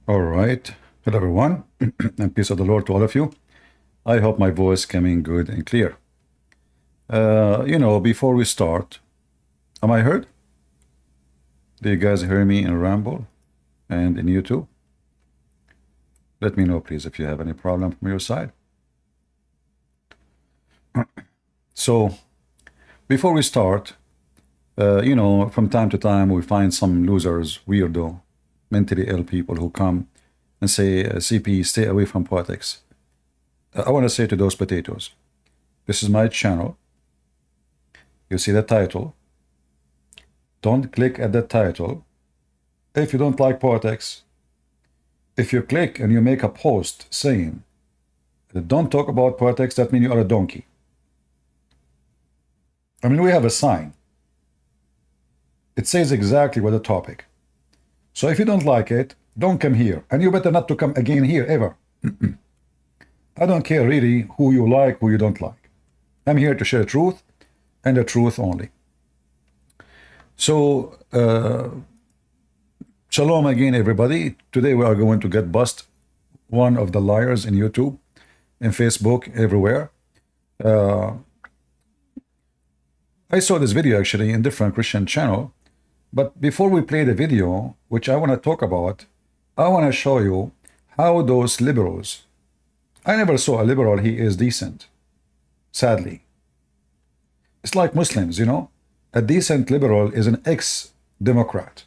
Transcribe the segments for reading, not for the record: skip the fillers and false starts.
All right. Hello, everyone, and peace of the Lord to all of you. I hope my voice coming good and clear. Before we start, am I heard? Do you guys hear me in Ramble and in YouTube? Let me know, please, if you have any problem from your side. So, before we start, from time to time we find some losers, weirdo, mentally ill people who come and say, CP, stay away from politics. I want to say to those potatoes, this is my channel. You see the title. Don't click at the title if you don't like politics. If you click and you make a post saying, don't talk about politics, that means you are a donkey. I mean, we have a sign. It says exactly what the topic. So if you don't like it, don't come here. And you better not to come again here, ever. I don't care really who you like, who you don't like. I'm here to share truth, and the truth only. So, shalom again, everybody. Today we are going to get bust one of the liars in YouTube, in Facebook, everywhere. I saw this video actually in different Christian channel, but before we play the video, which I want to talk about, I want to show you how those liberals, I never saw a liberal, he is decent, sadly. It's like Muslims, a decent liberal is an ex-democrat.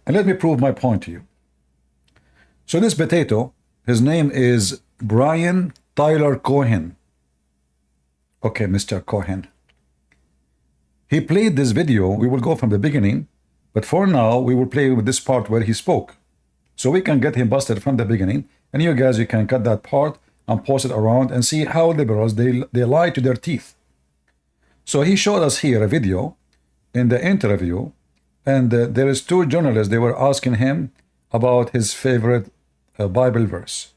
And let me prove my point to you. So this potato, his name is Brian Tyler Cohen. Okay, Mr. Cohen. He played this video. We will go from the beginning, but for now, we will play with this part where he spoke. So we can get him busted from the beginning, and you guys, you can cut that part and post it around and see how liberals, they lie to their teeth. So he showed us here a video in the interview, and there is two journalists, they were asking him about his favorite Bible verse.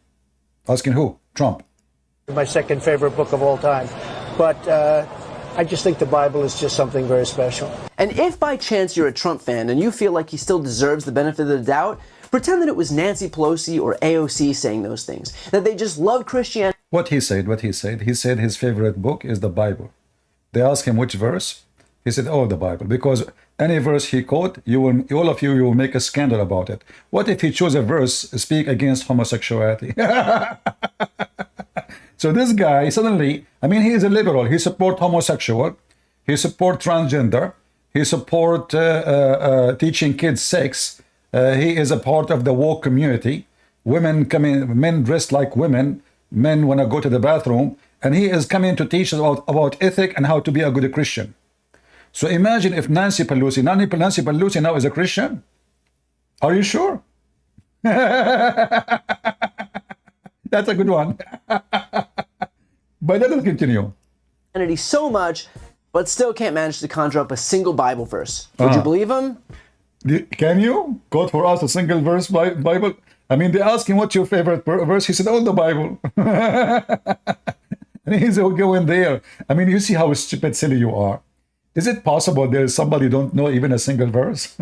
Asking who? Trump. My second favorite book of all time. But I just think the Bible is just something very special. And if by chance you're a Trump fan and you feel like he still deserves the benefit of the doubt, pretend that it was Nancy Pelosi or AOC saying those things, that they just love Christianity. What he said, he said his favorite book is the Bible. They asked him which verse. He said, oh, the Bible, because any verse he quote, all of you will make a scandal about it. What if he chose a verse speak against homosexuality? So this guy suddenly, I mean, he is a liberal. He support homosexual. He support transgender. He support teaching kids sex. He is a part of the woke community. Women coming, men dressed like women. Men want to go to the bathroom. And he is coming to teach us about ethic and how to be a good Christian. So imagine if Nancy Pelosi now is a Christian. Are you sure? That's a good one. But let us continue. So much, but still can't manage to conjure up a single Bible verse. Would you believe him? Can you quote for us a single verse Bible? I mean, they asked him what's your favorite verse. He said, oh, the Bible. And he's going there. I mean, you see how stupid, silly you are. Is it possible there is somebody who don't know even a single verse?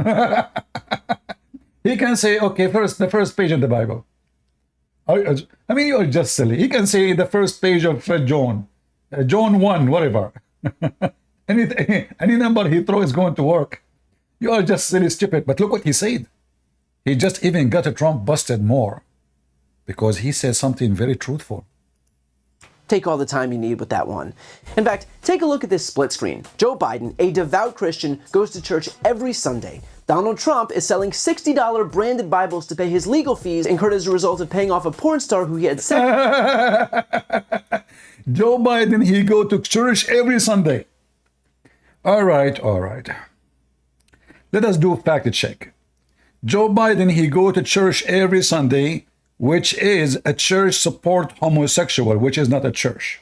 He can say, okay, the first page of the Bible. I mean, you're just silly. He can say the first page of John 1, whatever. Any number he throws is going to work. You are just silly, stupid. But look what he said. He just even got Trump busted more because he said something very truthful. Take all the time you need with that one. In fact, take a look at this split screen. Joe Biden, a devout Christian, goes to church every Sunday. Donald Trump is selling $60 branded Bibles to pay his legal fees incurred as a result of paying off a porn star who he had sex. Joe Biden, he go to church every Sunday. All right. Let us do a fact check. Joe Biden, he go to church every Sunday, which is a church support homosexual, which is not a church.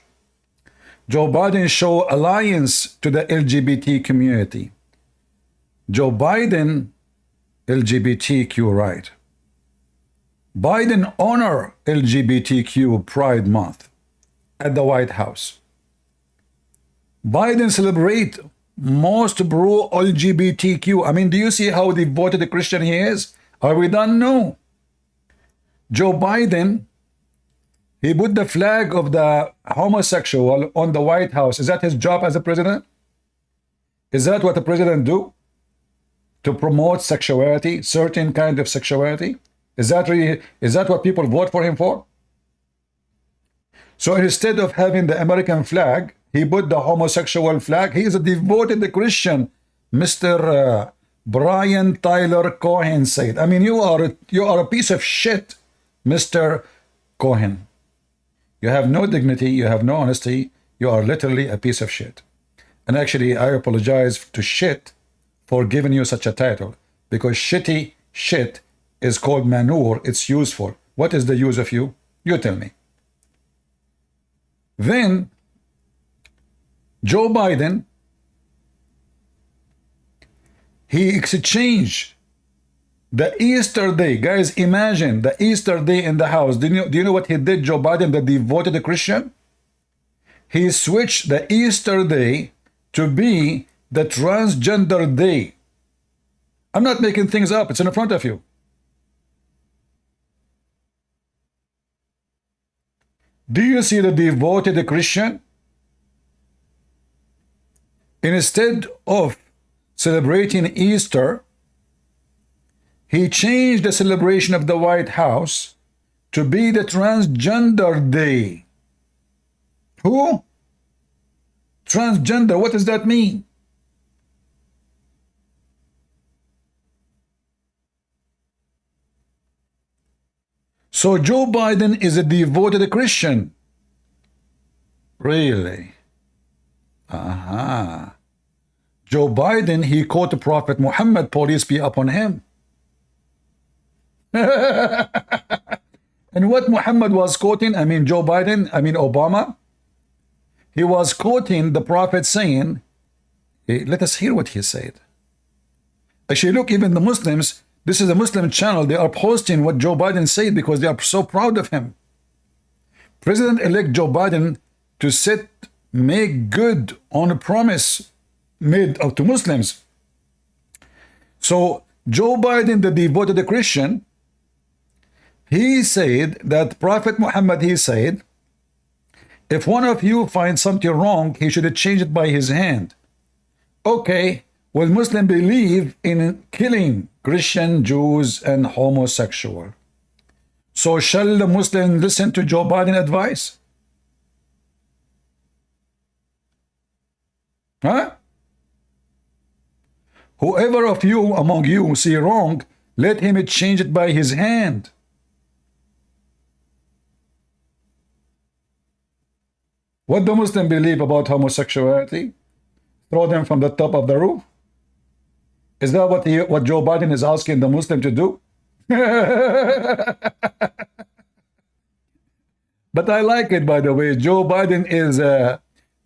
Joe Biden show alliance to the LGBT community. Joe Biden, LGBTQ right. Biden honor LGBTQ Pride Month at the White House. Biden celebrate most pro-LGBTQ. I mean, do you see how devoted a Christian he is? Are we done? No. Joe Biden, he put the flag of the homosexual on the White House. Is that his job as a president? Is that what the president do? To promote sexuality, certain kind of sexuality? Is that what people vote for him for? So instead of having the American flag, he put the homosexual flag. He is a devoted Christian, Mr. Brian Tyler Cohen said. I mean, you are a piece of shit, Mr. Cohen. You have no dignity, you have no honesty, you are literally a piece of shit. And actually, I apologize to shit for giving you such a title, because shitty shit is called manure, it's useful. What is the use of you? You tell me. Then, Joe Biden, he exchanged the Easter day. Guys, imagine the Easter day in the house. Do you know what he did, Joe Biden, the devoted Christian? He switched the Easter day to be the transgender day. I'm not making things up. It's in front of you. Do you see the devoted Christian? Instead of celebrating Easter, he changed the celebration of the White House to be the transgender day. Who? Transgender, what does that mean? So Joe Biden is a devoted Christian. Really? Joe Biden, he quoted Prophet Muhammad, peace be upon him. And what Muhammad was quoting, Joe Biden, Obama, he was quoting the Prophet saying, let us hear what he said. Actually, look, even the Muslims, this is a Muslim channel, they are posting what Joe Biden said because they are so proud of him. President-elect Joe Biden to make good on a promise made to Muslims. So Joe Biden, the devoted Christian, he said that Prophet Muhammad, he said, if one of you finds something wrong, he should change it by his hand. Okay, well, Muslims believe in killing Christian, Jews, and homosexual. So shall the Muslim listen to Joe Biden's advice? Huh? Whoever of you among you see wrong, let him change it by his hand. What do Muslims believe about homosexuality? Throw them from the top of the roof? Is that what Joe Biden is asking the Muslim to do? But I like it, by the way. Joe Biden is a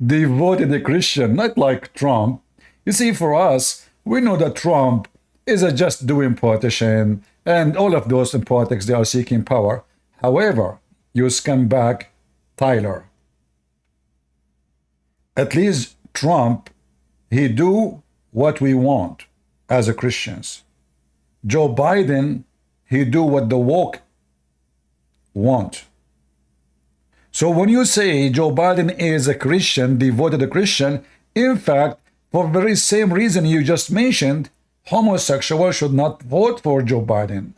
devoted Christian, not like Trump. You see, for us, we know that Trump is just doing politician, and all of those in politics, they are seeking power. However, you scumbag Tyler. At least Trump, he do what we want as a Christians. Joe Biden, he do what the woke want. So when you say Joe Biden is a Christian, devoted Christian, in fact, for the very same reason you just mentioned, homosexuals should not vote for Joe Biden.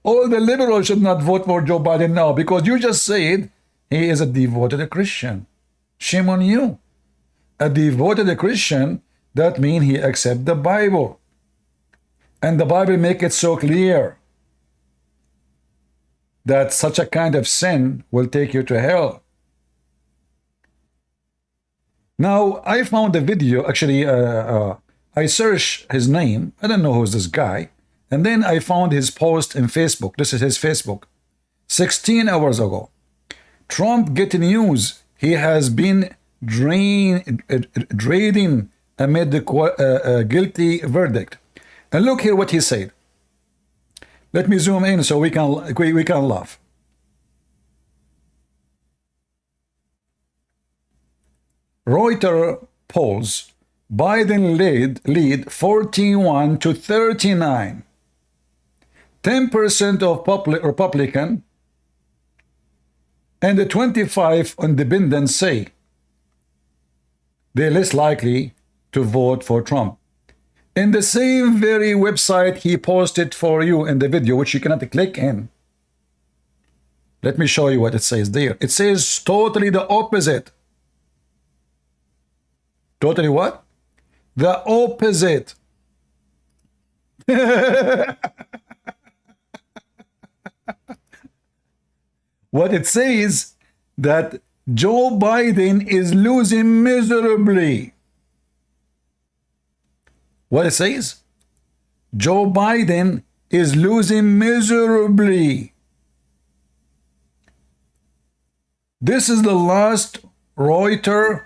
All the liberals should not vote for Joe Biden now because you just said he is a devoted Christian. Shame on you. A devoted Christian, that means he accepts the Bible. And the Bible make it so clear that such a kind of sin will take you to hell. Now, I found a video, actually, I searched his name. I don't know who's this guy. And then I found his post in Facebook. This is his Facebook. 16 hours ago. Trump get news. He has been drained amid the guilty verdict. And look here what he said. Let me zoom in so we can laugh. Reuters polls Biden lead 41 to 39. 10% of Republican and the 25 independents say they're less likely to vote for Trump. In the same very website he posted for you in the video, which you cannot click in. Let me show you what it says there. It says totally the opposite. Totally what? The opposite. What it says that Joe Biden is losing miserably. What it says? Joe Biden is losing miserably. This is the last Reuters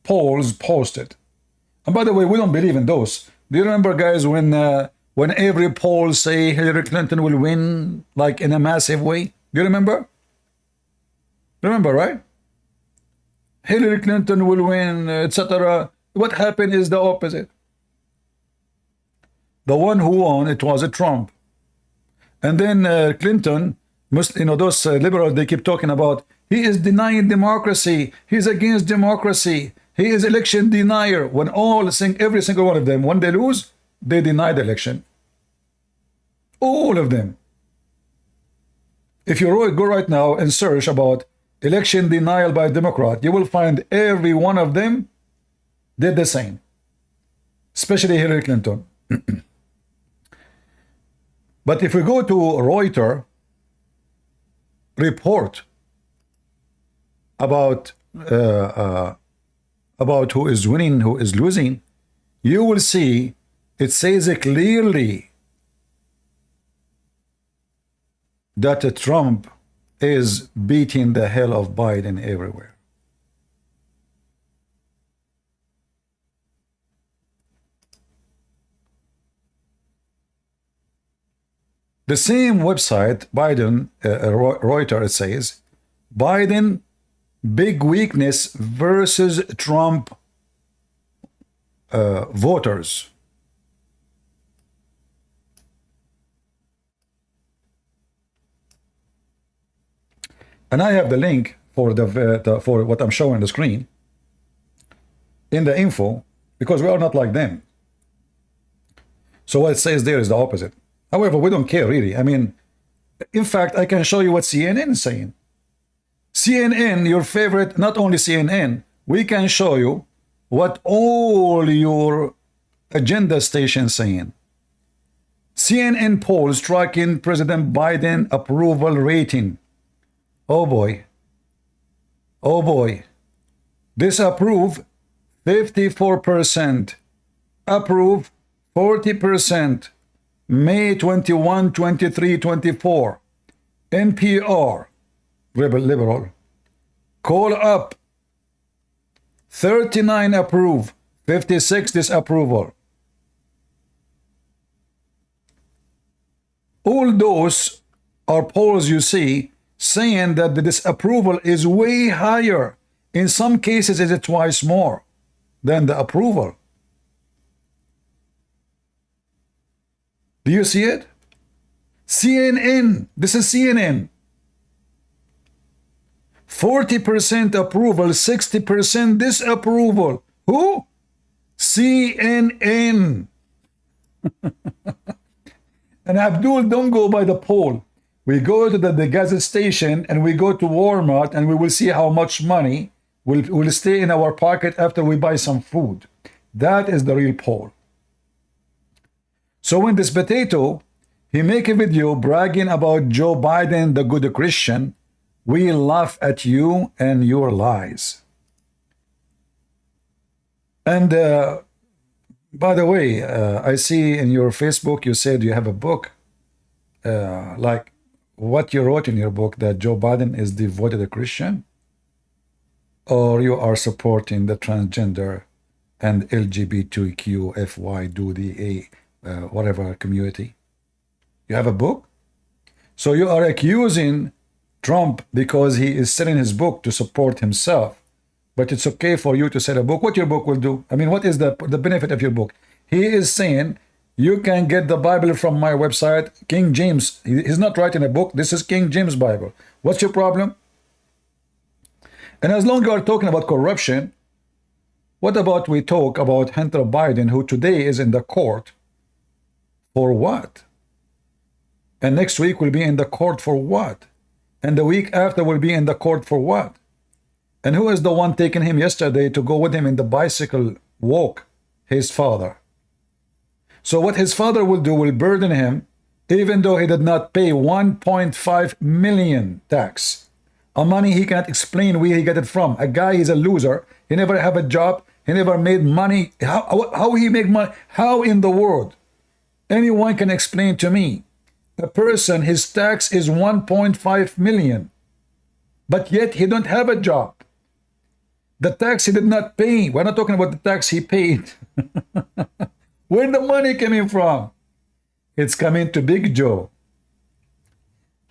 polls posted. And by the way, we don't believe in those. Do you remember, guys, when every poll say Hillary Clinton will win, like in a massive way? Do you remember? Remember, right? Hillary Clinton will win, etc. What happened is the opposite. The one who won, it was a Trump. And then Clinton, those liberals, they keep talking about, he is denying democracy. He's against democracy. He is election denier. When every single one of them, when they lose, they deny the election. All of them. If you go right now and search about election denial by Democrat, you will find every one of them did the same. Especially Hillary Clinton. But if we go to Reuters report about who is winning, who is losing, you will see it says clearly that Trump is beating the hell of Biden everywhere. The same website, Biden, Reuters, says, Biden big weakness versus Trump voters. And I have the link for for what I'm showing on the screen in the info, because we are not like them. So what it says there is the opposite. However, we don't care really. I mean, in fact, I can show you what CNN is saying. CNN, your favorite, not only CNN, we can show you what all your agenda stations saying. CNN polls tracking President Biden approval rating. Oh boy. Oh boy. Disapprove 54%. Approve 40%. May 21, 23, 24. NPR. Liberal. Call up. 39 approve. 56 disapproval. All those are polls you see saying that the disapproval is way higher. In some cases, it's twice more than the approval. Do you see it? CNN. This is CNN. 40% approval, 60% disapproval. Who? CNN. And Abdul, don't go by the poll. We go to the gas station and we go to Walmart and we will see how much money will stay in our pocket after we buy some food. That is the real poll. So when this potato, he make a video bragging about Joe Biden, the good Christian, we laugh at you and your lies. And by the way, I see in your Facebook you said you have a book, like what you wrote in your book, that Joe Biden is devoted Christian, or you are supporting the transgender and LGBTQFY do the whatever community. You have a book? So you are accusing Trump because he is selling his book to support himself, but it's okay for you to sell a book. What your book will do? I mean, what is the benefit of your book? He is saying, you can get the Bible from my website, King James. He's not writing a book. This is King James Bible. What's your problem? And as long as you are talking about corruption, what about we talk about Hunter Biden, who today is in the court for what? And next week will be in the court for what? And the week after will be in the court for what? And who is the one taking him yesterday to go with him in the bicycle walk? His father. So what his father will do will burden him, even though he did not pay 1.5 million tax. A money he cannot explain where he got it from. A guy is a loser. He never have a job. He never made money. How he make money? How in the world? Anyone can explain to me. A person, his tax is 1.5 million. But yet he don't have a job. The tax he did not pay. We're not talking about the tax he paid. Where the money coming from? It's coming to Big Joe.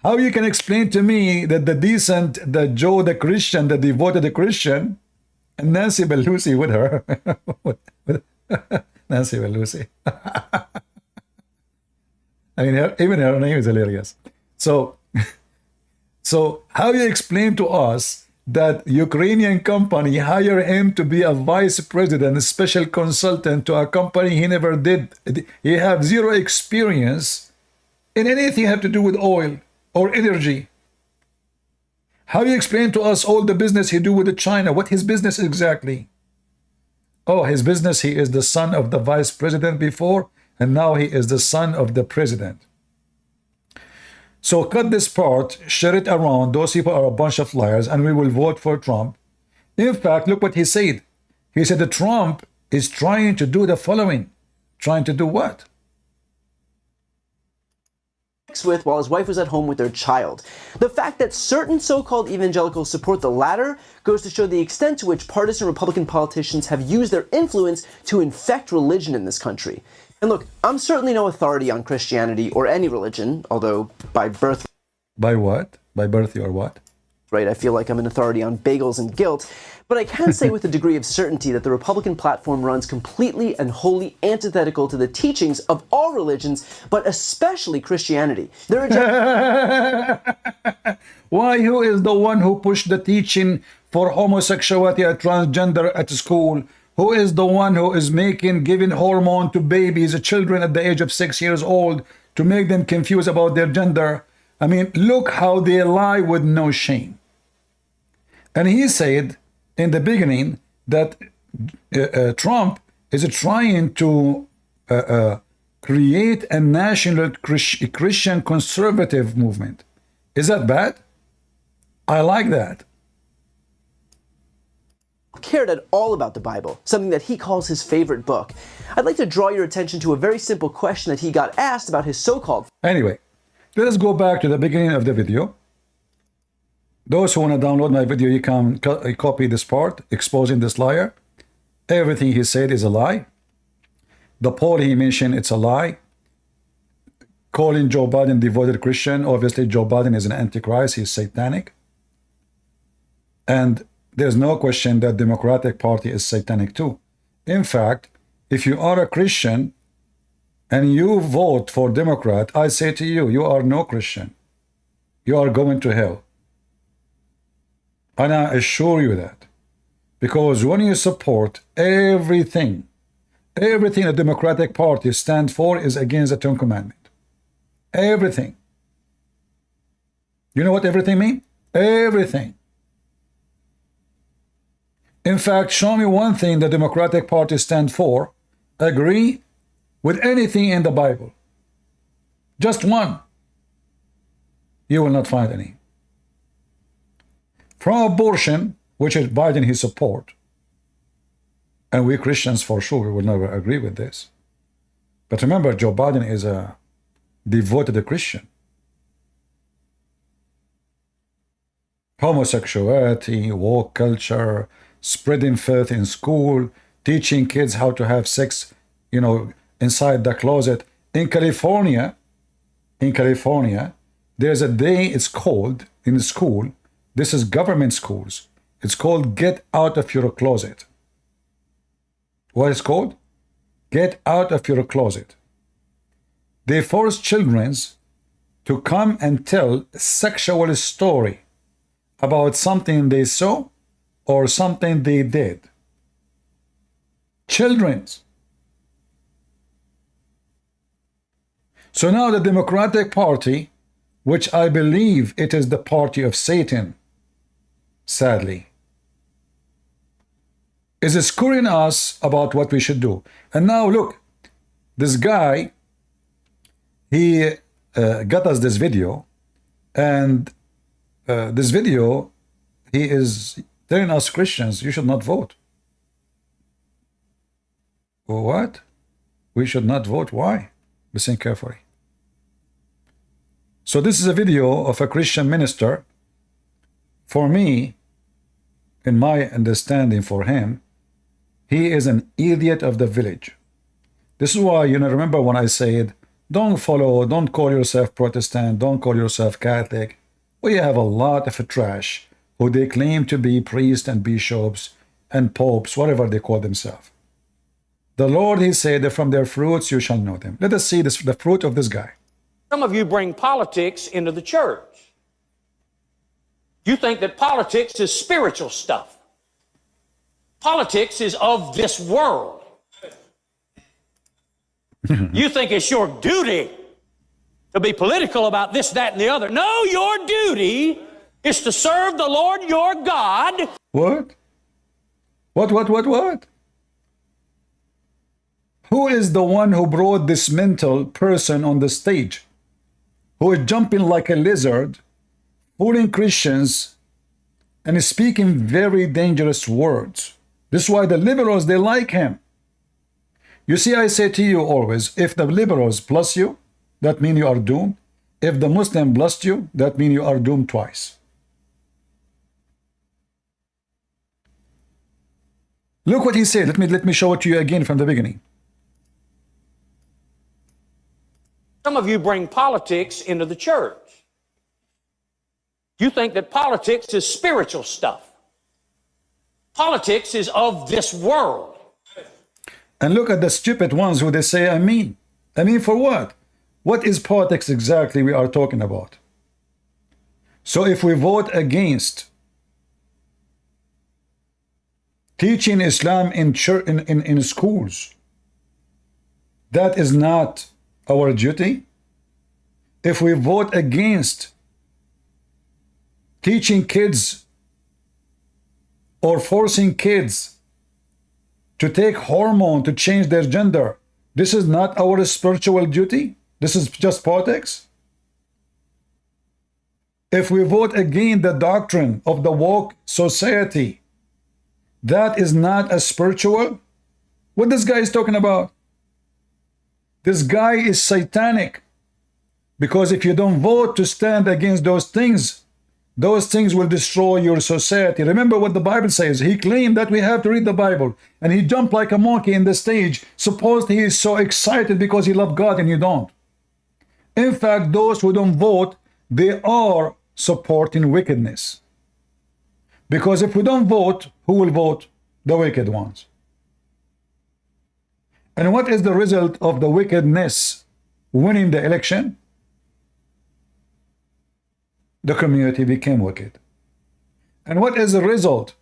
How you can explain to me that the decent, the Joe the Christian, the devoted Christian, and Nancy Pelosi with her, Nancy Pelosi. I mean, even her name is hilarious. So how you explain to us that Ukrainian company hire him to be a vice president, a special consultant to a company he never did? He have zero experience in anything have to do with oil or energy. How you explain to us all the business he do with China? What his business exactly? Oh, his business, he is the son of the vice president before, and now he is the son of the president. So cut this part, share it around. Those people are a bunch of liars, and we will vote for Trump. In fact, look what he said. He said that Trump is trying to do the following. Trying to do what? With while his wife was at home with their child. The fact that certain so-called evangelicals support the latter goes to show the extent to which partisan Republican politicians have used their influence to infect religion in this country. And look, I'm certainly no authority on Christianity or any religion, although by birth... By what? By birth you are what? Right, I feel like I'm an authority on bagels and guilt, but I can say with a degree of certainty that the Republican platform runs completely and wholly antithetical to the teachings of all religions, but especially Christianity. Their agenda... Why, who is the one who pushed the teaching for homosexuality and transgender at school? Who is the one who is giving hormone to babies, children at the age of 6 years old to make them confused about their gender? I mean, look how they lie with no shame. And he said in the beginning that Trump is trying to create a national Christian conservative movement. Is that bad? I like that. Cared at all about the Bible, something that he calls his favorite book. I'd like to draw your attention to a very simple question that he got asked about his so-called... Anyway, let us go back to the beginning of the video. Those who want to download my video, you can copy this part, exposing this liar. Everything he said is a lie. The poll he mentioned, it's a lie. Calling Joe Biden devoted Christian. Obviously, Joe Biden is an antichrist. He's satanic. And there's no question that Democratic Party is satanic too. In fact, if you are a Christian and you vote for Democrat, I say to you, you are no Christian. You are going to hell. And I assure you that. Because when you support everything the Democratic Party stands for is against the Ten Commandments. Everything. You know what everything means? Everything. In fact, show me one thing the Democratic Party stands for, agree with anything in the Bible. Just one. You will not find any. From abortion, which is Biden his support, and we Christians for sure will never agree with this. But remember, Joe Biden is a devoted Christian. Homosexuality, woke culture, spreading faith in school, teaching kids how to have sex, inside the closet. In California, there's a day it's called in school. This is government schools. It's called Get Out of Your Closet. What is called? Get Out of Your Closet. They force children to come and tell a sexual story about something they saw or something they did. Children. So now the Democratic Party, which I believe it is the party of Satan, sadly, is screwing us about what we should do. And now look, this guy, he got us this video, and this video, he is telling us Christians, you should not vote. What? We should not vote? Why? Listen carefully. So this is a video of a Christian minister. For me, in my understanding for him, he is an idiot of the village. This is why, remember when I said, don't call yourself Protestant, don't call yourself Catholic. We have a lot of trash who they claim to be priests and bishops and popes, whatever they call themselves. The Lord, he said, that from their fruits you shall know them. Let us see the fruit of this guy. Some of you bring politics into the church. You think that politics is spiritual stuff. Politics is of this world. You think it's your duty to be political about this, that, and the other. No, your duty is to serve the Lord your God. What? What? Who is the one who brought this mental person on the stage? Who is jumping like a lizard, fooling Christians, and is speaking very dangerous words. This is why the liberals, they like him. You see, I say to you always, if the liberals bless you, that means you are doomed. If the Muslim blessed you, that means you are doomed twice. Look what he said. Let me show it to you again from the beginning. Some of you bring politics into the church. You think that politics is spiritual stuff. Politics is of this world. And look at the stupid ones who they say, I mean for what? What is politics exactly we are talking about? So if we vote against teaching Islam in church, in schools, that is not our duty. If we vote against teaching kids or forcing kids to take hormone to change their gender, this is not our spiritual duty. This is just politics. If we vote against the doctrine of the woke society, that is not a spiritual. What this guy is talking about? This guy is satanic. Because if you don't vote to stand against those things will destroy your society. Remember what the Bible says. He claimed that we have to read the Bible. And he jumped like a monkey in the stage. Suppose he is so excited because he loved God and you don't. In fact, those who don't vote, they are supporting wickedness. Because if we don't vote, who will vote? The wicked ones. And what is the result of the wickedness winning the election? The community became wicked. And what is the result?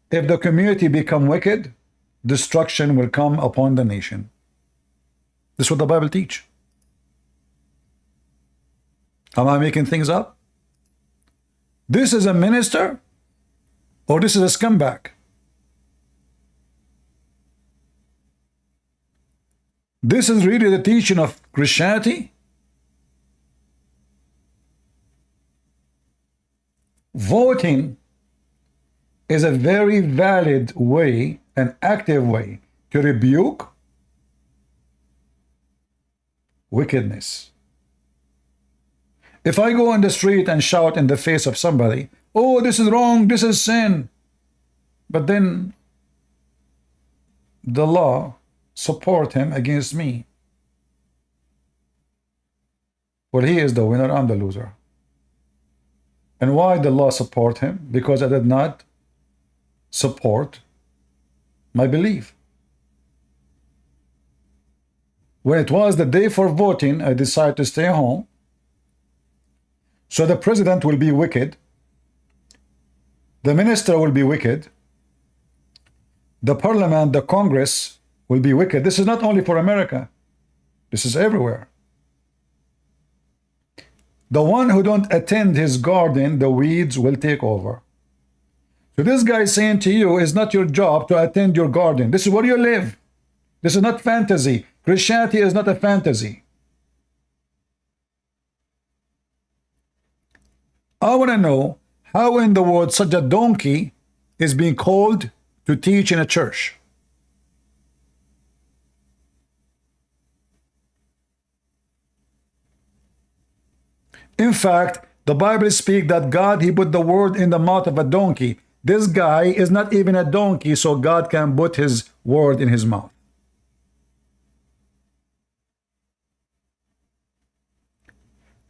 If the community become wicked, destruction will come upon the nation. This is what the Bible teaches. Am I making things up? This is a minister or this is a scumbag? This is really the teaching of Christianity? Voting is a very valid way, an active way to rebuke wickedness. If I go on the street and shout in the face of somebody, oh, this is wrong, this is sin, but then the law support him against me, well, he is the winner, I'm the loser. And why the law support him? Because I did not support my belief. When it was the day for voting, I decided to stay home. So the president will be wicked. The minister will be wicked. The parliament, the Congress will be wicked. This is not only for America. This is everywhere. The one who don't attend his garden, the weeds will take over. So this guy is saying to you, it's not your job to attend your garden. This is where you live. This is not fantasy. Christianity is not a fantasy. I want to know how in the world such a donkey is being called to teach in a church. In fact, the Bible speaks that God, he put the word in the mouth of a donkey. This guy is not even a donkey, so God can put his word in his mouth.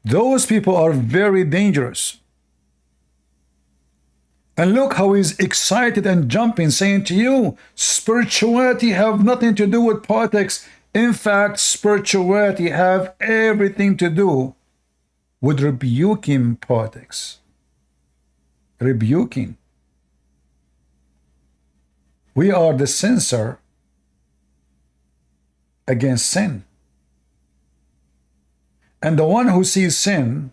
Those people are very dangerous. And look how he's excited and jumping, saying to you, spirituality have nothing to do with politics. In fact, spirituality have everything to do with rebuking politics. Rebuking. We are the censor against sin. And the one who sees sin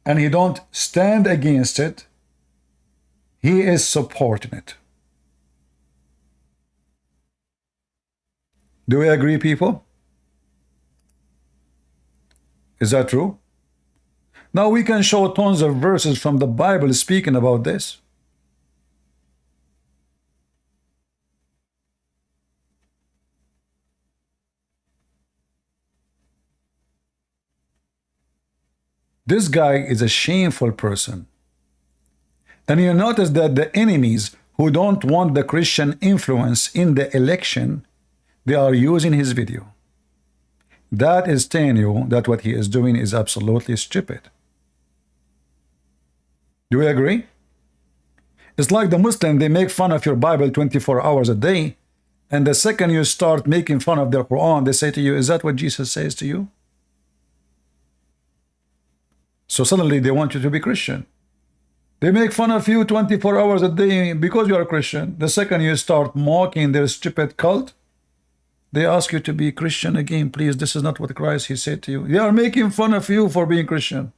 and he don't stand against it, he is supporting it. Do we agree, people? Is that true? Now we can show tons of verses from the Bible speaking about this. This guy is a shameful person. And you notice that the enemies who don't want the Christian influence in the election, they are using his video. That is telling you that what he is doing is absolutely stupid. Do we agree? It's like the Muslim, they make fun of your Bible 24 hours a day, and the second you start making fun of their Quran, they say to you, is that what Jesus says to you? So suddenly they want you to be Christian. They make fun of you 24 hours a day because you are a Christian. The second you start mocking their stupid cult, they ask you to be Christian again. Please, this is not what Christ he said to you. They are making fun of you for being Christian.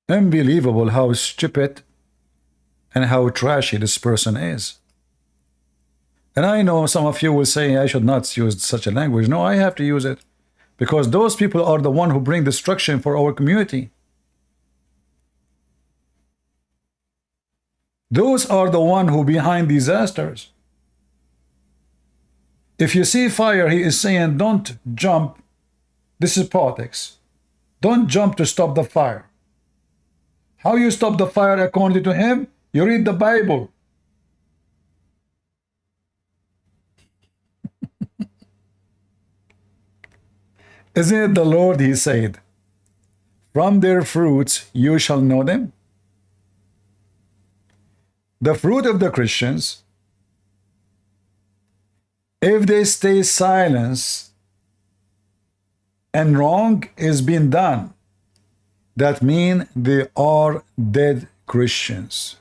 Unbelievable how stupid and how trashy this person is. And I know some of you will say I should not use such a language. No, I have to use it because those people are the one who bring destruction for our community. Those are the one who behind disasters. If you see fire, he is saying don't jump. This is politics. Don't jump to stop the fire. How you stop the fire according to him? You read the Bible. Isn't it the Lord, he said, from their fruits you shall know them? The fruit of the Christians, if they stay silent and wrong is being done, that means they are dead Christians.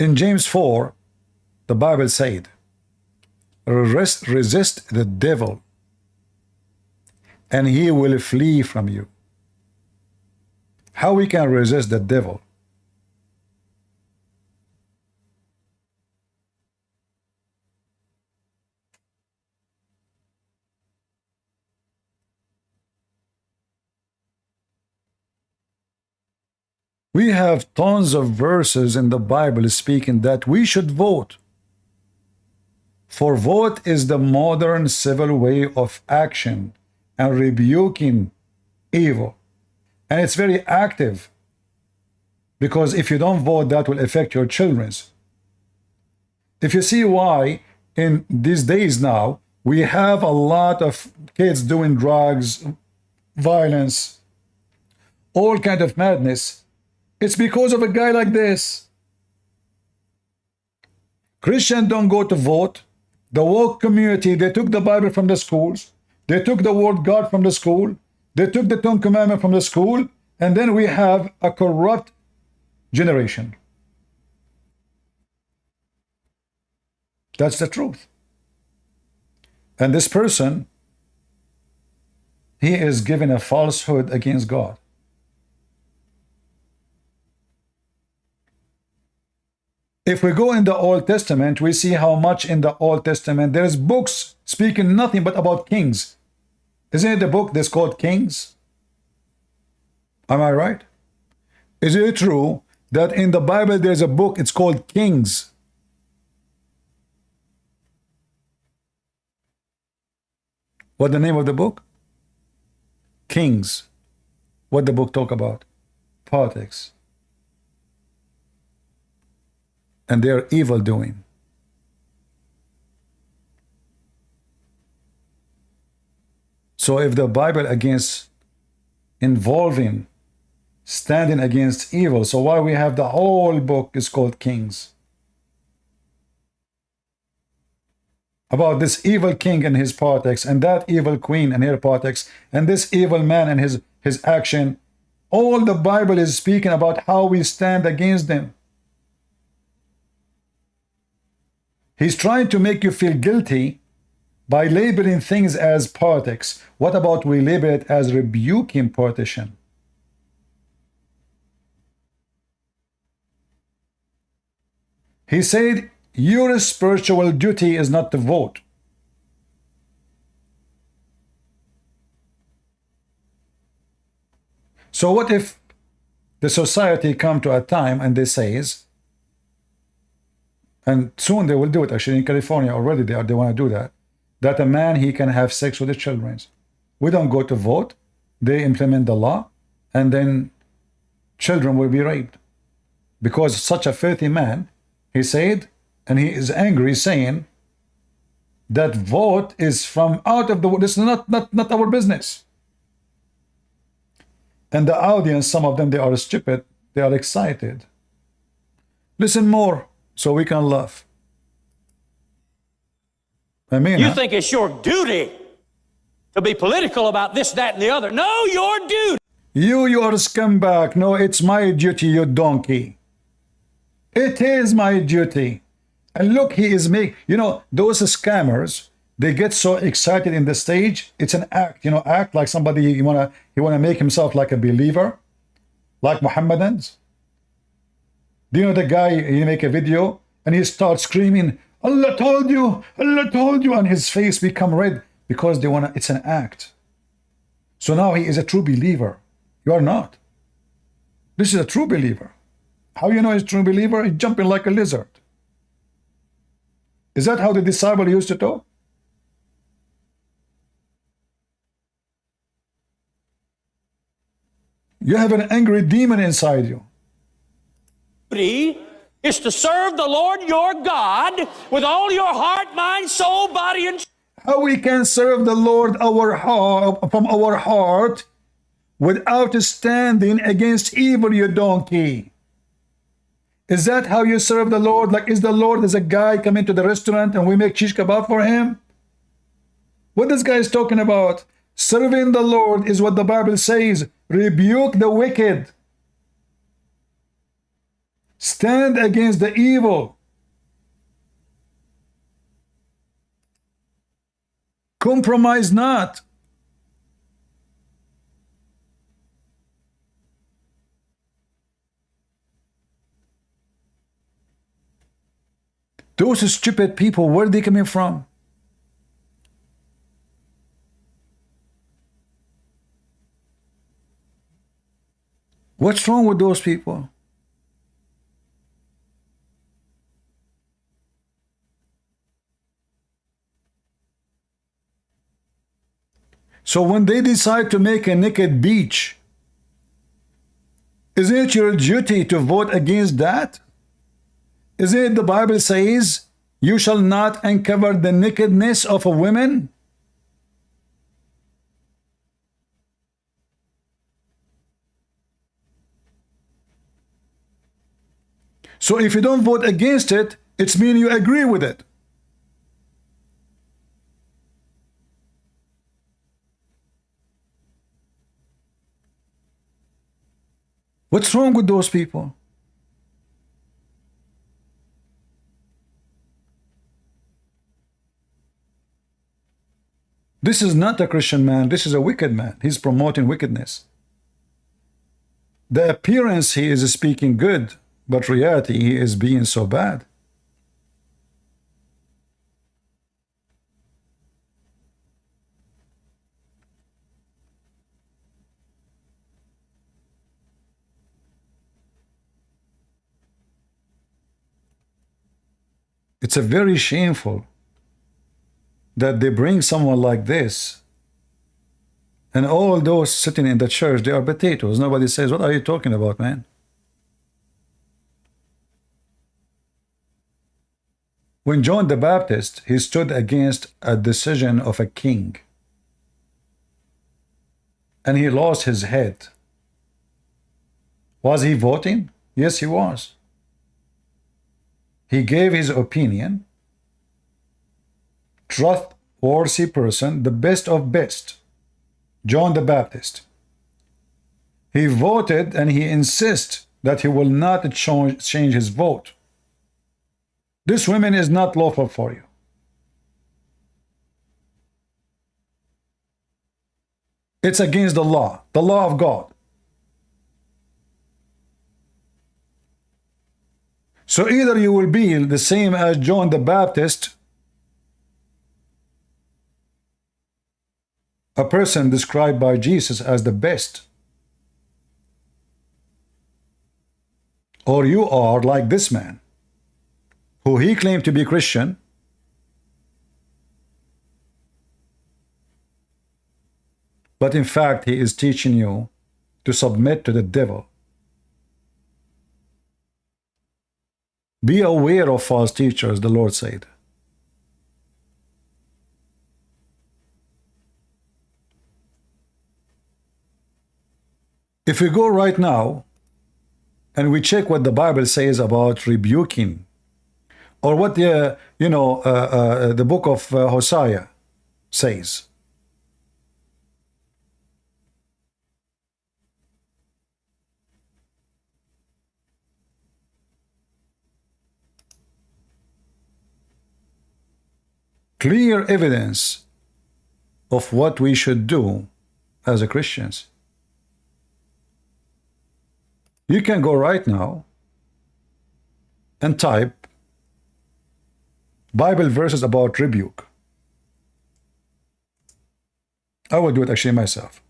In James 4, the Bible said, resist the devil, and he will flee from you. How we can resist the devil? We have tons of verses in the Bible speaking that we should vote. For vote is the modern civil way of action and rebuking evil. And it's very active, because if you don't vote, that will affect your children's. If you see why in these days now, we have a lot of kids doing drugs, violence, all kind of madness, it's because of a guy like this. Christians don't go to vote. The woke community, they took the Bible from the schools. They took the word God from the school. They took the Ten Commandments from the school. And then we have a corrupt generation. That's the truth. And this person, he is given a falsehood against God. If we go in the Old Testament, we see how much in the Old Testament there is books speaking nothing but about kings. Isn't it the book that's called Kings? Am I right? Is it true that in the Bible there's a book, it's called Kings? What the name of the book? Kings. What the book talk about? Politics. And their evil doing. So if the Bible against involving, standing against evil, so why we have the whole book is called Kings? About this evil king and his politics, and that evil queen and her politics, and this evil man and his action. All the Bible is speaking about how we stand against them. He's trying to make you feel guilty by labeling things as politics. What about we label it as rebuking politician? He said, your spiritual duty is not to vote. So what if the society come to a time and they says, and soon they will do it, actually in California already they want to do that, that a man, he can have sex with his children. We don't go to vote, they implement the law, and then children will be raped. Because such a filthy man, he said, and he is angry, saying that vote is from out of the world. This is not our business. And the audience, some of them, they are stupid. They are excited. Listen more so we can laugh. I mean, You think it's your duty to be political about this, that, and the other. No, your duty. You are a scumbag. No, it's my duty, you donkey. It is my duty. And look, he is those scammers, they get so excited in the stage. It's an act, act like somebody, he wanna make himself like a believer, like Mohammedans. Do you know the guy, he make a video and he starts screaming, Allah told you, and his face become red because it's an act. So now he is a true believer. You are not. This is a true believer. How you know he's a true believer? He's jumping like a lizard. Is that how the disciple used to talk? You have an angry demon inside you. Duty is to serve the Lord your God with all your heart, mind, soul, body, and How we can serve the Lord from our heart without standing against evil, you donkey? Is that how you serve the Lord? Like, is the Lord as a guy come into the restaurant and we make shish kebab for him? What this guy is talking about? Serving the Lord is what the Bible says. Rebuke the wicked. Stand against the evil. Compromise not. Those stupid people, where are they coming from? What's wrong with those people? So when they decide to make a naked beach, isn't it your duty to vote against that? Isn't it the Bible says, you shall not uncover the nakedness of a woman? So if you don't vote against it, it's mean you agree with it. What's wrong with those people? This is not a Christian man. This is a wicked man. He's promoting wickedness. The appearance he is speaking good, but reality he is being so bad. It's a very shameful that they bring someone like this, and all those sitting in the church, they are potatoes. Nobody says, what are you talking about, man? When John the Baptist, he stood against a decision of a king, and he lost his head. Was he voting? Yes, he was. He gave his opinion. Trustworthy person, the best of best, John the Baptist. He voted and he insists that he will not change his vote. This woman is not lawful for you. It's against the law of God. So either you will be the same as John the Baptist, a person described by Jesus as the best, or you are like this man, who he claimed to be Christian, but in fact he is teaching you to submit to the devil. Be aware of false teachers, the Lord said. If we go right now and we check what the Bible says about rebuking, or what the the book of Hosea says. Clear evidence of what we should do as a Christians. You can go right now and type Bible verses about rebuke. I will do it actually myself.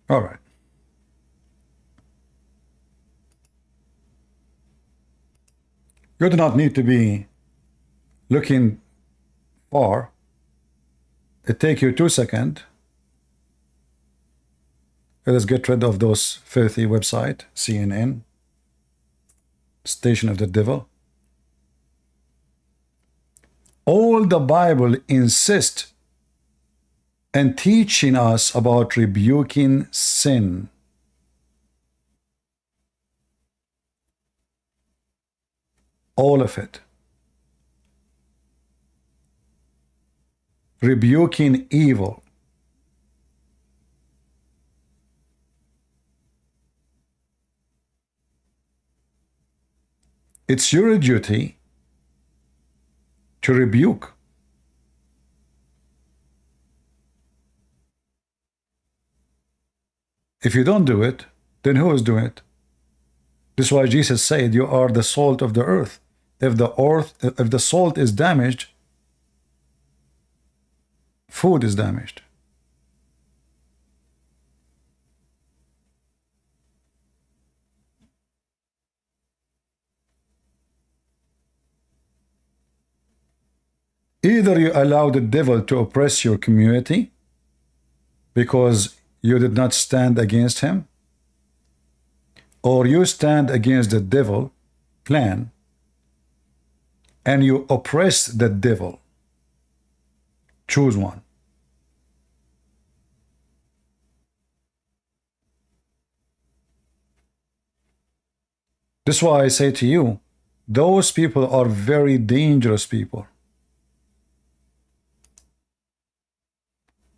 All right. You do not need to be looking far. It takes you 2 seconds. Let us get rid of those filthy websites, CNN, Station of the Devil. All the Bible insists and teaching us about rebuking sin. All of it. Rebuking evil. It's your duty to rebuke. If you don't do it, then who is doing it? This is why Jesus said, you are the salt of the earth. If the salt is damaged, food is damaged. Either you allow the devil to oppress your community because you did not stand against him, or you stand against the devil plan and you oppress the devil. Choose one. This is why I say to you, those people are very dangerous people.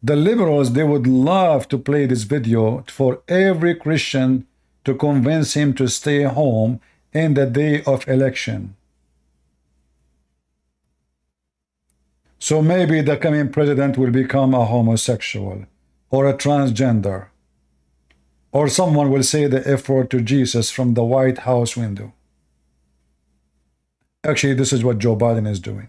The liberals, they would love to play this video for every Christian to convince him to stay home in the day of election. So maybe the coming president will become a homosexual or a transgender, or someone will say the F word to Jesus from the White House window. Actually, this is what Joe Biden is doing.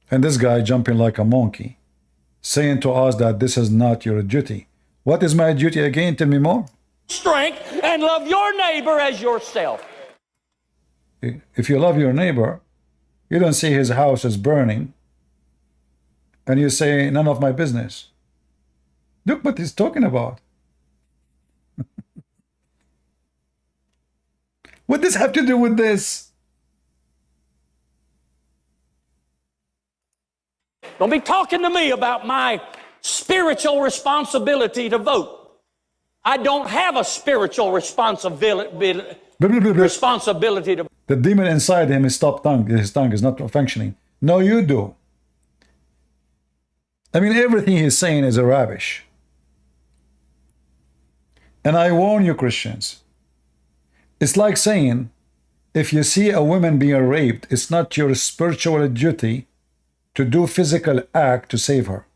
And this guy jumping like a monkey, saying to us that this is not your duty. What is my duty again? Tell me more. Strength and love your neighbor as yourself. If you love your neighbor, you don't see his house is burning, and you say, none of my business. Look what he's talking about. What does this have to do with this? Don't be talking to me about my spiritual responsibility to vote. I don't have a spiritual responsibility to. The demon inside him is stopped tongue. His tongue is not functioning. No, you do. I mean, everything he's saying is a rubbish. And I warn you, Christians. It's like saying, if you see a woman being raped, it's not your spiritual duty to do physical act to save her.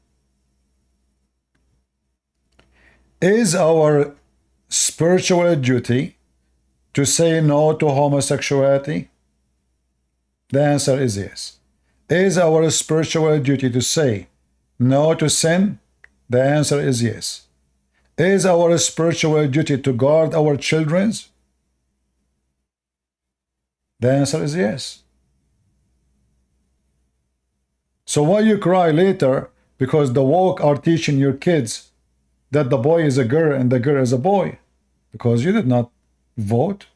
Is our spiritual duty to say no to homosexuality? The answer is yes. Is our spiritual duty to say no to sin? The answer is yes. Is our spiritual duty to guard our children? The answer is yes. So why you cry later because the woke are teaching your kids that the boy is a girl and the girl is a boy? Because you did not vote.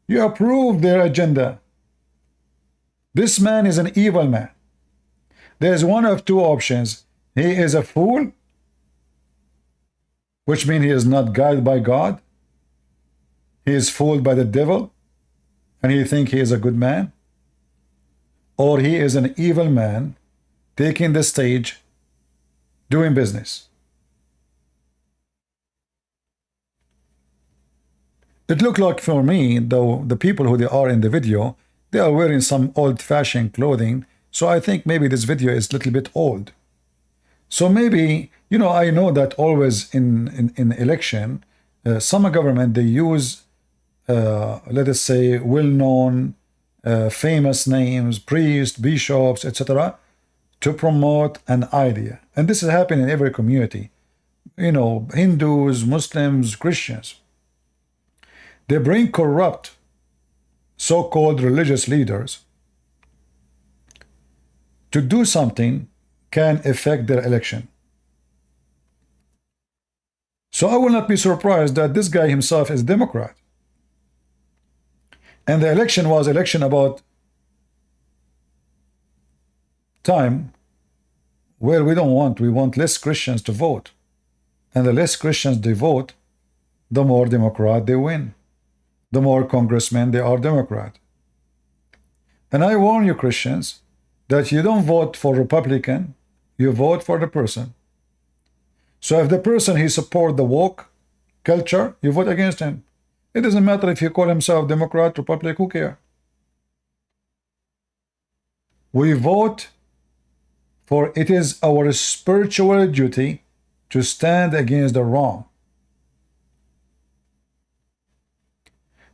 You approved their agenda. This man is an evil man. There's one of two options. He is a fool, which means he is not guided by God. He is fooled by the devil, and he thinks he is a good man. Or he is an evil man taking the stage, doing business. It looked like for me, though, the people who they are in the video, they are wearing some old-fashioned clothing, so I think maybe this video is a little bit old. So maybe, you know, I know that always in election, some government, they use, let us say, well-known, famous names, priests, bishops, etc., to promote an idea. And this is happening in every community. You know, Hindus, Muslims, Christians. They bring corrupt so-called religious leaders to do something can affect their election. So I will not be surprised that this guy himself is Democrat. And the election was election about time where we want less Christians to vote. And the less Christians they vote, the more Democrat they win. The more congressmen they are Democrat. And I warn you, Christians, that you don't vote for Republican, you vote for the person. So if the person he support the woke culture, you vote against him. It doesn't matter if he call himself Democrat, Republican, who cares? We vote for it is our spiritual duty to stand against the wrong.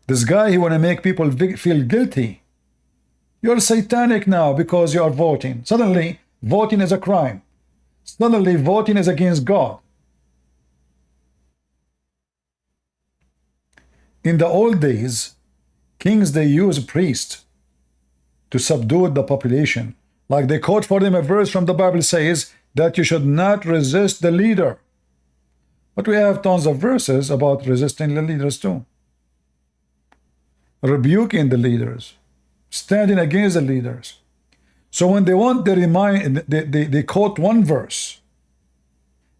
This guy, he want to make people feel guilty. You're satanic now because you are voting. Suddenly, voting is a crime. Suddenly, voting is against God. In the old days, Kings, they use priests to subdue the population. Like they quote for them a verse from the Bible says that you should not resist the leader. But we have tons of verses about resisting the leaders too. Rebuking the leaders. Standing against the leaders. So when they want, they quote one verse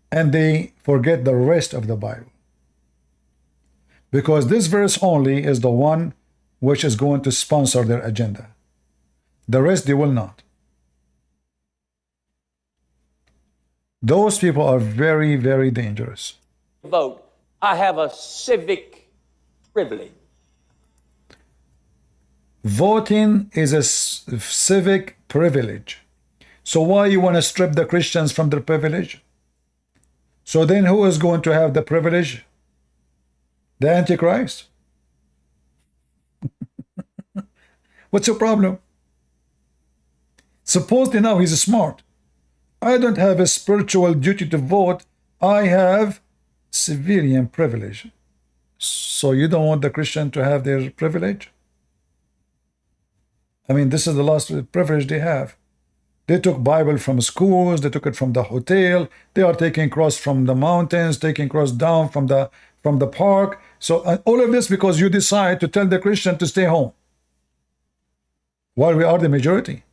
and they forget the rest of the Bible. Because this verse only is the one which is going to sponsor their agenda. The rest they will not. Those people are very, very dangerous. Vote. I have a civic privilege. Voting is a civic privilege. So why you want to strip the Christians from their privilege? So then who is going to have the privilege? The Antichrist? What's your problem? Supposedly now he's smart. I don't have a spiritual duty to vote. I have civilian privilege. So you don't want the Christian to have their privilege? I mean, this is the last privilege they have. They took Bible from schools, they took it from the hotel, they are taking cross from the mountains, taking cross down from the park. So all of this because you decide to tell the Christian to stay home. While we are the majority.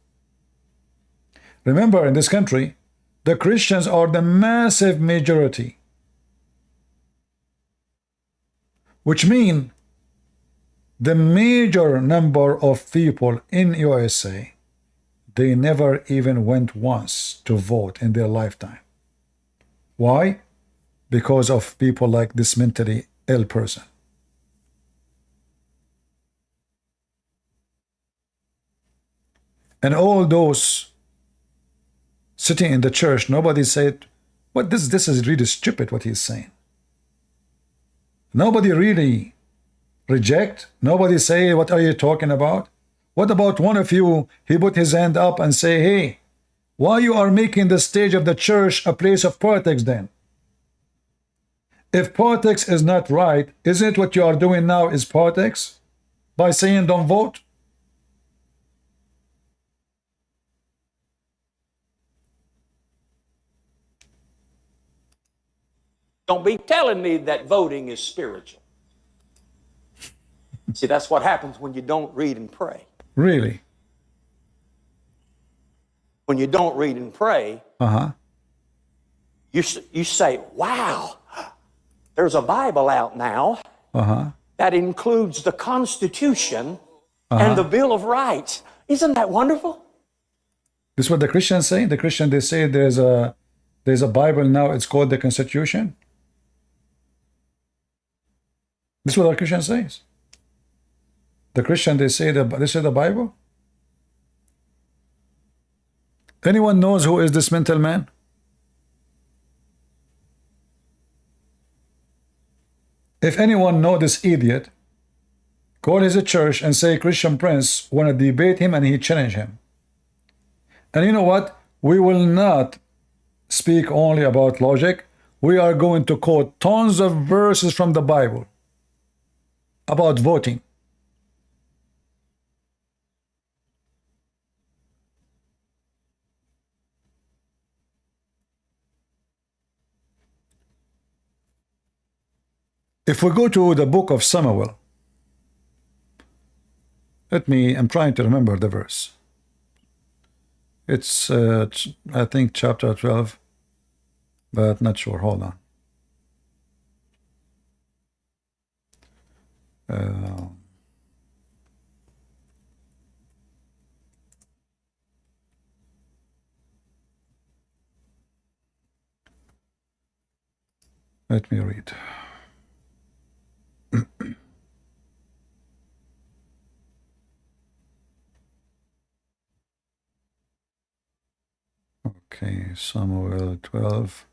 Remember, in this country, the Christians are the massive majority. Which means the major number of people in USA, they never even went once to vote in their lifetime. Why? Because of people like this mentally ill person. And all those sitting in the church, nobody said, "What this is really stupid what he's saying." Nobody really reject. Nobody say, "What are you talking about?" What about one of you? He put his hand up and say, "Hey, why you are making the stage of the church a place of politics then? If politics is not right, isn't it what you are doing now is politics? By saying don't vote?" Don't be telling me that voting is spiritual. See, that's what happens when you don't read and pray. Really? When you don't read and pray, you say, wow, there's a Bible out now that includes the Constitution and the Bill of Rights. Isn't that wonderful? This is what the Christians say. The Christian, they say there's a Bible now, it's called the Constitution. This is what our Christian says. The Christian, they say that this is the Bible. Anyone knows who is this mental man? If anyone know this idiot, call his church and say Christian Prince want to debate him and he challenge him. And you know what? We will not speak only about logic. We are going to quote tons of verses from the Bible about voting. If we go to the book of Samuel, I'm trying to remember the verse. It's, I think, chapter 12, but not sure. Hold on. Let me read. Okay, Samuel 12.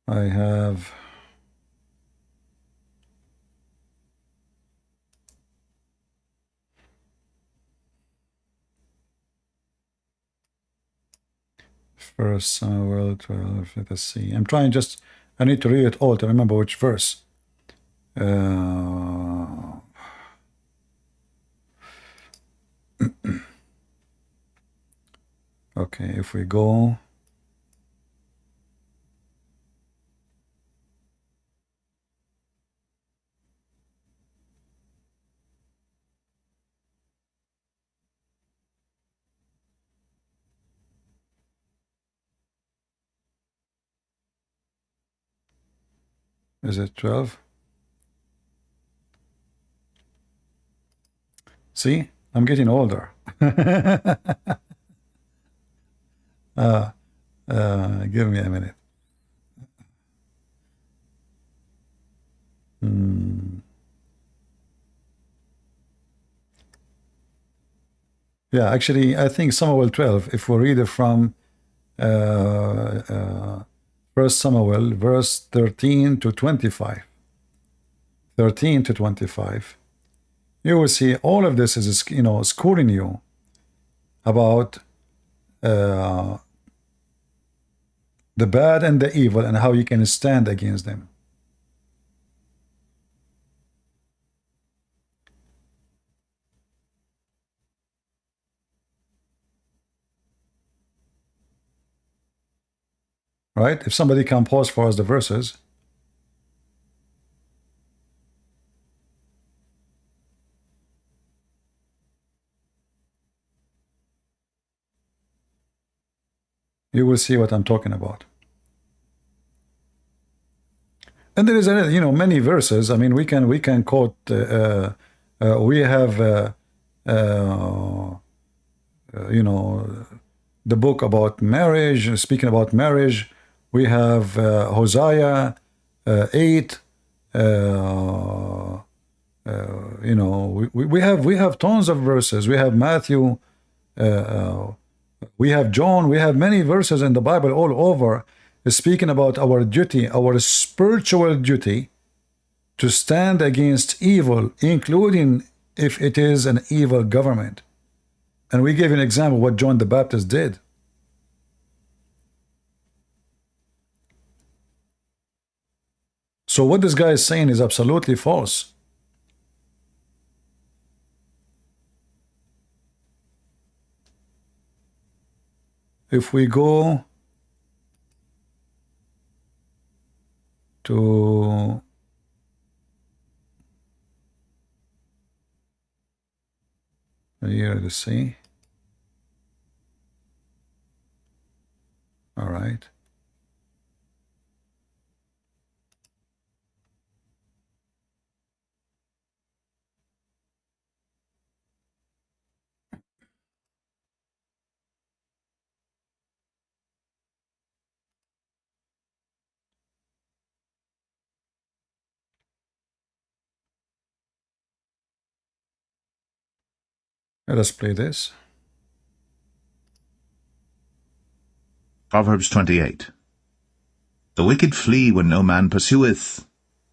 I have First Samuel 12, let us see. I'm trying just, I need to read it all to remember which verse. Okay, if we go... Is it 12? See, I'm getting older. Give me a minute. Yeah, actually, I think Samuel 12, if we read it from 1 Samuel, verse 13 to 25. 13 to 25. You will see all of this is, schooling you about the bad and the evil and how you can stand against them. Right? If somebody can pause for us the verses. You will see what I'm talking about. And there is, many verses. I mean, we can quote. We have, the book about marriage. Speaking about marriage, we have Hosea 8. We have tons of verses. We have Matthew. We have John. We have many verses in the Bible all over, speaking about our duty, our spiritual duty, to stand against evil, including if it is an evil government. And we gave an example of what John the Baptist did. So what this guy is saying is absolutely false. If we go to here to see. All right. Let us play this. Proverbs 28. The wicked flee when no man pursueth,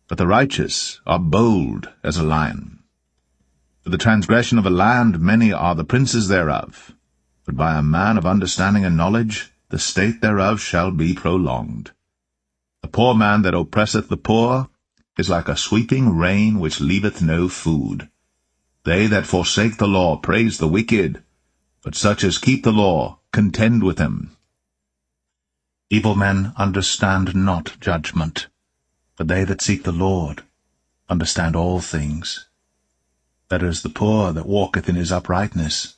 but the righteous are bold as a lion. For the transgression of a land many are the princes thereof, but by a man of understanding and knowledge the state thereof shall be prolonged. The poor man that oppresseth the poor is like a sweeping rain which leaveth no food. They that forsake the law praise the wicked, but such as keep the law contend with him. Evil men understand not judgment, but they that seek the Lord understand all things. Better is the poor that walketh in his uprightness,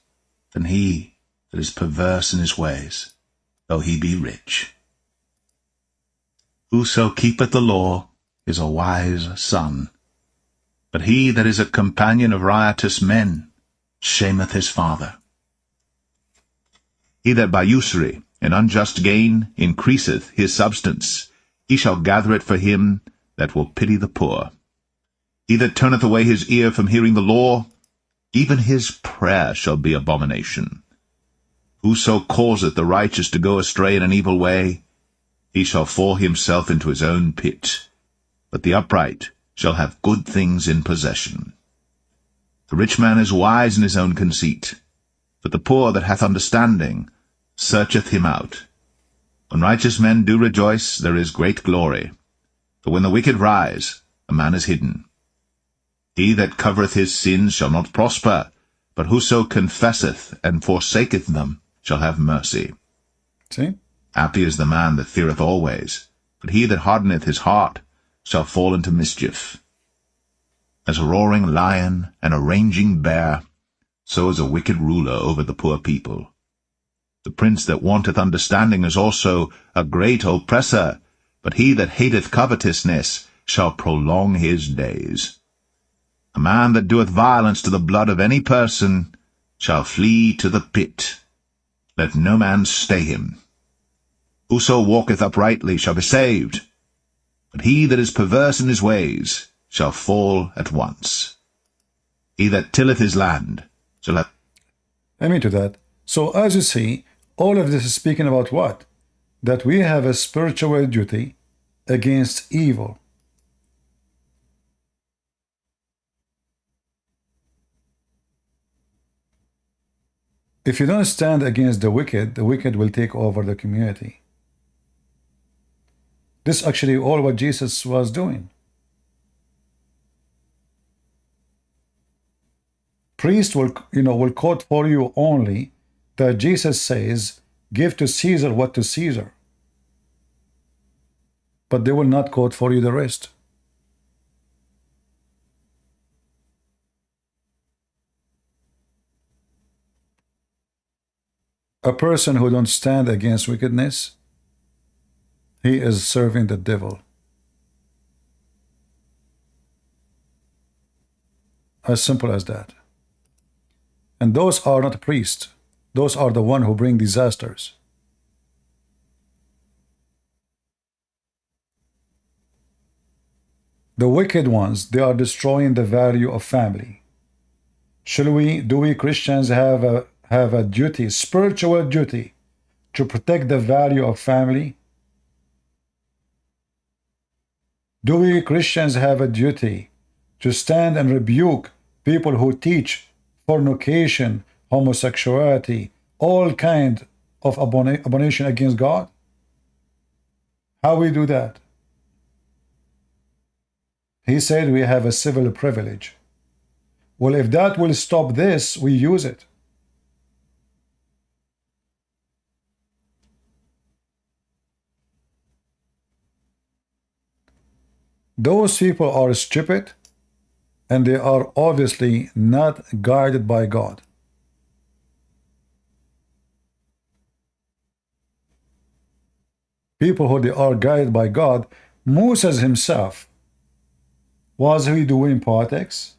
than he that is perverse in his ways, though he be rich. Whoso keepeth the law is a wise son, but he that is a companion of riotous men shameth his father. He that by usury and unjust gain increaseth his substance, he shall gather it for him that will pity the poor. He that turneth away his ear from hearing the law, even his prayer shall be abomination. Whoso causeth the righteous to go astray in an evil way, he shall fall himself into his own pit. But the upright shall have good things in possession. The rich man is wise in his own conceit, but the poor that hath understanding searcheth him out. When righteous men do rejoice, there is great glory. For when the wicked rise, a man is hidden. He that covereth his sins shall not prosper, but whoso confesseth and forsaketh them shall have mercy. See? Happy is the man that feareth always, but he that hardeneth his heart shall fall into mischief. As a roaring lion and a raging bear, so is a wicked ruler over the poor people. The prince that wanteth understanding is also a great oppressor, but he that hateth covetousness shall prolong his days. A man that doeth violence to the blood of any person shall flee to the pit. Let no man stay him. Whoso walketh uprightly shall be saved, but he that is perverse in his ways shall fall at once. He that tilleth his land shall have... Amen to that. So as you see, all of this is speaking about what? That we have a spiritual duty against evil. If you don't stand against the wicked will take over the community. This is actually all what Jesus was doing. Priest will quote for you only that Jesus says, give to Caesar what to Caesar. But they will not quote for you the rest. A person who don't stand against wickedness, he is serving the devil. As simple as that. And those are not priests. Those are the one who bring disasters. The wicked ones, they are destroying the value of family. Do we Christians have a duty, spiritual duty, to protect the value of family? Do we Christians have a duty to stand and rebuke people who teach fornication, homosexuality, all kind of abomination against God? How we do that? He said we have a civil privilege. Well, if that will stop this, we use it. Those people are stupid, and they are obviously not guided by God. People who they are guided by God, Moses himself, was he doing politics?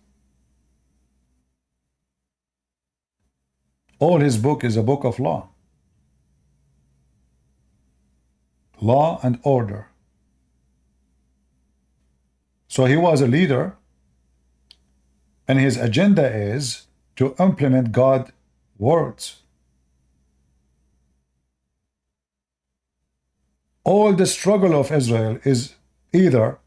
All his book is a book of law. Law and order. So he was a leader, and his agenda is to implement God's words. All the struggle of Israel is either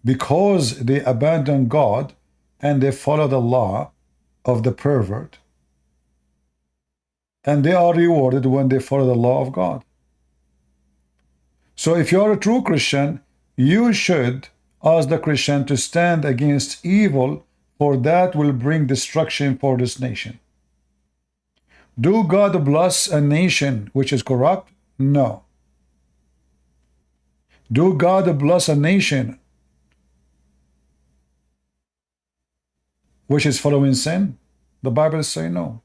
because they abandon God and they follow the law of the pervert, and they are rewarded when they follow the law of God. So if you are a true Christian, you should, as the Christian, to stand against evil, for that will bring destruction for this nation. Do God bless a nation which is corrupt? No. Do God bless a nation which is following sin? The Bible says no.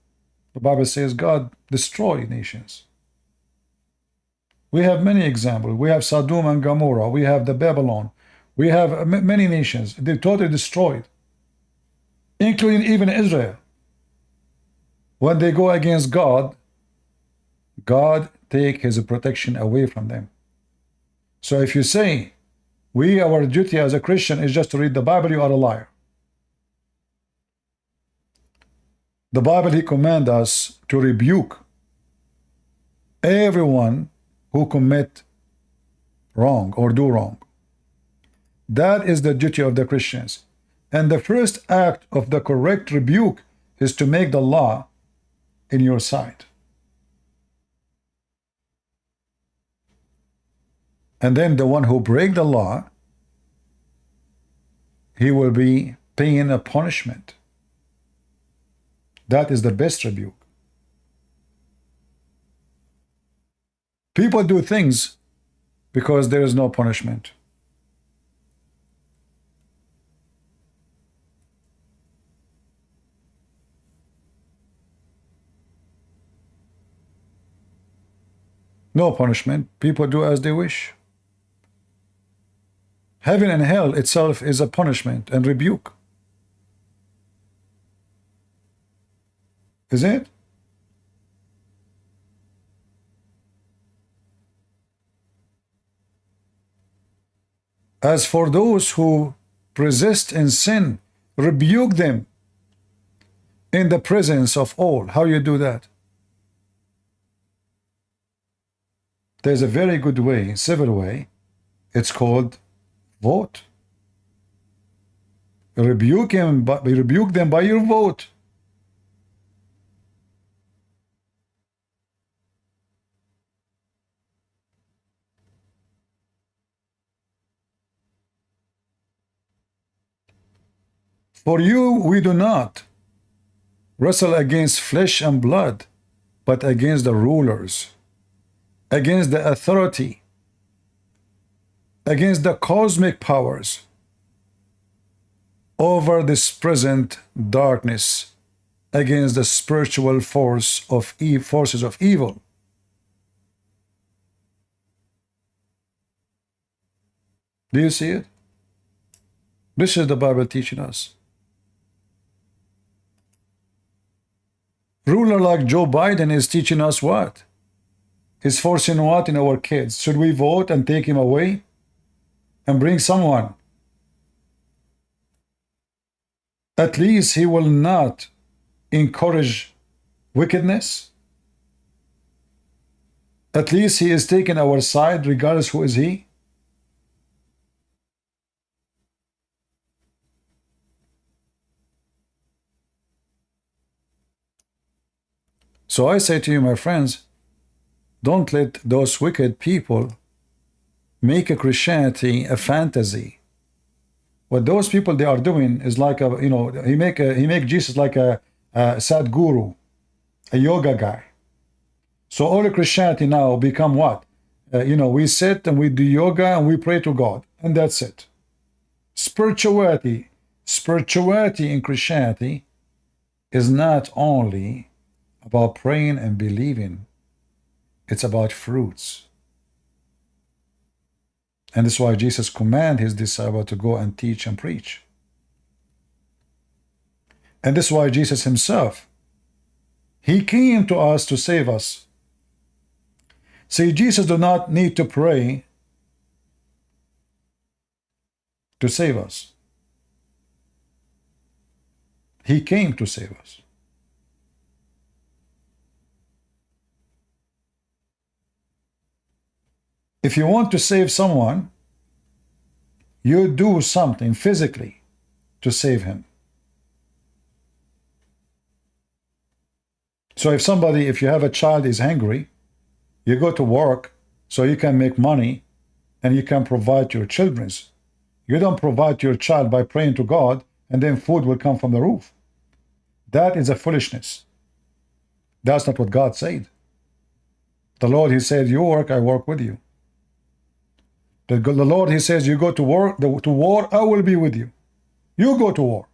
The Bible says God destroy nations. We have many examples. We have Sodom and Gomorrah. We have the Babylon. We have many nations. They're totally destroyed, including even Israel. When they go against God, God take his protection away from them. So if you say, our duty as a Christian is just to read the Bible, you are a liar. The Bible, he commands us to rebuke everyone who commit wrong or do wrong. That is the duty of the Christians. And the first act of the correct rebuke is to make the law in your sight. And then the one who break the law, he will be paying a punishment. That is the best rebuke. People do things because there is no punishment. No punishment. People do as they wish. Heaven and hell itself is a punishment and rebuke. Is it? As for those who persist in sin, rebuke them in the presence of all. How you do that? There's a very good way, civil way. It's called vote. Rebuke them by your vote. For you we do not wrestle against flesh and blood, but against the rulers, against the authority, against the cosmic powers over this present darkness, against the spiritual forces of evil. Do you see it? This is the Bible teaching us. Ruler like Joe Biden is teaching us what? He's forcing what in our kids? Should we vote and take him away and bring someone? At least he will not encourage wickedness. At least he is taking our side regardless who is he. So I say to you, my friends, don't let those wicked people make a Christianity a fantasy. What those people they are doing is like a, he make Jesus like a Sadhguru, a yoga guy. So all of Christianity now become what? We sit and we do yoga and we pray to God, and that's it. Spirituality in Christianity is not only about praying and believing. It's about fruits. And that's why Jesus commanded his disciples to go and teach and preach. And that's why Jesus himself, he came to us to save us. See, Jesus did not need to pray to save us. He came to save us. If you want to save someone, you do something physically to save him. So if you have a child is hungry, you go to work so you can make money and you can provide your children's. You don't provide your child by praying to God and then food will come from the roof. That is a foolishness. That's not what God said. The Lord, he said, you work, I work with you. The Lord, he says, you go to war, I will be with you. You go to war.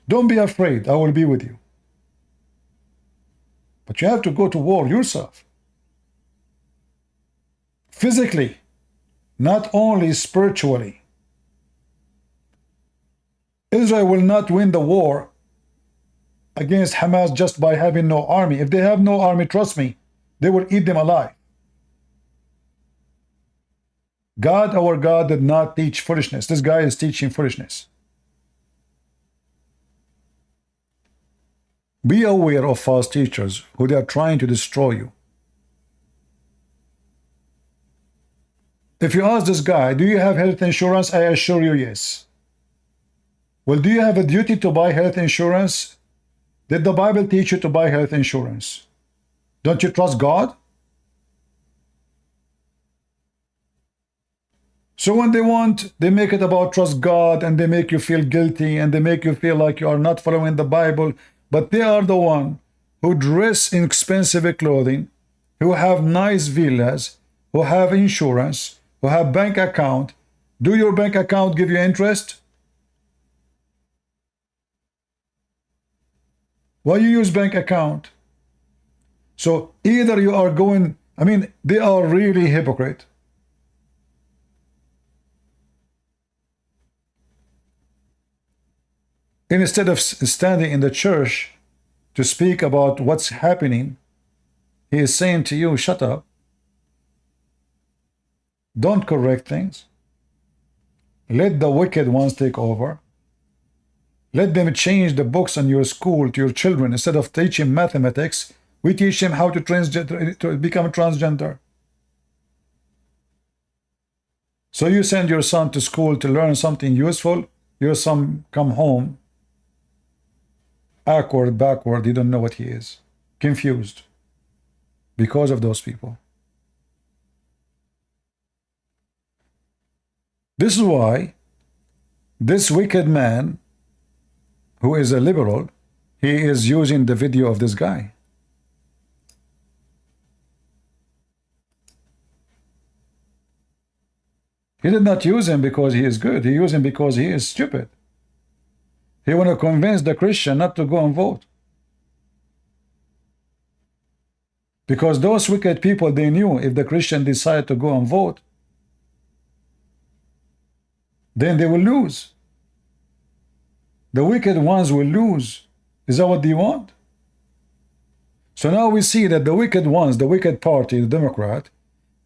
Don't be afraid, I will be with you. But you have to go to war yourself. Physically, not only spiritually. Israel will not win the war against Hamas just by having no army. If they have no army, trust me, they will eat them alive. God, our God, did not teach foolishness. This guy is teaching foolishness. Be aware of false teachers who they are trying to destroy you. If you ask this guy, do you have health insurance? I assure you, yes. Well, do you have a duty to buy health insurance? Did the Bible teach you to buy health insurance? Don't you trust God? So when they want, they make it about trust God, and they make you feel guilty, and they make you feel like you are not following the Bible. But they are the one who dress in expensive clothing, who have nice villas, who have insurance, who have bank account. Do your bank account give you interest? Why you use bank account? So either you are going, I mean, they are really hypocrite. Instead of standing in the church to speak about what's happening, he is saying to you, shut up. Don't correct things. Let the wicked ones take over. Let them change the books on your school to your children. Instead of teaching mathematics, we teach them how to become transgender. So you send your son to school to learn something useful. Your son come home awkward, backward. You don't know what he is. Confused. Because of those people. This is why this wicked man, who is a liberal, he is using the video of this guy. He did not use him because he is good. He used him because he is stupid. He want to convince the Christian not to go and vote. Because those wicked people, they knew if the Christian decide to go and vote, then they will lose. The wicked ones will lose. Is that what they want? So now we see that the wicked ones, the wicked party, the Democrat,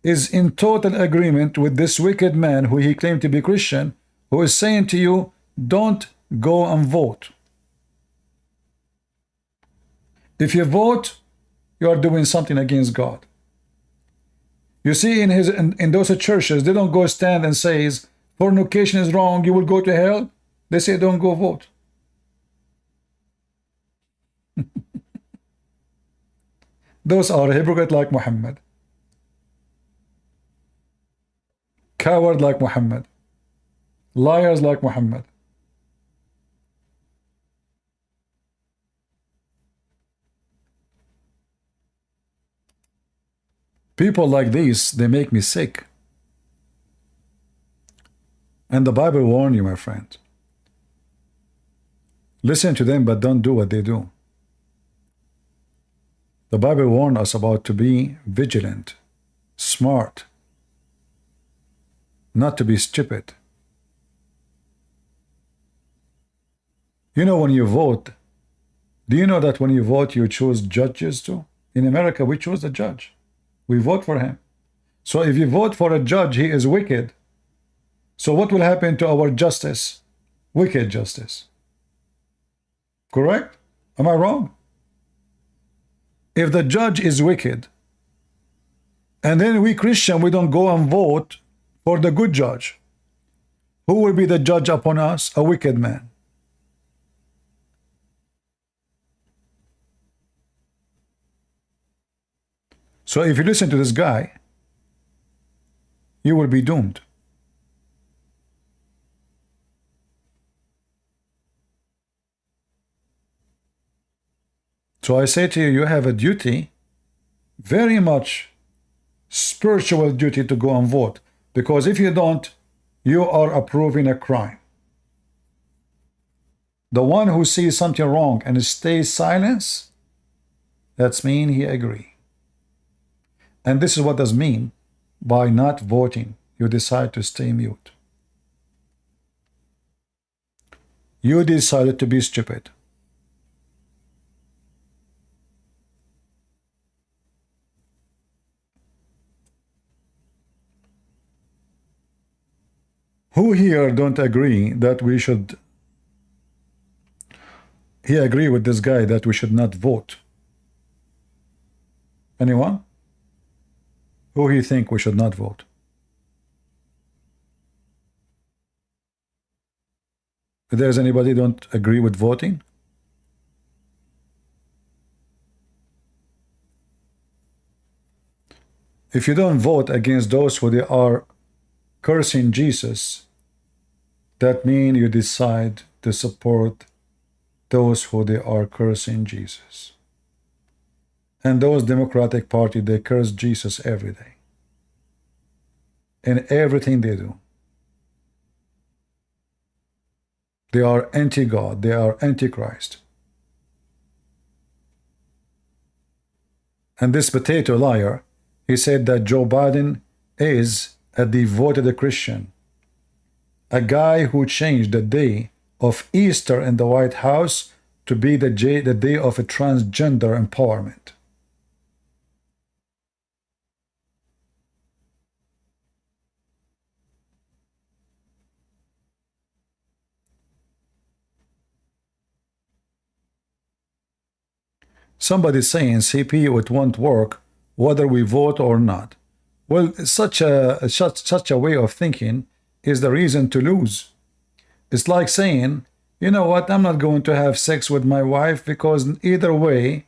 is in total agreement with this wicked man who he claimed to be Christian, who is saying to you, don't go and vote. If you vote, you are doing something against God. You see, in those churches, they don't go stand and say, fornication is wrong, you will go to hell. They say, don't go vote. Those are hypocrite like Muhammad. Coward like Muhammad. Liars like Muhammad. People like these, they make me sick. And the Bible warns you, my friend. Listen to them, but don't do what they do. The Bible warns us about to be vigilant, smart, not to be stupid. You know, when you vote, do you know that when you vote, you choose judges too? In America, we choose the judge. We vote for him. So if you vote for a judge, he is wicked. So what will happen to our justice? Wicked justice. Correct? Am I wrong? If the judge is wicked, and then we Christian, we don't go and vote for the good judge, who will be the judge upon us? A wicked man. So if you listen to this guy, you will be doomed. So I say to you, you have a duty, very much spiritual duty, to go and vote. Because if you don't, you are approving a crime. The one who sees something wrong and stays silent, that's mean he agree. And this is what does mean by not voting. You decide to stay mute. You decided to be stupid. Who here don't agree that we should... He agree with this guy that we should not vote? Anyone? Who he think we should not vote? If there's anybody don't agree with voting? If you don't vote against those who they are cursing Jesus, that means you decide to support those who they are cursing Jesus. And those Democratic Party, they curse Jesus every day. In everything they do. They are anti-God. They are anti-Christ. And this potato liar, he said that Joe Biden is a devoted Christian. A guy who changed the day of Easter in the White House to be the day of a transgender empowerment. Somebody's saying, CP, it won't work whether we vote or not. Well, such a way of thinking is the reason to lose. It's like saying, you know what, I'm not going to have sex with my wife because either way,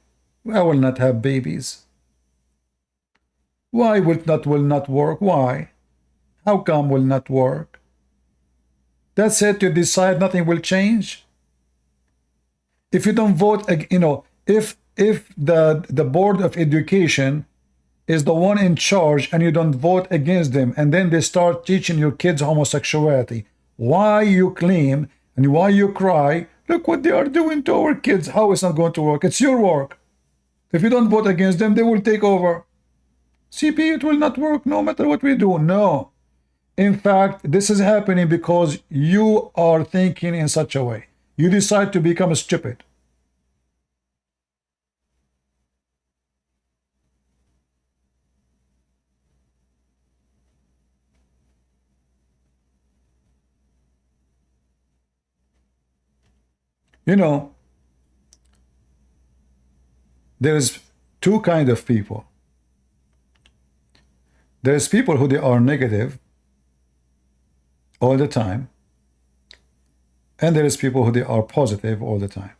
I will not have babies. Why will not work? Why? How come will not work? That's it, you decide nothing will change? If you don't vote, if the Board of Education is the one in charge and you don't vote against them, and then they start teaching your kids homosexuality, why you claim and why you cry, look what they are doing to our kids, how it's not going to work? It's your work. If you don't vote against them, they will take over. CP, it will not work no matter what we do. No. In fact, this is happening because you are thinking in such a way. You decide to become stupid. You know, there's two kinds of people. There's people who they are negative all the time, and there is people who they are positive all the time.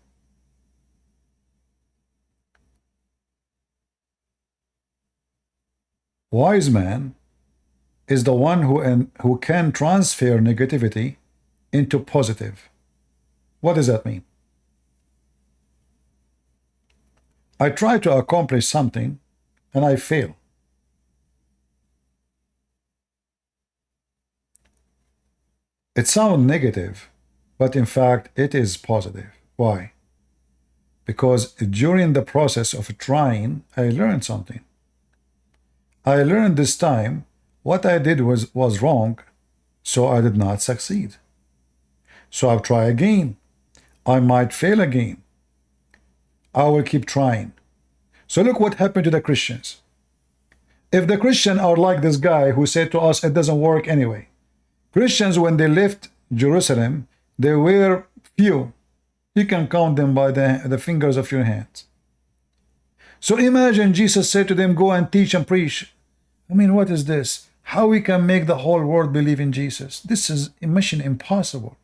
Wise man is the one who can transfer negativity into positive. What does that mean? I try to accomplish something and I fail. It sounds negative, but in fact it is positive. Why? Because during the process of trying, I learned something. I learned this time what I did was wrong, so I did not succeed. So I'll try again. I might fail again. I will keep trying. So look what happened to the Christians. If the Christians are like this guy who said to us, it doesn't work anyway. Christians, when they left Jerusalem, they were few. You can count them by the fingers of your hands. So imagine Jesus said to them, go and teach and preach. I mean, what is this? How we can make the whole world believe in Jesus? This is a mission impossible.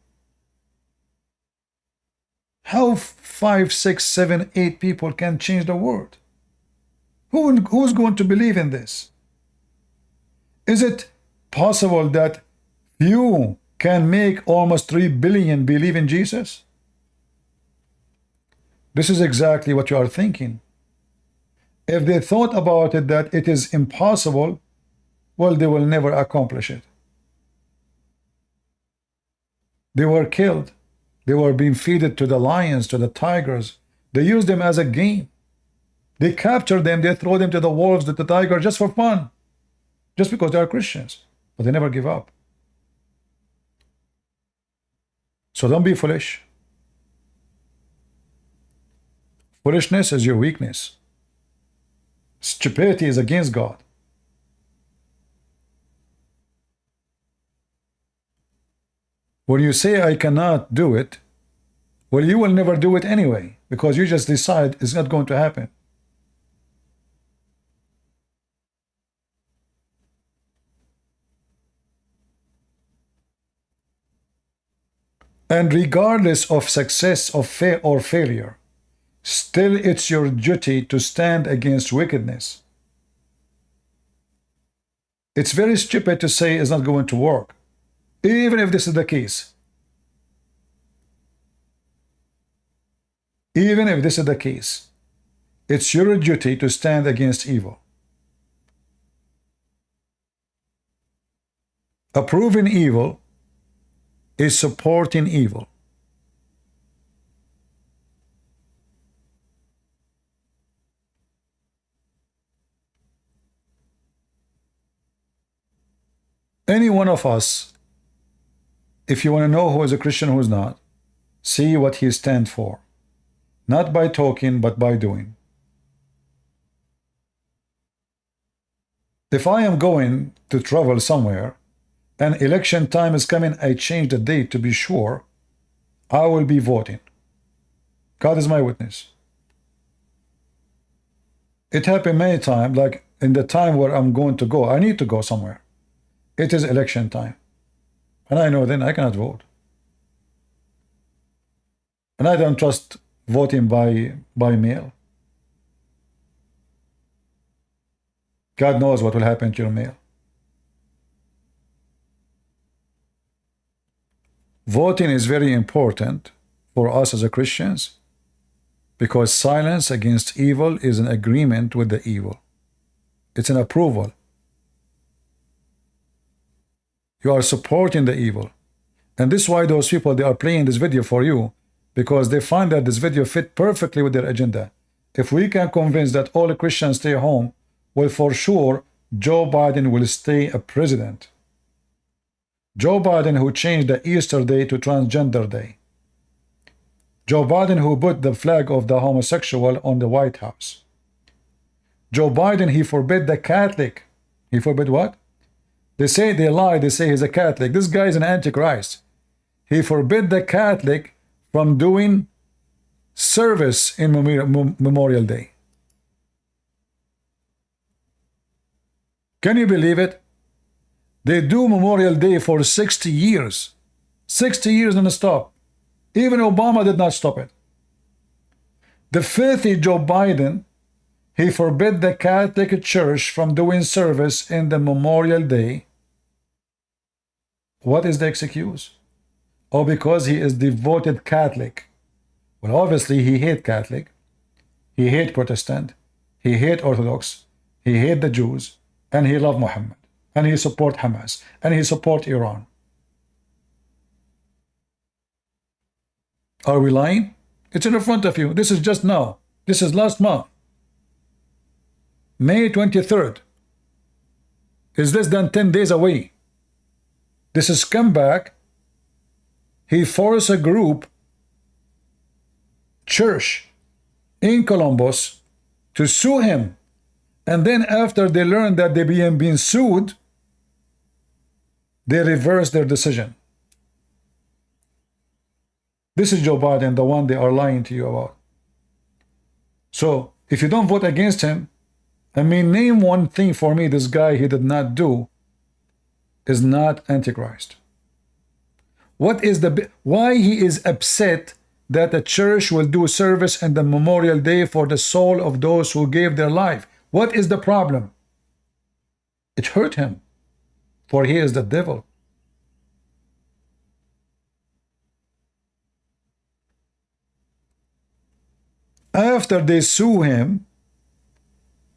How 5, 6, 7, 8 people can change the world? Who's going to believe in this? Is it possible that few can make almost 3 billion believe in Jesus? This is exactly what you are thinking. If they thought about it that it is impossible, well, they will never accomplish it. They were killed. They were being fed to the lions, to the tigers. They used them as a game. They captured them, they throw them to the wolves, to the tiger, just for fun. Just because they are Christians. But they never give up. So don't be foolish. Foolishness is your weakness. Stupidity is against God. When you say I cannot do it, well, you will never do it anyway, because you just decide it's not going to happen. And regardless of success or failure, still it's your duty to stand against wickedness. It's very stupid to say it's not going to work, even if this is the case. Even if this is the case, it's your duty to stand against evil. Approving evil is supporting evil. Any one of us, if you want to know who is a Christian, who is not, see what he stands for. Not by talking, but by doing. If I am going to travel somewhere, and election time is coming, I change the date to be sure, I will be voting. God is my witness. It happened many times, like in the time where I'm going to go, I need to go somewhere. It is election time. And I know then I cannot vote. And I don't trust voting by mail. God knows what will happen to your mail. Voting is very important for us as a Christians because silence against evil is an agreement with the evil. It's an approval. You are supporting the evil. And this is why those people, they are playing this video for you, because they find that this video fit perfectly with their agenda. If we can convince that all Christians stay home, well, for sure, Joe Biden will stay a president. Joe Biden, who changed the Easter Day to Transgender Day. Joe Biden, who put the flag of the homosexual on the White House. Joe Biden, he forbid the Catholic. He forbid what? They say they lie, they say he's a Catholic. This guy is an antichrist. He forbid the Catholic from doing service in Memorial Day. Can you believe it? They do Memorial Day for 60 years. 60 years non-stop. Even Obama did not stop it. The filthy Joe Biden, he forbid the Catholic Church from doing service in the Memorial Day. What is the excuse? Oh, because he is devoted Catholic. Well, obviously he hate Catholic. He hate Protestant. He hate Orthodox. He hate the Jews. And he love Muhammad. And he support Hamas. And he support Iran. Are we lying? It's in front of you. This is just now. This is last month. May 23rd. Is less than 10 days away. This is scumbag. He forced a group, church, in Columbus to sue him. And then after they learned that they being sued, they reversed their decision. This is Joe Biden, the one they are lying to you about. So, if you don't vote against him, I mean, name one thing for me this guy he did not do is not Antichrist. What is why he is upset that the church will do service on the Memorial Day for the soul of those who gave their life? What is the problem? It hurt him, for he is the devil. After they sue him,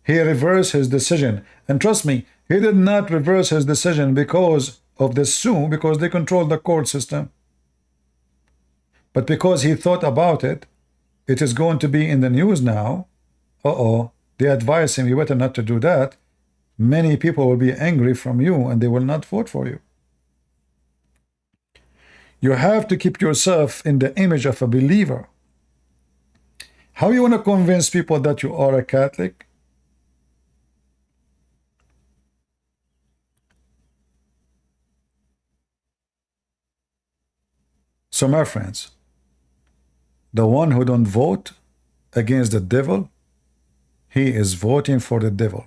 he reversed his decision. And trust me, he did not reverse his decision because of the sue, because they control the court system. But because he thought about it, it is going to be in the news now. They advise him, you better not to do that. Many people will be angry from you and they will not vote for you. You have to keep yourself in the image of a believer. How you want to convince people that you are a Catholic? So my friends, the one who don't vote against the devil, he is voting for the devil.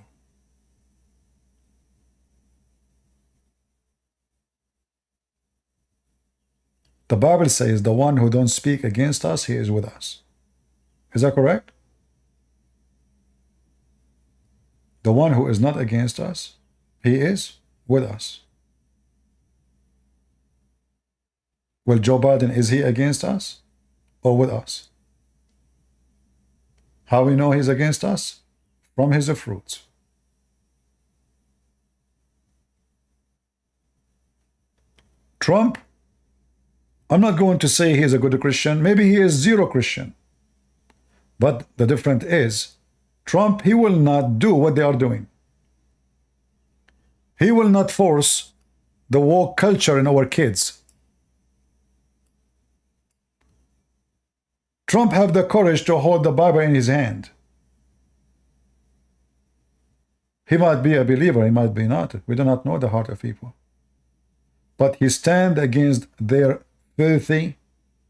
The Bible says the one who don't speak against us, he is with us. Is that correct? The one who is not against us, he is. with us. Well, Joe Biden, is he against us or with us? How we know he's against us? From his fruits. Trump, I'm not going to say he is a good Christian. Maybe he is zero Christian. But the difference is, Trump, he will not do what they are doing. He will not force the woke culture in our kids. Trump have the courage to hold the Bible in his hand. He might be a believer, he might be not. We do not know the heart of people. But he stand against their filthy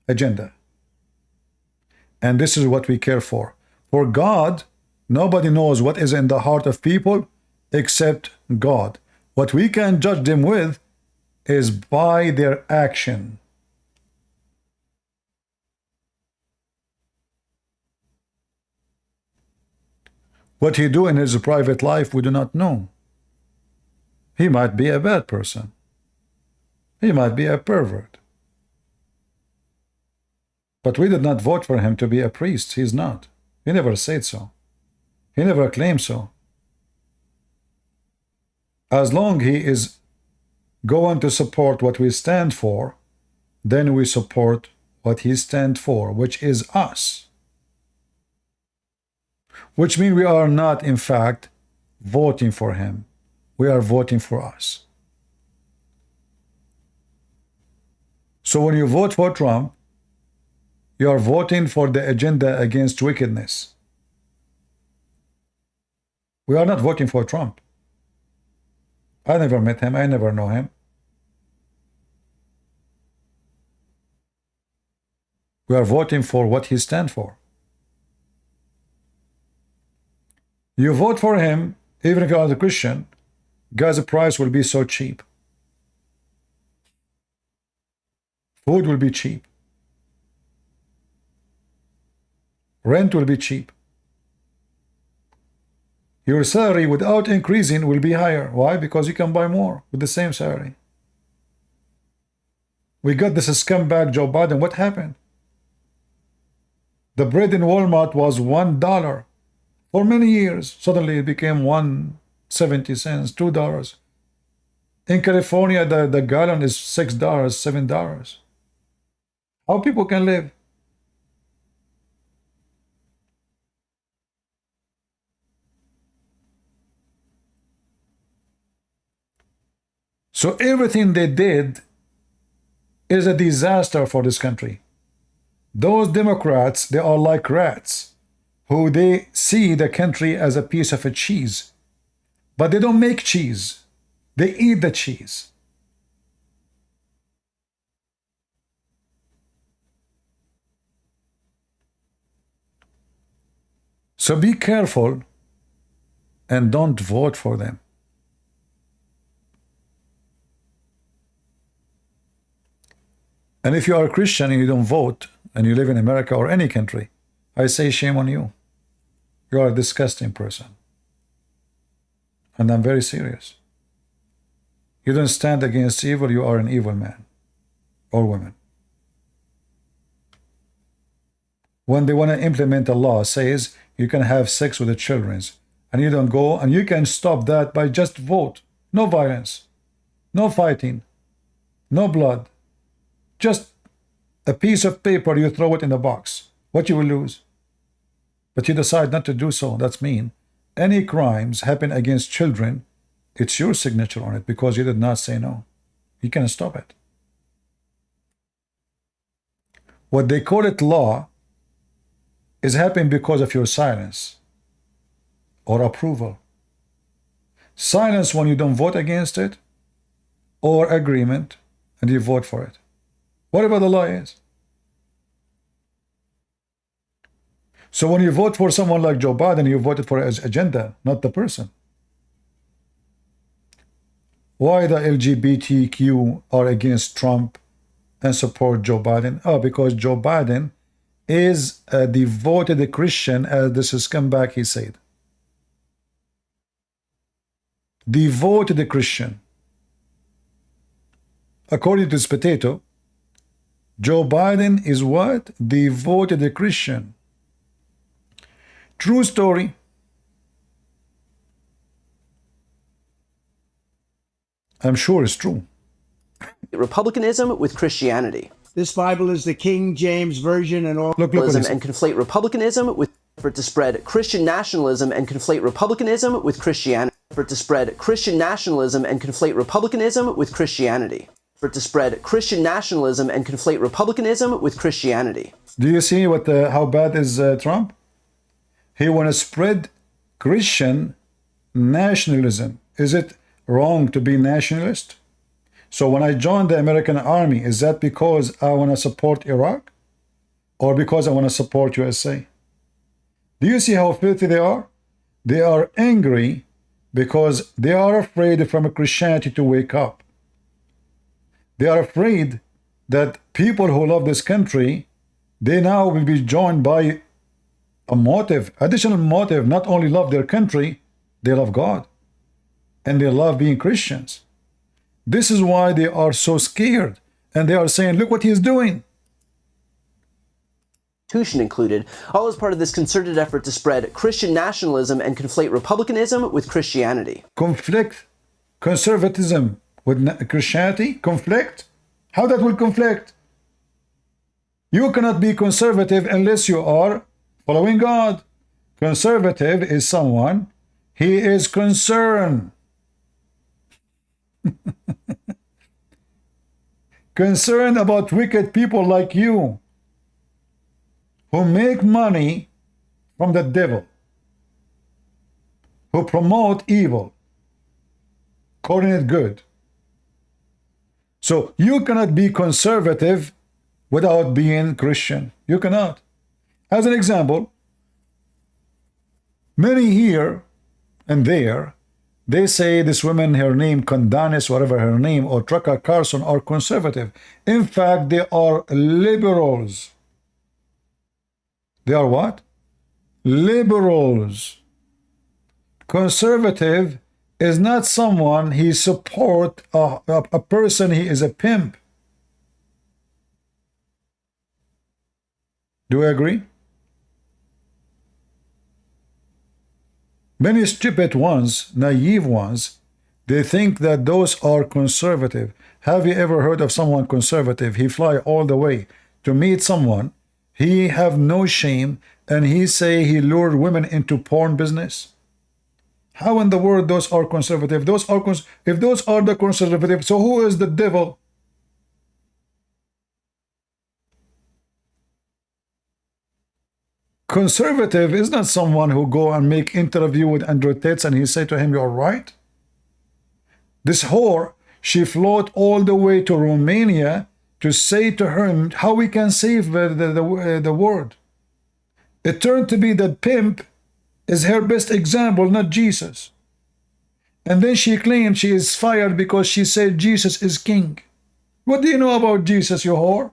agenda. And this is what we care for. For God, nobody knows what is in the heart of people except God. What we can judge them with is by their action. What he do in his private life, we do not know. He might be a bad person. He might be a pervert. But we did not vote for him to be a priest. He's not. He never said so. He never claimed so. As long he is going to support what we stand for, then we support what he stands for, which is us. Which means we are not, in fact, voting for him. We are voting for us. So when you vote for Trump, you are voting for the agenda against wickedness. We are not voting for Trump. I never met him. I never know him. We are voting for what he stands for. You vote for him, even if you are a Christian, God's price will be so cheap. Food will be cheap. Rent will be cheap. Your salary without increasing will be higher. Why? Because you can buy more with the same salary. We got this scumbag Joe Biden. What happened? The bread in Walmart was $1 for many years. Suddenly it became 1.70 cents, $2. In California, the gallon is $6, $7. How people can live? So everything they did is a disaster for this country. Those Democrats, they are like rats who they see the country as a piece of a cheese. But they don't make cheese. They eat the cheese. So be careful and don't vote for them. And if you are a Christian and you don't vote, and you live in America or any country, I say shame on you. You are a disgusting person. And I'm very serious. You don't stand against evil, you are an evil man or woman. When they want to implement a law, says you can have sex with the children, and you don't go, and you can stop that by just vote. No violence, no fighting, no blood. Just a piece of paper, you throw it in the box. What you will lose? But you decide not to do so. That's mean. Any crimes happen against children, it's your signature on it because you did not say no. You can stop it. What they call it law is happening because of your silence or approval. Silence when you don't vote against it, or agreement and you vote for it. Whatever the law is. So when you vote for someone like Joe Biden, you voted for his agenda, not the person. Why the LGBTQ are against Trump and support Joe Biden? Oh, because Joe Biden is a devoted Christian, as this scumbag he said. Devoted Christian. according to this potato, Joe Biden is what? Devoted a Christian. True story. I'm sure it's true. Republicanism with Christianity. This Bible is the King James Version and all. Look what And conflate republicanism with effort to spread Christian nationalism and conflate republicanism with Christianity. Effort to spread Christian nationalism and conflate republicanism with Christianity. Effort to spread Christian nationalism and conflate republicanism with Christianity. Do you see what how bad is Trump? He want to spread Christian nationalism. Is it wrong to be nationalist? So when I joined the American Army, is that because I want to support Iraq? Or because I want to support USA? Do you see how filthy they are? They are angry because they are afraid from Christianity to wake up. They are afraid that people who love this country, they now will be joined by a motive, additional motive, not only love their country, they love God. And they love being Christians. This is why they are so scared. And they are saying, look what he is doing. Included, all as part of this concerted effort to spread Christian nationalism and conflate republicanism with Christianity. Conflict conservatism with Christianity? Conflict? How that will conflict? You cannot be conservative unless you are following God. Conservative is someone, he is concerned. Concerned about wicked people like you who make money from the devil, who promote evil, calling it good. So you cannot be conservative without being Christian. You cannot. As an example, many here and there, they say this woman, her name, Condanis, whatever her name, or Tucker Carlson, are conservative. In fact, they are liberals. They are what? Liberals. Conservative is not someone he support a person, he is a pimp. Do you agree? Many stupid ones, naive ones, they think that those are conservative. Have you ever heard of someone conservative? He fly all the way to meet someone. He have no shame, and he say he lured women into porn business. How in the world those are conservative? Those are if those are the conservative, so who is the devil? Conservative is not someone who go and make interview with Andrew Tate and he say to him, you're right. This whore, she float all the way to Romania to say to him how we can save the world. It turned to be that pimp is her best example, not Jesus. And then she claimed she is fired because she said Jesus is king. What do you know about Jesus, you whore?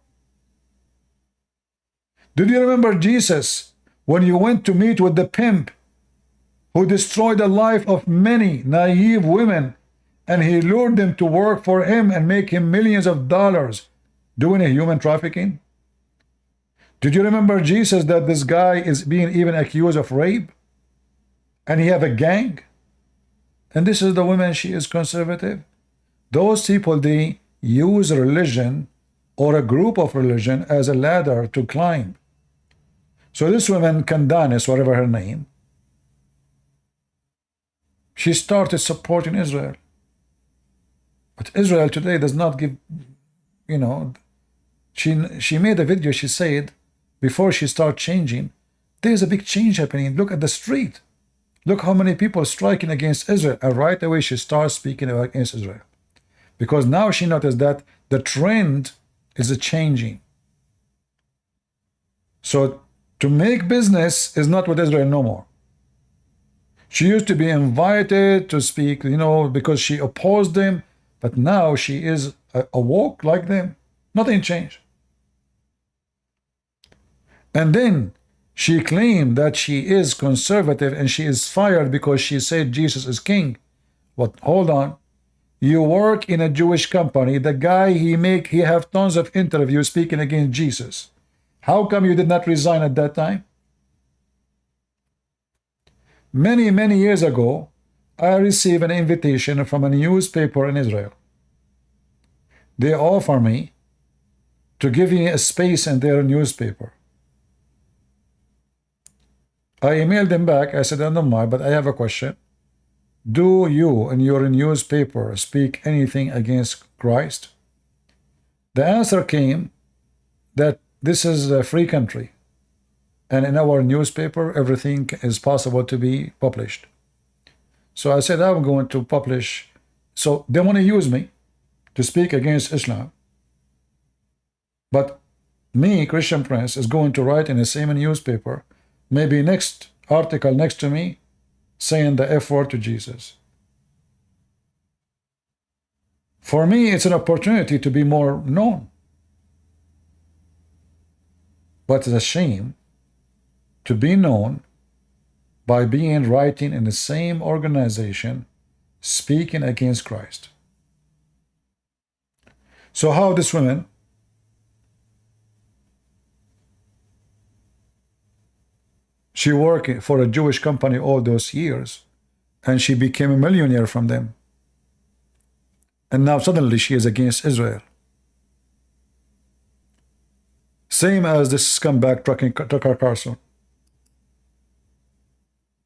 Do you remember Jesus when you went to meet with the pimp who destroyed the life of many naive women, and he lured them to work for him and make him millions of dollars doing a human trafficking? Did you remember Jesus that this guy is being even accused of rape? And he have a gang? And this is the woman, she is conservative. Those people, they use religion or a group of religion as a ladder to climb. So this woman, Candace, whatever her name, she started supporting Israel. But Israel today does not give, you know, she made a video, she said, before she started changing, there's a big change happening. Look at the street. Look how many people striking against Israel. And right away she starts speaking against Israel. Because now she noticed that the trend is changing. So to make business is not with Israel no more. She used to be invited to speak, you know, because she opposed them. But now she is awoke like them. Nothing changed. And then she claimed that she is conservative and she is fired because she said Jesus is king. But hold on. You work in a Jewish company. The guy, he have tons of interviews speaking against Jesus. How come you did not resign at that time? Many, many years ago, I received an invitation from a newspaper in Israel. They offer me to give me a space in their newspaper. I emailed them back. I said, I don't mind, but I have a question. Do you in your newspaper speak anything against Christ? The answer came that this is a free country, and in our newspaper everything is possible to be published. So I said, I'm going to publish. So they want to use me to speak against Islam, but me, Christian Prince, is going to write in the same newspaper, maybe next article next to me, saying the F word to Jesus. For me, it's an opportunity to be more known. But it's a shame to be known by being writing in the same organization, speaking against Christ. So how this woman she worked for a Jewish company all those years, and she became a millionaire from them. And now suddenly she is against Israel. Same as this scumbag Tucker Carlson.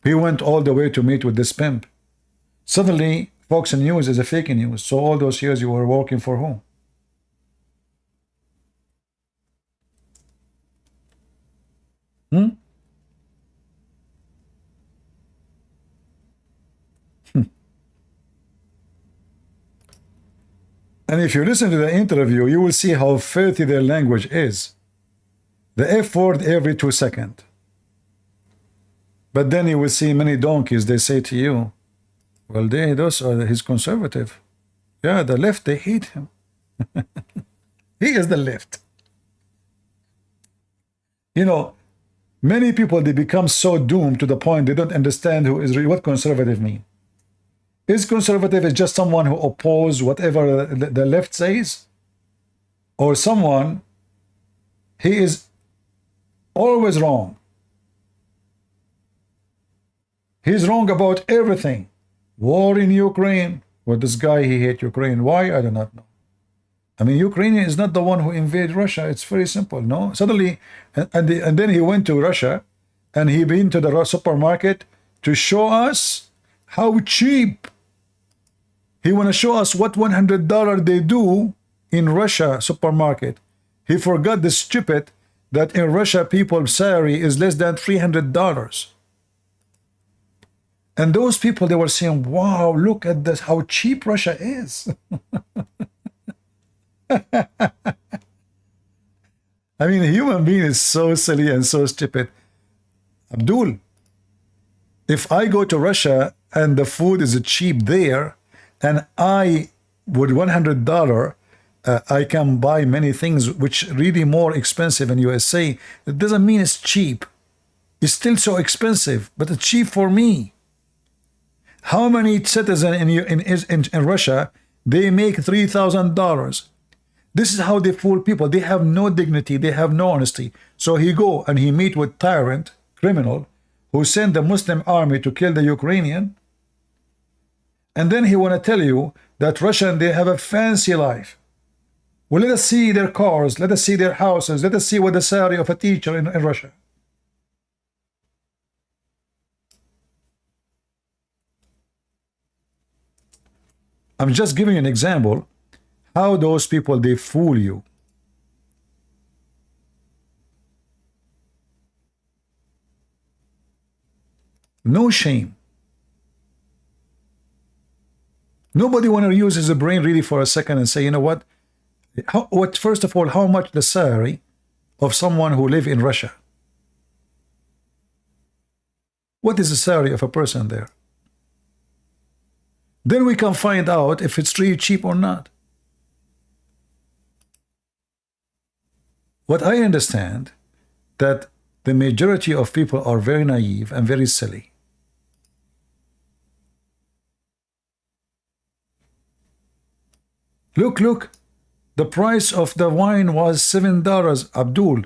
He went all the way to meet with this pimp. Suddenly, Fox News is a fake news. So all those years you were working for whom? And if you listen to the interview, you will see how filthy their language is. The F word every 2 seconds. But then you will see many donkeys, they say to you, well, those are his conservative. Yeah, the left, they hate him. He is the left. You know, many people, they become so doomed to the point they don't understand what conservative mean. Is conservative is just someone who opposes whatever the left says? Or someone, he is always wrong. He's wrong about everything. War in Ukraine. Well, this guy, he hates Ukraine. Why? I do not know. I mean, Ukrainian is not the one who invaded Russia. It's very simple, no? Suddenly, and then he went to Russia, and he been to the supermarket to show us how cheap. He want to show us what $100 they do in Russia supermarket. He forgot the stupid that in Russia people's salary is less than $300. And those people, they were saying, wow, look at this, how cheap Russia is. I mean, a human being is so silly and so stupid. Abdul, if I go to Russia and the food is cheap there, and I, with $100, I can buy many things which really more expensive in USA, it doesn't mean it's cheap. It's still so expensive, but it's cheap for me. How many citizens in Russia, they make $3,000? This is how they fool people. They have no dignity. They have no honesty. So he go and he meet with tyrant, criminal, who sent the Muslim army to kill the Ukrainian. And then he want to tell you that Russian, they have a fancy life. Well, let us see their cars. Let us see their houses. Let us see what the salary of a teacher in Russia. I'm just giving you an example how those people, they fool you. No shame. Nobody want to use his brain really for a second and say, you know what? First of all, how much the salary of someone who live in Russia? What is the salary of a person there? Then we can find out if it's really cheap or not. What I understand, that the majority of people are very naive and very silly. Look, the price of the wine was $7. Abdul,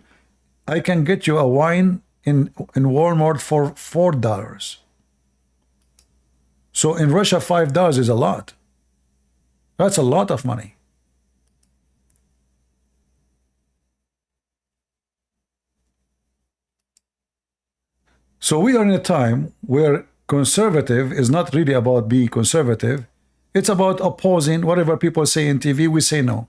I can get you a wine in Walmart for $4. So in Russia, $5 is a lot. That's a lot of money. So we are in a time where conservative is not really about being conservative. It's about opposing whatever people say in TV, we say no.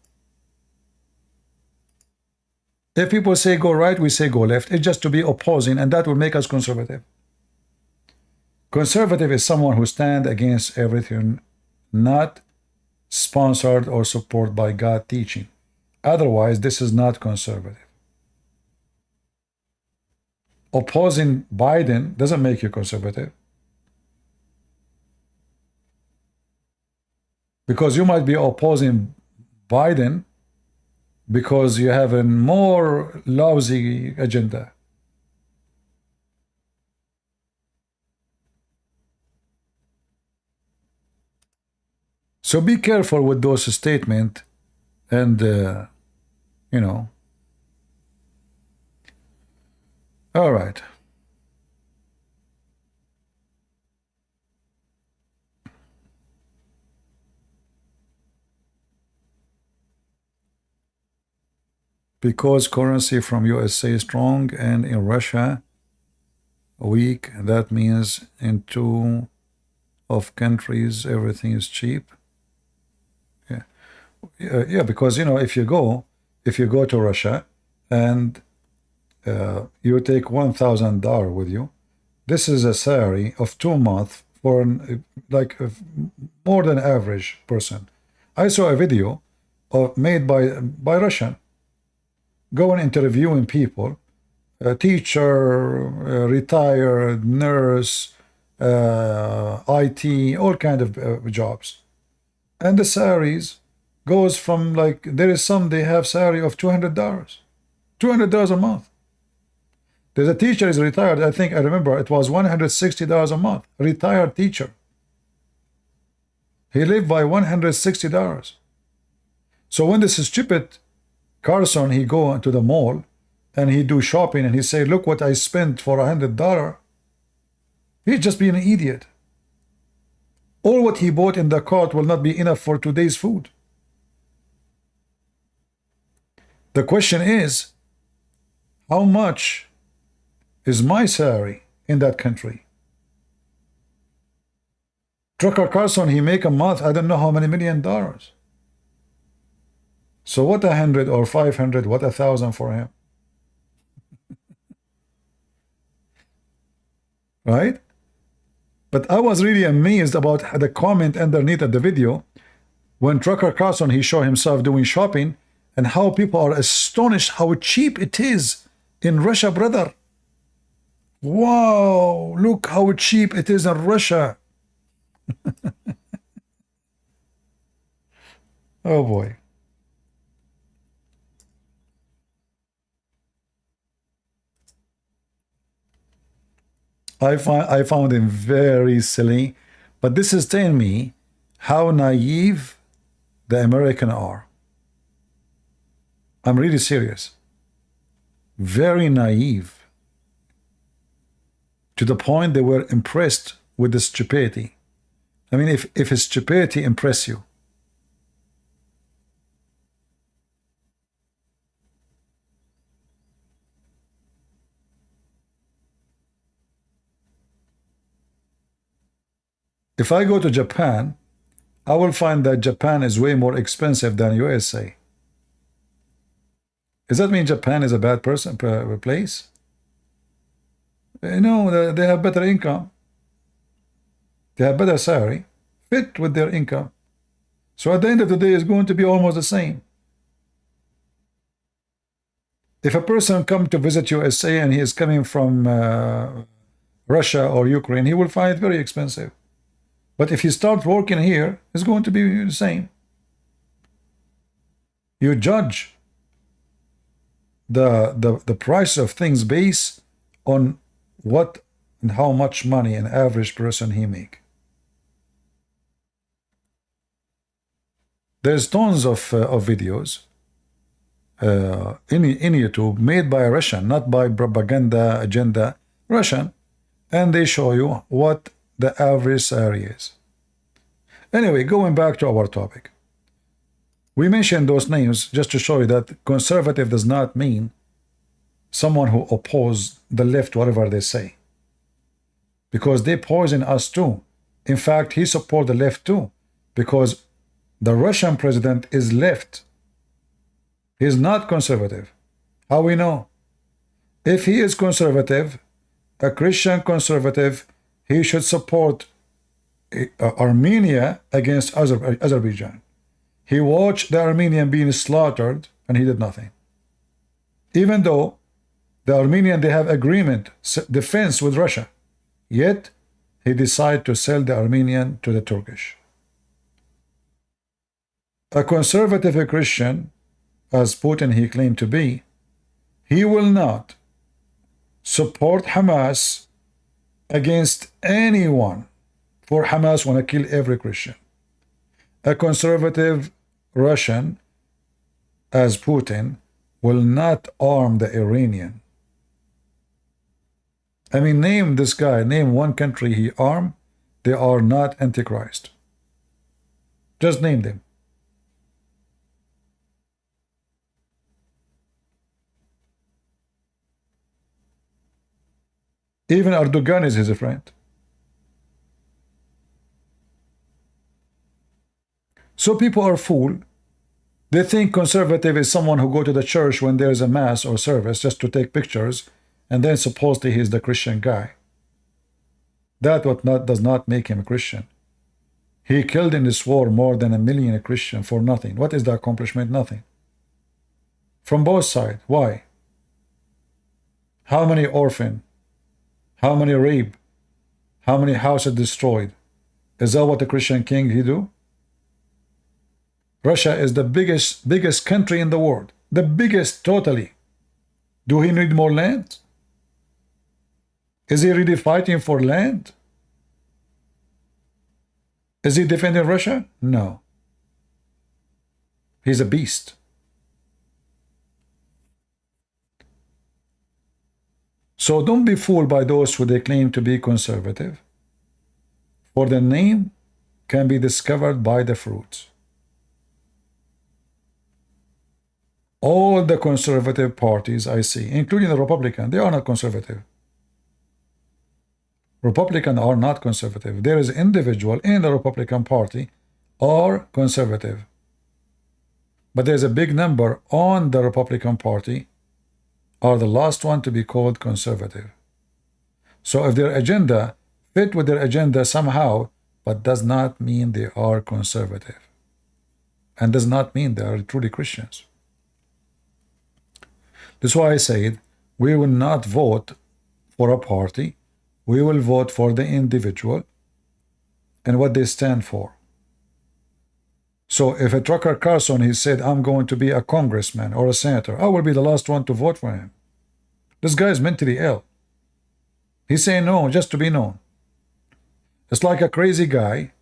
If people say go right, we say go left. It's just to be opposing, and that will make us conservative. Conservative is someone who stands against everything not sponsored or supported by God teaching. Otherwise, this is not conservative. Opposing Biden doesn't make you conservative. Because you might be opposing Biden because you have a more lousy agenda. So be careful with those statements and, you know. All right. Because currency from USA is strong and in Russia weak, that means in two of countries everything is cheap. Yeah, because you know if you go to Russia and you take $1,000 with you, this is a salary of 2 months for more than average person. I saw a video made by Russian going interviewing people, a teacher, retired nurse, IT, all kind of jobs, and the salaries goes from there is some they have salary of $200 a month. There's a teacher is retired. I remember it was $160 a month. Retired teacher. He lived by $160. So when this stupid Carson he go into the mall and he do shopping and he say, look what I spent for $100. He's just being an idiot. All what he bought in the cart will not be enough for today's food. The question is, how much is my salary in that country? Trucker Carson, he make a month, I don't know how many $1 million. So what 100 or 500, what 1,000 for him? Right? But I was really amazed about the comment underneath of the video when Trucker Carson, he showed himself doing shopping and how people are astonished how cheap it is in Russia, brother. Wow, look how cheap it is in Russia. Oh boy. I found him very silly, but this is telling me how naive the Americans are. I'm really serious. Very naive. To the point they were impressed with the stupidity. I mean, if his stupidity impress you. If I go to Japan, I will find that Japan is way more expensive than USA. Does that mean Japan is a bad place? No, they have better income. They have better salary, fit with their income. So at the end of the day, it's going to be almost the same. If a person comes to visit USA and he is coming from Russia or Ukraine, he will find it very expensive. But if he starts working here, it's going to be the same. You judge the price of things based on what and how much money an average person he make. There's tons of videos in YouTube made by a Russian, not by propaganda agenda, Russian, and they show you what the average salary is. Anyway, going back to our topic. We mentioned those names just to show you that conservative does not mean someone who opposes the left, whatever they say. Because they poison us too. In fact, he supports the left too. Because the Russian president is left. He is not conservative. How we know? If he is conservative, a Christian conservative, he should support Armenia against Azerbaijan. He watched the Armenian being slaughtered and he did nothing. Even though the Armenian, they have agreement, defense with Russia. Yet, he decided to sell the Armenian to the Turkish. A conservative Christian, as Putin he claimed to be, he will not support Hamas against anyone, for Hamas want to kill every Christian. A conservative Russian, as Putin, will not arm the Iranian. I mean, name this guy, name one country he armed, they are not Antichrist. Just name them. Even Erdogan is his friend. So people are fooled. They think conservative is someone who go to the church when there is a mass or service just to take pictures, and then supposedly he is the Christian guy. That does not make him a Christian. He killed in this war more than 1 million Christians for nothing. What is the accomplishment? Nothing. From both sides. Why? How many orphans? How many rape? How many houses destroyed? Is that what the Christian king he do? Russia is the biggest country in the world. The biggest totally. Do he need more land? Is he really fighting for land? Is he defending Russia? No. He's a beast. So don't be fooled by those who they claim to be conservative. For the name can be discovered by the fruits. All the conservative parties I see, including the Republican, they are not conservative. Republicans are not conservative. There is individual in the Republican Party are conservative. But there's a big number on the Republican Party are the last one to be called conservative. So if their agenda fit with their agenda somehow, but does not mean they are conservative. And does not mean they are truly Christians. That's why I said, we will not vote for a party. We will vote for the individual and what they stand for. So if a Tucker Carlson, he said, I'm going to be a congressman or a senator, I will be the last one to vote for him. This guy is mentally ill. He's saying no just to be known. It's like a crazy guy.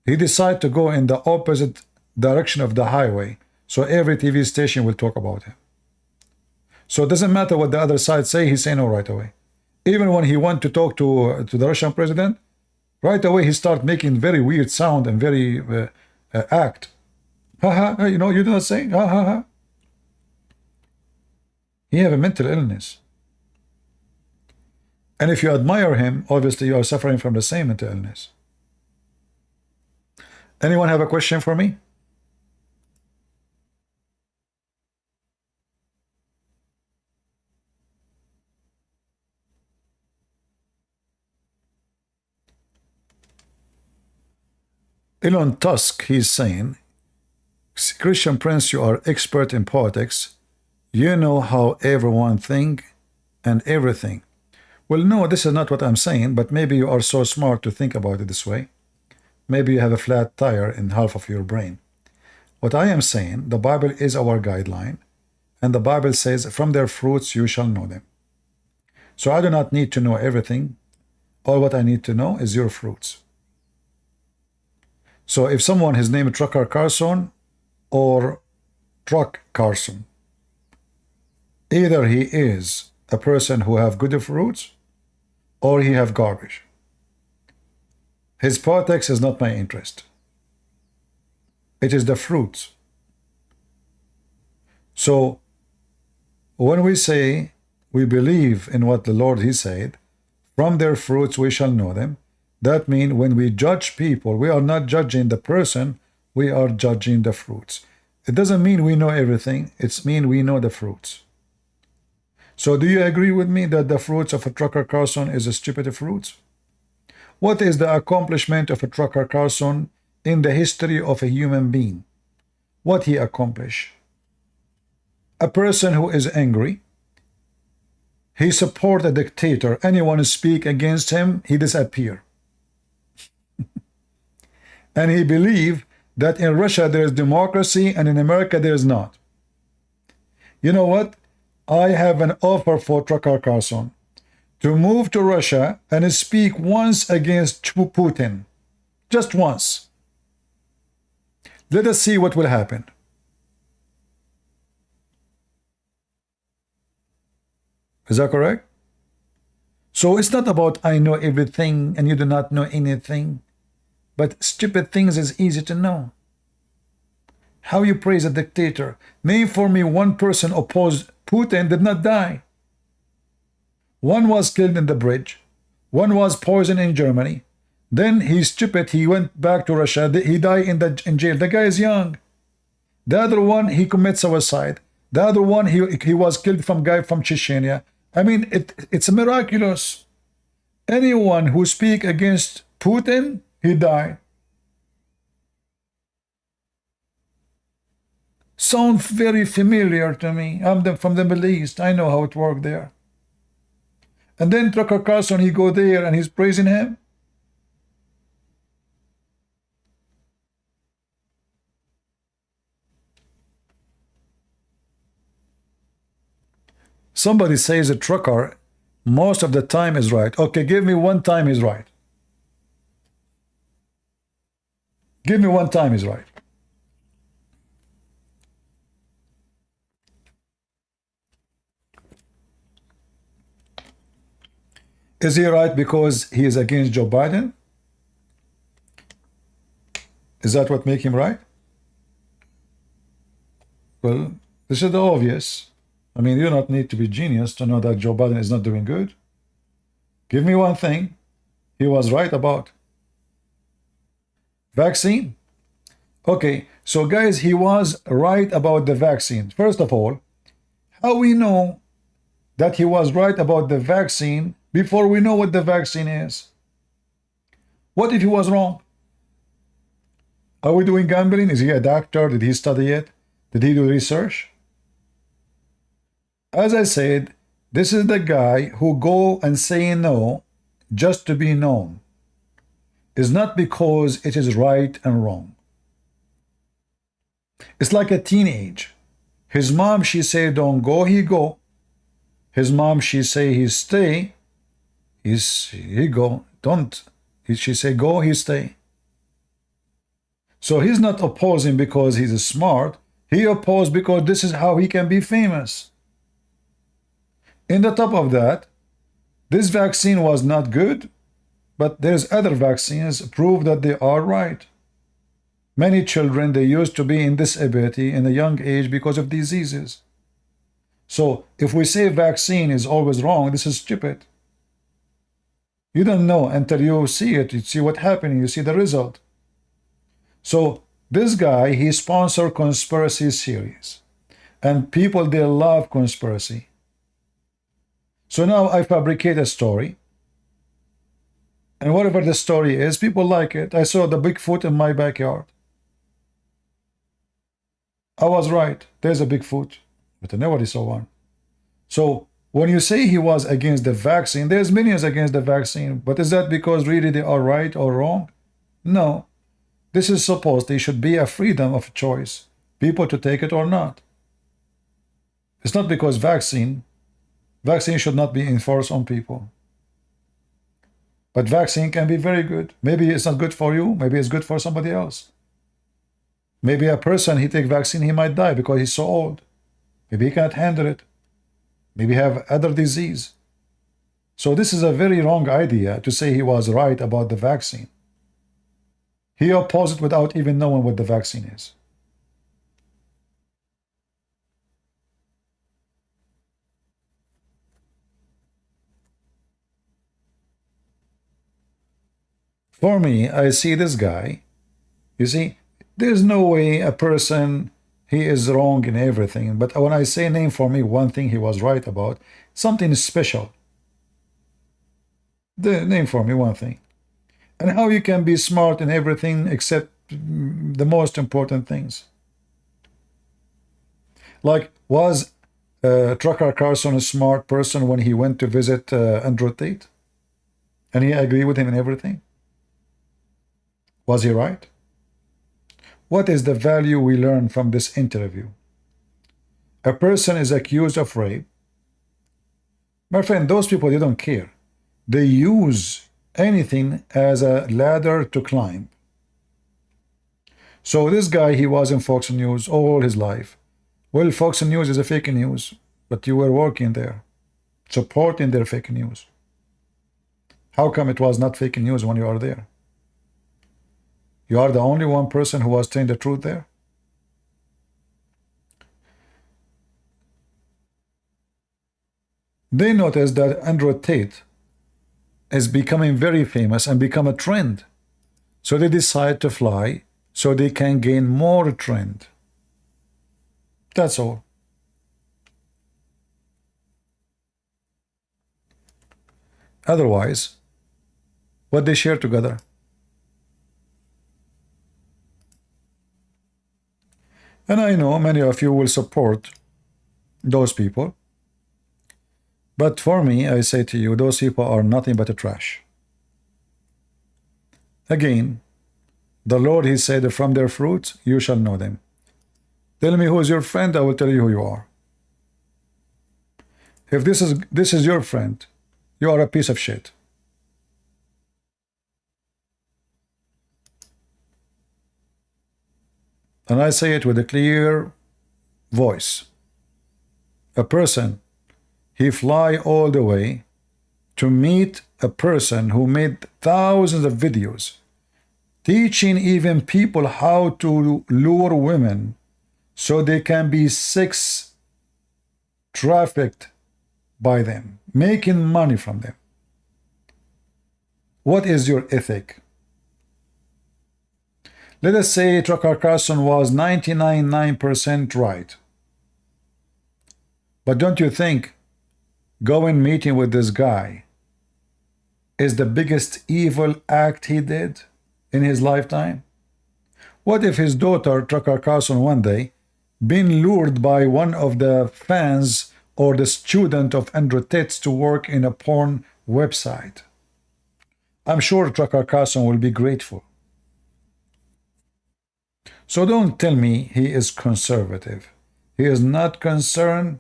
He decided to go in the opposite direction of the highway, so every TV station will talk about him. So it doesn't matter what the other side say, he's saying no right away. Even when he went to talk to the Russian president, right away he started making very weird sound and very act. Ha ha, you know, you do not say, ha ha ha. He have a mental illness. And if you admire him, obviously you are suffering from the same mental illness. Anyone have a question for me? Elon Tusk, he's saying, Christian Prince, you are expert in politics. You know how everyone think and everything. Well, no, this is not what I'm saying, but maybe you are so smart to think about it this way. Maybe you have a flat tire in half of your brain. What I am saying, the Bible is our guideline, and the Bible says, from their fruits you shall know them. So I do not need to know everything. All what I need to know is your fruits. So if someone, his name is Trucker Carson or Truck Carson, either he is a person who have good fruits or he have garbage. His politics is not my interest. It is the fruits. So when we say we believe in what the Lord he said, from their fruits we shall know them, that means when we judge people, we are not judging the person, we are judging the fruits. It doesn't mean we know everything, it means we know the fruits. So do you agree with me that the fruits of a Trucker Carson is a stupid fruits? What is the accomplishment of a Trucker Carson in the history of a human being? What he accomplished? A person who is angry, he support a dictator. Anyone speak against him, he disappear. And he believe that in Russia there is democracy and in America there is not. You know what? I have an offer for Trucker Carson to move to Russia and speak once against Putin. Just once. Let us see what will happen. Is that correct? So it's not about I know everything and you do not know anything. But stupid things is easy to know. How you praise a dictator? Name for me one person opposed Putin did not die. One was killed in the bridge. One was poisoned in Germany. Then he's stupid. He went back to Russia. He died in jail. The guy is young. The other one, he commits suicide. The other one, he was killed from guy from Chechnya. I mean, it's miraculous. Anyone who speak against Putin, he died. Sound very familiar to me. I'm from the Middle East. I know how it worked there. And then Trucker Carson, he go there and he's praising him. Somebody says a trucker most of the time is right. Okay, give me one time he's right. Give me one time he's right. Is he right because he is against Joe Biden? Is that what makes him right? Well, this is the obvious. I mean, you do not need to be genius to know that Joe Biden is not doing good. Give me one thing he was right about. Vaccine. Okay, so guys, he was right about the vaccine. First of all, how we know that he was right about the vaccine before we know what the vaccine is? What if he was wrong? Are we doing gambling? Is he a doctor? Did he study it? Did he do research? As I said, this is the guy who go and say no just to be known. It's not because it is right and wrong. It's like a teenage. His mom, she say don't go, he go. His mom, she say he stay, he go. Don't. She say go, he stay. So he's not opposing because he's smart. He opposed because this is how he can be famous. In the top of that, this vaccine was not good, but there's other vaccines prove that they are right. Many children, they used to be in disability in a young age because of diseases. So if we say vaccine is always wrong, this is stupid. You don't know until you see it, you see what happened, you see the result. So this guy, he sponsored conspiracy series. And people, they love conspiracy. So now I fabricate a story. And whatever the story is, people like it. I saw the Bigfoot in my backyard. I was right. There's a Bigfoot. But nobody saw one. So when you say he was against the vaccine, there's millions against the vaccine. But is that because really they are right or wrong? No. This is supposed there should be a freedom of choice. People to take it or not. It's not because vaccine should not be enforced on people. But vaccine can be very good. Maybe it's not good for you. Maybe it's good for somebody else. Maybe a person, he take vaccine, he might die because he's so old. Maybe he can't handle it. Maybe have other disease. So this is a very wrong idea to say he was right about the vaccine. He opposed it without even knowing what the vaccine is. For me, I see this guy. You see, there's no way a person, he is wrong in everything. But when I say name for me, one thing he was right about, something special. The name for me one thing. And how you can be smart in everything except the most important things. Like, was Tucker Carlson a smart person when he went to visit Andrew Tate? And he agreed with him in everything? Was he right? What is the value we learn from this interview? A person is accused of rape. My friend, those people, they don't care. They use anything as a ladder to climb. So this guy, he was in Fox News all his life. Well, Fox News is a fake news, but you were working there, supporting their fake news. How come it was not fake news when you are there? You are the only one person who was telling the truth there? They noticed that Andrew Tate is becoming very famous and become a trend. So they decide to fly so they can gain more trend. That's all. Otherwise, what they share together. And I know many of you will support those people. But for me, I say to you, those people are nothing but a trash. Again, the Lord, he said, from their fruits you shall know them. Tell me who is your friend, I will tell you who you are. If this is your friend, you are a piece of shit. And I say it with a clear voice. A person, he fly all the way to meet a person who made thousands of videos teaching even people how to lure women so they can be sex trafficked by them, making money from them. What is your ethic? Let us say Tucker Carlson was 99.9% right. But don't you think going meeting with this guy is the biggest evil act he did in his lifetime? What if his daughter, Tucker Carlson, one day been lured by one of the fans or the student of Andrew Tate to work in a porn website? I'm sure Tucker Carlson will be grateful. So don't tell me he is conservative. He is not concerned,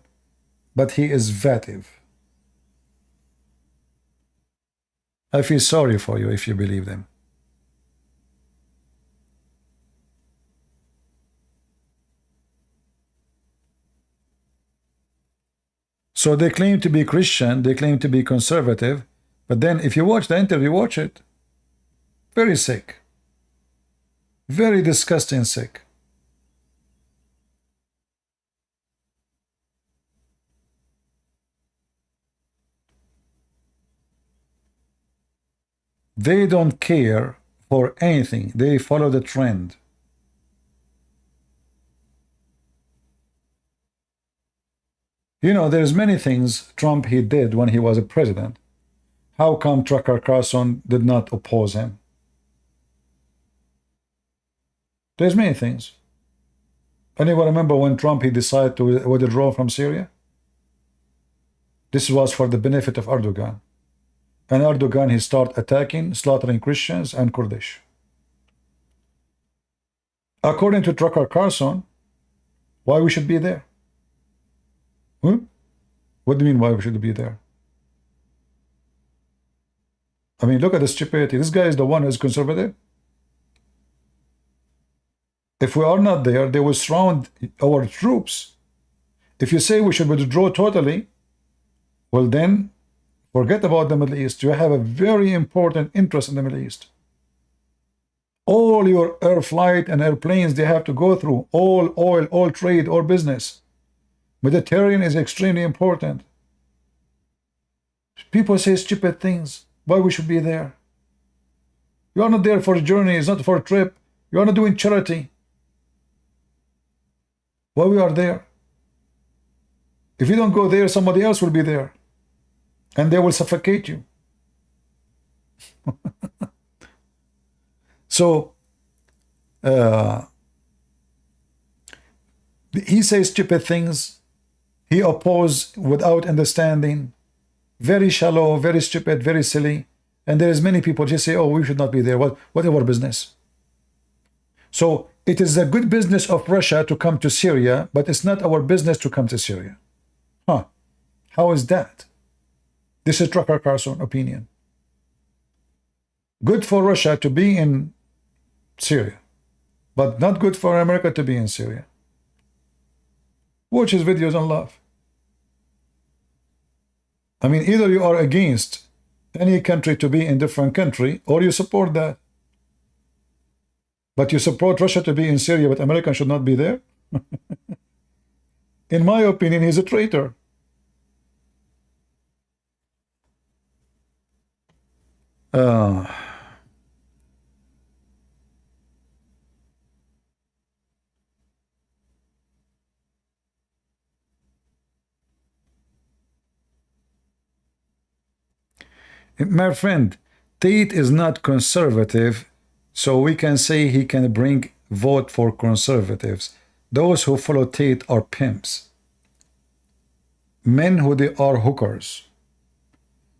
but he is vetive. I feel sorry for you if you believe them. So they claim to be Christian, they claim to be conservative, but then if you watch the interview, watch it. Very sick. Very disgusting sick. They don't care for anything. They follow the trend. You know, there's many things Trump he did when he was a president. How come Tucker Carlson did not oppose him? There's many things. Anyone remember when Trump he decided to withdraw from Syria? This was for the benefit of Erdogan. And Erdogan, he started attacking, slaughtering Christians and Kurdish. According to Tucker Carlson, why we should be there? What do you mean why we should be there? I mean, look at the stupidity. This guy is the one who's conservative. If we are not there, they will surround our troops. If you say we should withdraw totally, well then, forget about the Middle East. You have a very important interest in the Middle East. All your air flight and airplanes, they have to go through. All oil, all trade, all business. Mediterranean is extremely important. People say stupid things. Why we should be there? You are not there for a journey. It's not for a trip. You are not doing charity. Why we are there? If you don't go there, somebody else will be there. And they will suffocate you. So, he says stupid things. He opposes without understanding. Very shallow, very stupid, very silly. And there is many people just say, oh, we should not be there. What our business? So, it is a good business of Russia to come to Syria, but it's not our business to come to Syria. Huh. How is that? This is Tucker Carlson opinion. Good for Russia to be in Syria, but not good for America to be in Syria. Watch his videos on love. I mean, either you are against any country to be in different country, or you support that. But you support Russia to be in Syria, but America should not be there? In my opinion, he's a traitor. My friend, Tate is not conservative, so we can say he can bring vote for conservatives. Those who follow Tate are pimps. Men who they are hookers.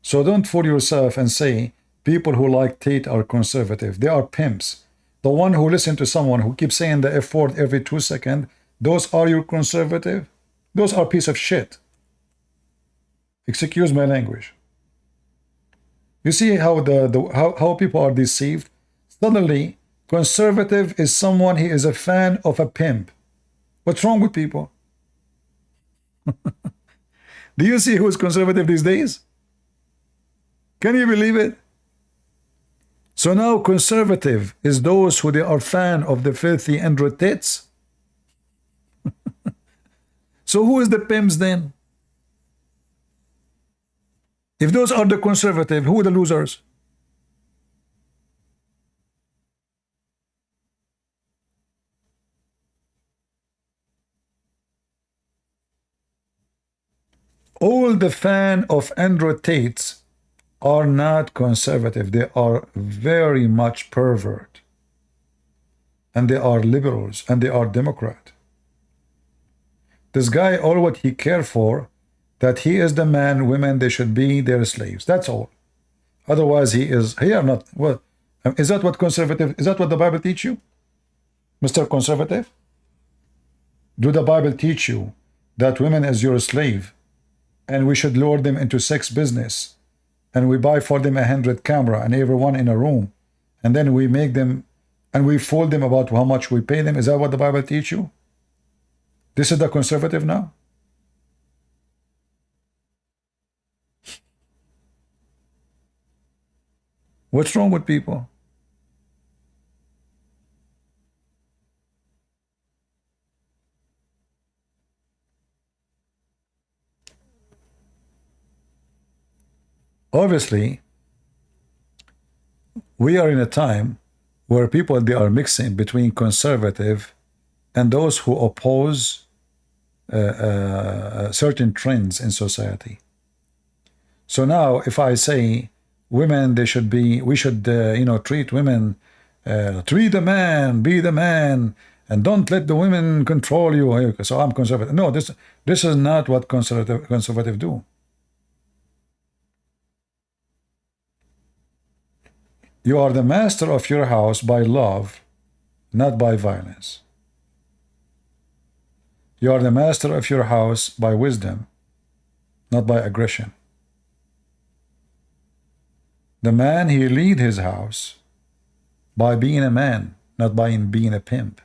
So don't fool yourself and say people who like Tate are conservative. They are pimps. The one who listen to someone who keeps saying the F word every 2 seconds, those are your conservative? Those are piece of shit. Excuse my language. You see how how people are deceived? Suddenly, conservative is someone he is a fan of a pimp. What's wrong with people? Do you see who is conservative these days? Can you believe it? So now conservative is those who they are fan of the filthy Andrew tits. So who is the pimps then? If those are the conservative, who are the losers? All the fan of Andrew Tates are not conservative. They are very much pervert. And they are liberals. And they are Democrat. This guy, all what he cares for, that he is the man, women, they should be their slaves. That's all. Otherwise, he are not. Well, is that what conservative, is that what the Bible teach you? Mr. Conservative? Do the Bible teach you that women is your slave and we should lure them into sex business and we buy for them 100 camera and everyone in a room and then we make them and we fool them about how much we pay them? Is that what the Bible teach you? This is the conservative now? What's wrong with people? Obviously, we are in a time where people, they are mixing between conservative and those who oppose certain trends in society. So now, if I say women, they should be, we should, treat women, treat the man, be the man, and don't let the women control you. So I'm conservative. No, this is not what conservative do. You are the master of your house by love, not by violence. You are the master of your house by wisdom, not by aggression. The man, he lead his house by being a man, not by being a pimp.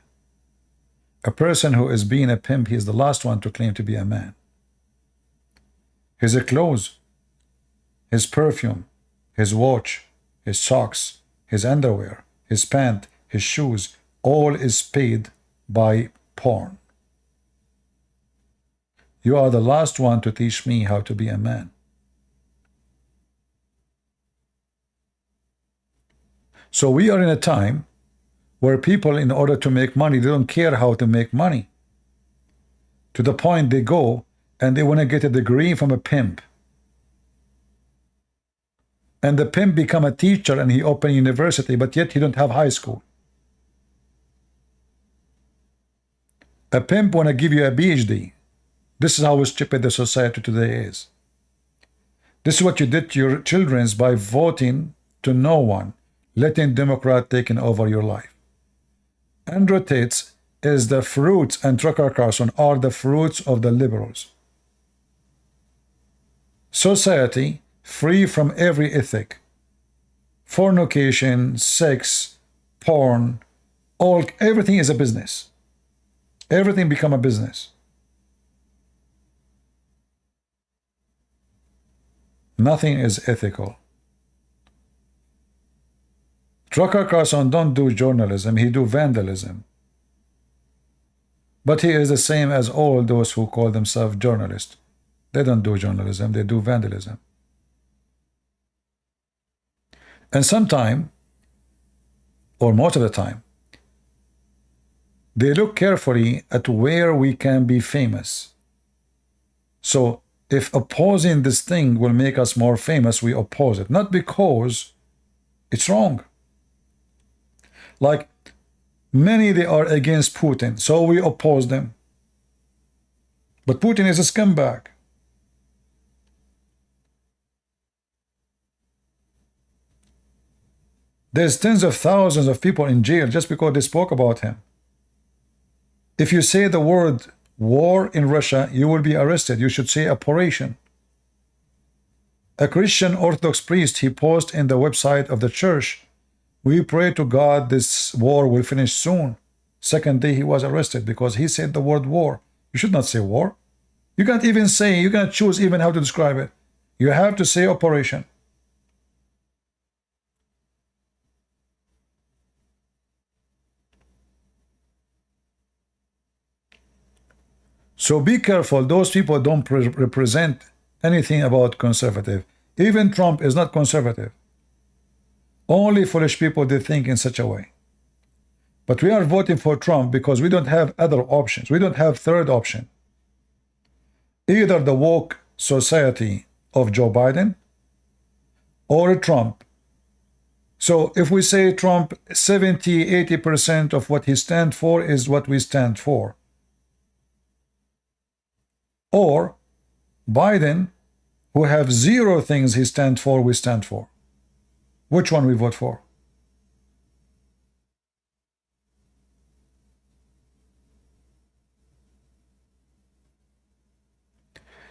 A person who is being a pimp, he is the last one to claim to be a man. His clothes, his perfume, his watch, his socks, his underwear, his pant, his shoes, all is paid by porn. You are the last one to teach me how to be a man. So we are in a time where people, in order to make money, they don't care how to make money. To the point they go and they want to get a degree from a pimp. And the pimp become a teacher and he open university, but yet he don't have high school. A pimp want to give you a PhD. This is how stupid the society today is. This is what you did to your children by voting to no one, letting Democrat taking over your life. Andrew Tate is the fruits, and Tucker Carlson are the fruits of the liberals. Society free from every ethic. Fornication, sex, porn, everything is a business. Everything become a business. Nothing is ethical. Tucker Carlson don't do journalism, he do vandalism. But he is the same as all those who call themselves journalists. They don't do journalism, they do vandalism. And sometime, or most of the time, they look carefully at where we can be famous. So if opposing this thing will make us more famous, we oppose it. Not because it's wrong. Like many, they are against Putin, so we oppose them. But Putin is a scumbag. There's tens of thousands of people in jail just because they spoke about him. If you say the word war in Russia, you will be arrested. You should say operation. A Christian Orthodox priest, he posted in the website of the church, "We pray to God this war will finish soon." Second day he was arrested because he said the word war. You should not say war. You can't even say, you can't choose even how to describe it. You have to say operation. So be careful, those people don't represent anything about conservative. Even Trump is not conservative. Only foolish people, they think in such a way. But we are voting for Trump because we don't have other options. We don't have third option. Either the woke society of Joe Biden or Trump. So if we say Trump, 70–80% of what he stands for is what we stand for. Or Biden, who have zero things he stands for, we stand for. Which one we vote for?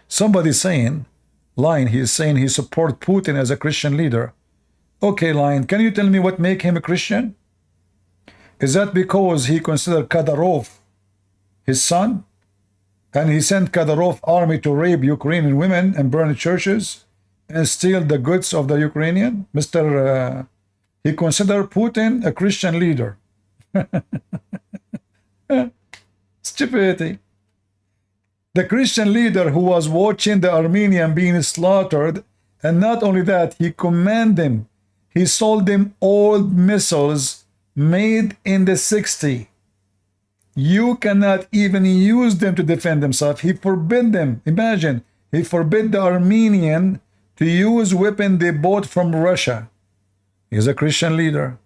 Somebody saying, Line, he is saying he support Putin as a Christian leader. Okay, Line, can you tell me what make him a Christian? Is that because he considered Kadyrov his son? And he sent Kadyrov army to rape Ukrainian women and burn churches and steal the goods of the Ukrainian? He considered Putin a Christian leader. Stupidity. The Christian leader who was watching the Armenian being slaughtered, and not only that, he commanded them. He sold them old missiles made in the 60s. You cannot even use them to defend themselves. He forbid them. Imagine, he forbid the Armenian to use weapon they bought from Russia. He's a Christian leader.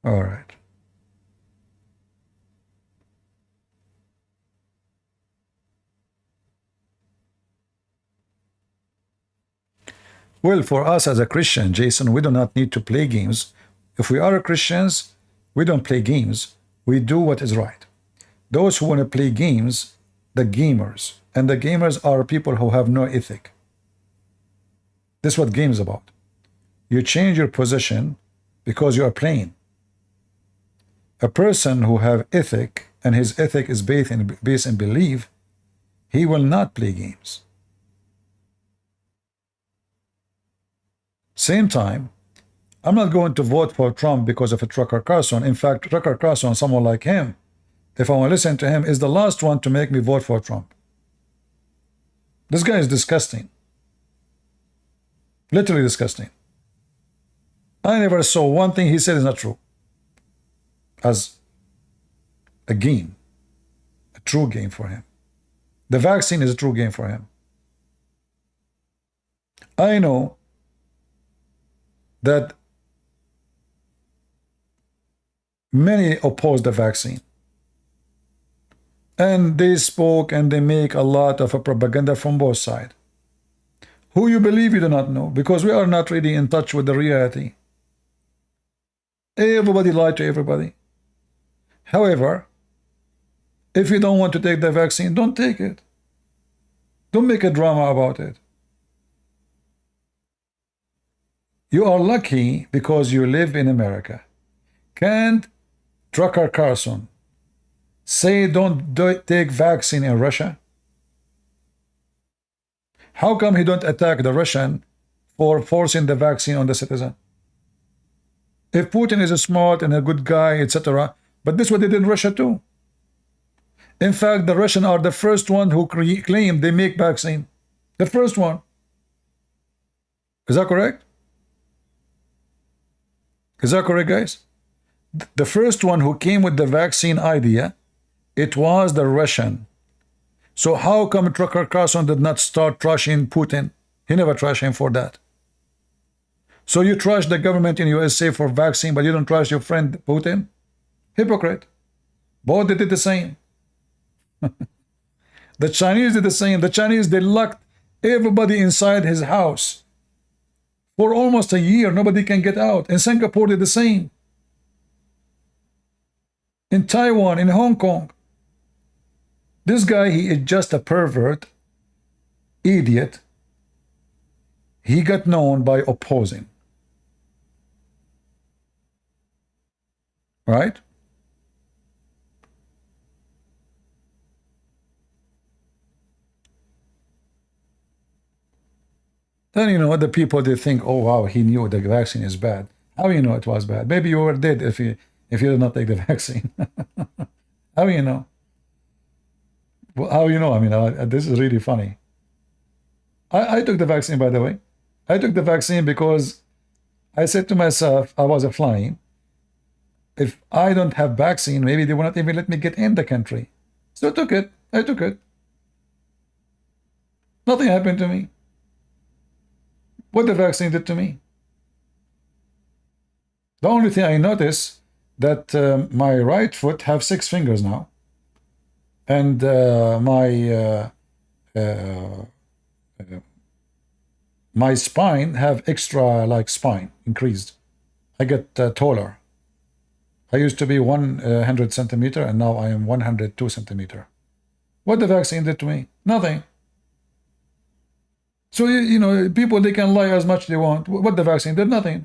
All right. Well, for us as a Christian, Jason, we do not need to play games. If we are Christians, we don't play games. We do what is right. Those who want to play games, the gamers, and the gamers are people who have no ethic. This is what game is about. You change your position because you are playing. A person who have ethic, and his ethic is based in belief, he will not play games. Same time, I'm not going to vote for Trump because of a Tucker Carlson. In fact, Tucker Carlson, someone like him, if I want to listen to him, is the last one to make me vote for Trump. This guy is disgusting. Literally disgusting. I never saw one thing he said is not true as a game, a true game for him. The vaccine is a true game for him. I know that many oppose the vaccine, and they spoke and they make a lot of a propaganda from both sides. Who you believe, you do not know, because we are not really in touch with the reality. Everybody lied to everybody. However, if you don't want to take the vaccine, don't take it. Don't make a drama about it. You are lucky because you live in America. Can't Tucker Carlson say don't take vaccine in Russia? How come he don't attack the Russian for forcing the vaccine on the citizen? If Putin is a smart and a good guy, etc., but this is what they did in Russia too. In fact, the Russians are the first one who claim they make vaccine. The first one. Is that correct? Is that correct, guys? The first one who came with the vaccine idea, it was the Russian. So how come Tucker Carlson did not start trashing Putin? He never trashed him for that. So you trash the government in USA for vaccine, but you don't trash your friend Putin? Hypocrite. Both did the same. The Chinese did the same. The Chinese, they locked everybody inside his house. For almost a year, nobody can get out. In Singapore, did the same. In Taiwan, in Hong Kong. This guy, he is just a pervert, idiot. He got known by opposing. Right? Then, you know, the people, they think, oh, wow, he knew the vaccine is bad. How you know it was bad? Maybe you were dead if you did not take the vaccine. How you know? Well, how you know? I mean, this is really funny. I took the vaccine, by the way. I took the vaccine because I said to myself, I was flying. If I don't have vaccine, maybe they will not even let me get in the country. So I took it. I took it. Nothing happened to me. What the vaccine did to me? The only thing I noticed that my right foot have 6 fingers now, and my spine have extra like spine increased. I get taller. I used to be 100 centimeter, and now I am 102 centimeter. What the vaccine did to me? Nothing. So, you know, people, they can lie as much as they want. What the vaccine did? Nothing.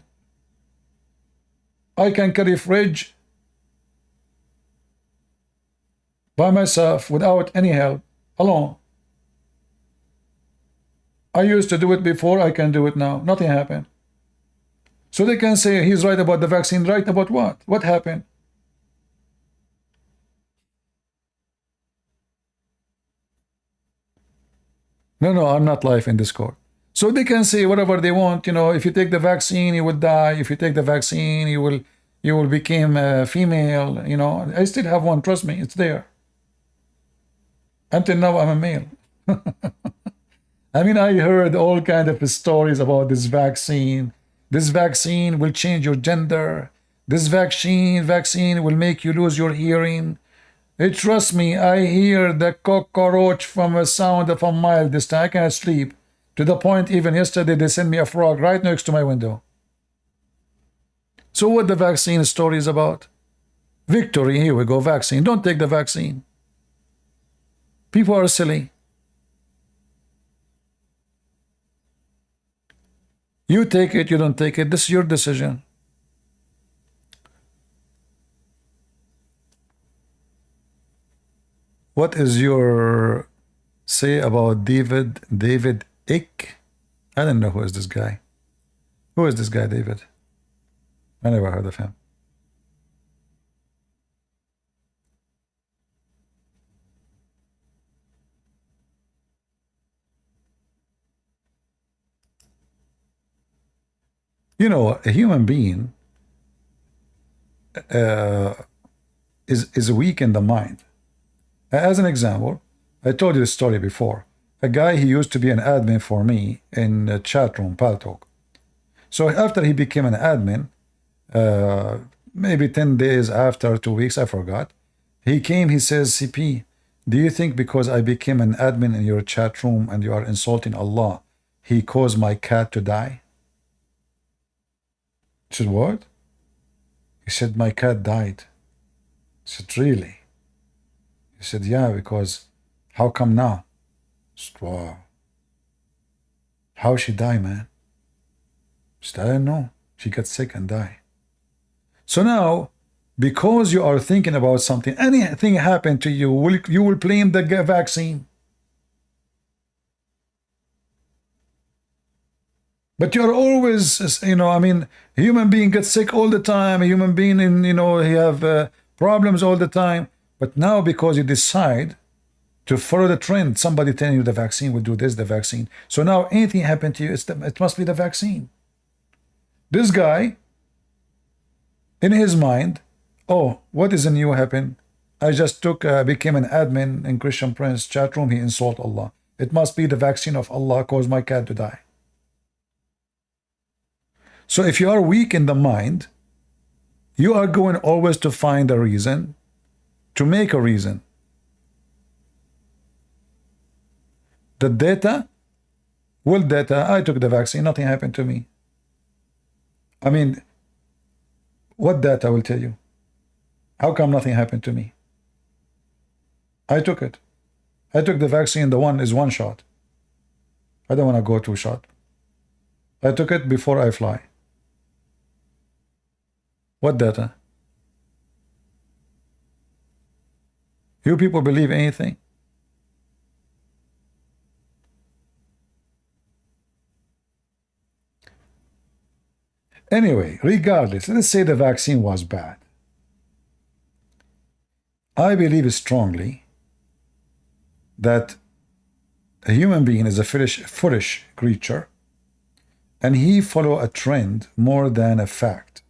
I can carry fridge by myself without any help, alone. I used to do it before, I can do it now. Nothing happened. So they can say he's right about the vaccine. Right about what? What happened? No, I'm not live in Discord. So they can say whatever they want. You know, if you take the vaccine, you will die. If you take the vaccine, you will become a female. You know, I still have one. Trust me, it's there. Until now, I'm a male. I mean, I heard all kind of stories about this vaccine. This vaccine will change your gender. This vaccine will make you lose your hearing. Trust me, I hear the cockroach from a sound of a mile distance. I cannot sleep. To the point, even yesterday, they sent me a frog right next to my window. So what the vaccine story is about? Victory, here we go, vaccine. Don't take the vaccine. People are silly. You take it, you don't take it. This is your decision. What is your say about David Icke? I don't know who is this guy. Who is this guy, David? I never heard of him. You know, a human being is weak in the mind. As an example, I told you this story before. A guy, he used to be an admin for me in a chat room, Paltalk. So after he became an admin, maybe 10 days after, 2 weeks, I forgot, he came, he says, CP, do you think because I became an admin in your chat room and you are insulting Allah, he caused my cat to die? I said, what? He said, my cat died. I said, really? He said, yeah, because how come now? I said, wow. How she die, man? I said, I don't know. She got sick and died. So now, because you are thinking about something, anything happened to you, you will blame the vaccine. But you're always, you know, I mean, a human being gets sick all the time. A human being, you know, he have problems all the time. But now because you decide to follow the trend, somebody telling you the vaccine will do this, the vaccine. So now anything happened to you, it must be the vaccine. This guy, in his mind, oh, what is new happen? I just became an admin in Christian Prince chat room. He insulted Allah. It must be the vaccine of Allah caused my cat to die. So if you are weak in the mind, you are going always to find a reason, to make a reason. The data, well, data, I took the vaccine, nothing happened to me. I mean, what data will tell you? How come nothing happened to me? I took it. I took the vaccine, the one is one shot. I don't want to go 2 shot. I took it before I fly. What data? You people believe anything? Anyway, regardless, let's say the vaccine was bad. I believe strongly that a human being is a foolish creature, and he follow a trend more than a fact.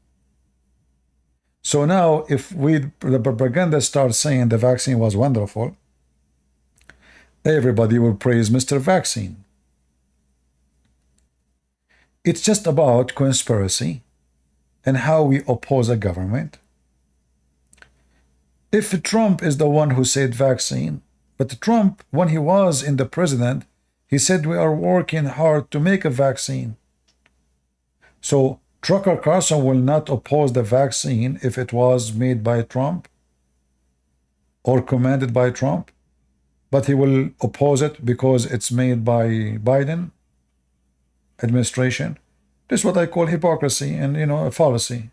So now, if the propaganda starts saying the vaccine was wonderful, everybody will praise Mr. Vaccine. It's just about conspiracy and how we oppose a government. If Trump is the one who said vaccine, but Trump, when he was in the president, he said we are working hard to make a vaccine. So Tucker Carlson will not oppose the vaccine if it was made by Trump or commanded by Trump, but he will oppose it because it's made by Biden administration. This is what I call hypocrisy and, you know, a fallacy.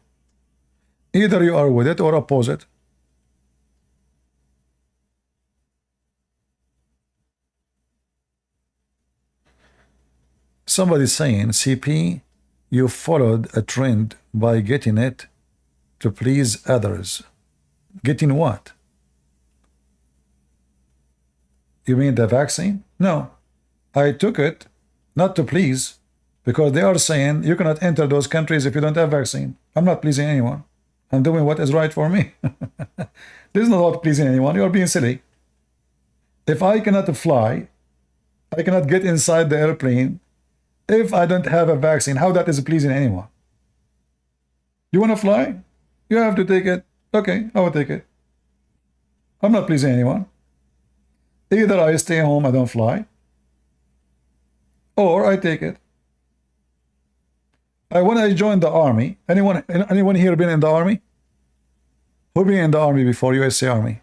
Either you are with it or oppose it. Somebody saying, CP, you followed a trend by getting it to please others. Getting what? You mean the vaccine? No. I took it not to please, because they are saying you cannot enter those countries if you don't have vaccine. I'm not pleasing anyone. I'm doing what is right for me. This is not about pleasing anyone. You're being silly. If I cannot fly, I cannot get inside the airplane if I don't have a vaccine. How that is pleasing anyone? You want to fly? You have to take it. Okay, I will take it. I'm not pleasing anyone. Either I stay home, I don't fly, or I take it. When I joined the army, anyone here been in the army? Who been in the army before, USA Army?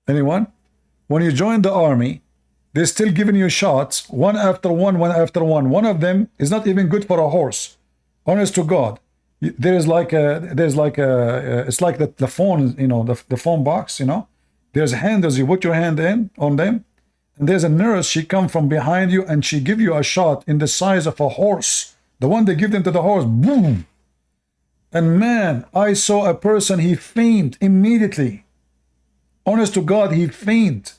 Anyone? When you join the army, They're still giving you shots, one after one, one after one. One of them is not even good for a horse. Honest to God. It's like the phone, you know, the phone box, you know. There's handles, you put your hand in on them, and there's a nurse, she come from behind you and she give you a shot in the size of a horse. The one they give them to the horse, boom. And man, I saw a person, he faint immediately. Honest to God, he faint.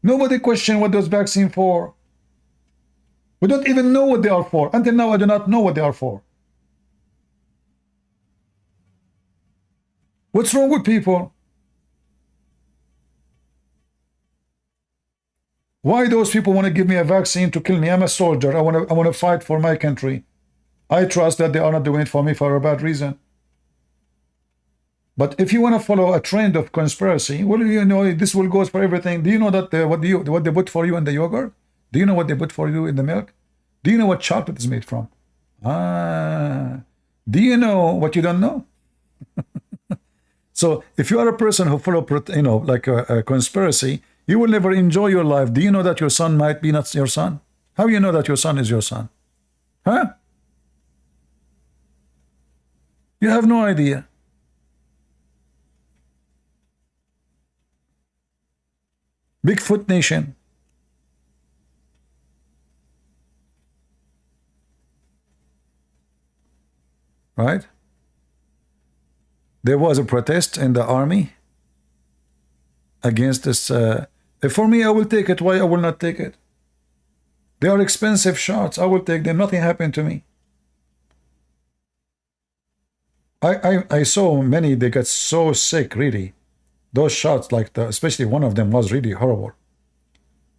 Nobody question what those vaccines for. We don't even know what they are for. Until now, I do not know what they are for. What's wrong with people? Why those people want to give me a vaccine to kill me? I'm a soldier. I want to fight for my country. I trust that they are not doing it for me for a bad reason. But if you want to follow a trend of conspiracy, well, you know, this will go for everything. Do you know that what they put for you in the yogurt? Do you know what they put for you in the milk? Do you know what chocolate is made from? Do you know what you don't know? So if you are a person who follow, you know, like a conspiracy, you will never enjoy your life. Do you know that your son might be not your son? How do you know that your son is your son? Huh? You have no idea. Bigfoot Nation. Right? There was a protest in the army against this. For me, I will take it. Why I will not take it? They are expensive shots. I will take them. Nothing happened to me. I saw many, they got so sick, really. Those shots, like especially one of them was really horrible.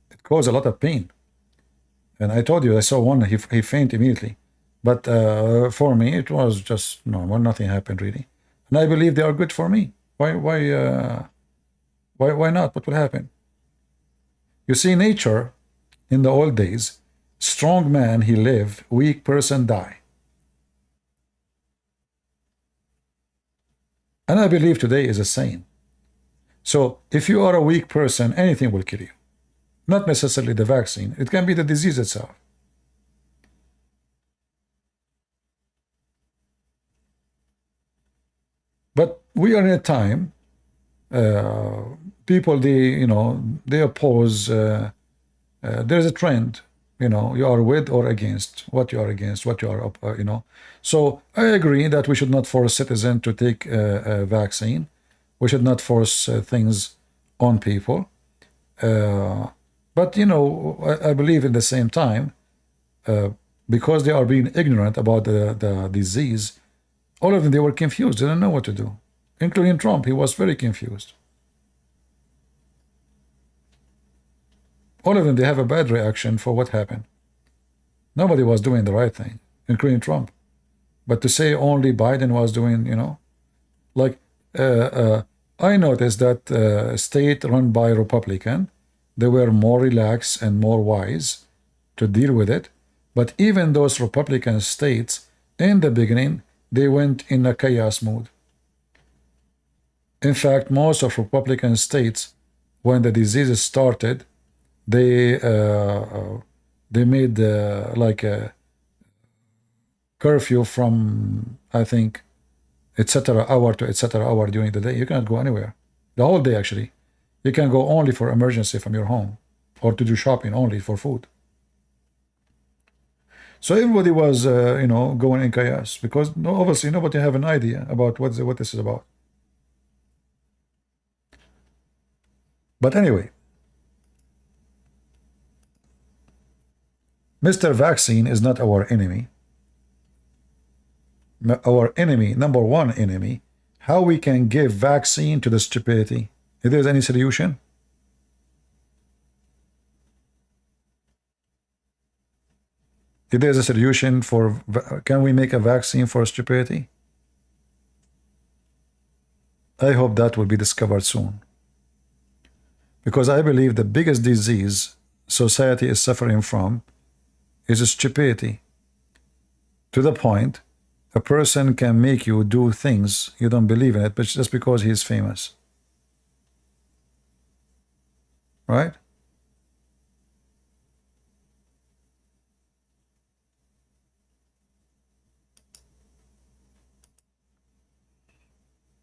It caused a lot of pain. And I told you, I saw one, he fainted immediately. But for me, it was just normal. Nothing happened, really. And I believe they are good for me. Why not? What will happen? You see, nature, in the old days, strong man, he live, weak person die. And I believe today is the same. So if you are a weak person, anything will kill you. Not necessarily the vaccine. It can be the disease itself. But we are in a time, people, they oppose, there's a trend, you are with or against, what you are against, what you are, So I agree that we should not force citizens to take a vaccine. We should not force things on people. But, I believe in the same time, because they are being ignorant about the disease, all of them, they were confused. They didn't know what to do. Including Trump, he was very confused. All of them, they have a bad reaction for what happened. Nobody was doing the right thing, including Trump. But to say only Biden was doing, like I noticed that state run by Republican, they were more relaxed and more wise to deal with it. But even those Republican states, in the beginning, they went in a chaos mode. In fact, most of Republican states, when the disease started, they made like a curfew from, I think, etc. hour to etc. hour during the day. You cannot go anywhere. The whole day, actually. You can go only for emergency from your home or to do shopping only for food. So everybody was, going in chaos because obviously nobody have an idea about what this is about. But anyway, Mr. Vaccine is not our enemy. Our enemy, number one enemy, how we can give vaccine to the stupidity. If there's any solution? If there's a solution for, can we make a vaccine for stupidity? I hope that will be discovered soon. Because I believe the biggest disease society is suffering from is stupidity. To the point, a person can make you do things you don't believe in it, but just because he's famous. Right?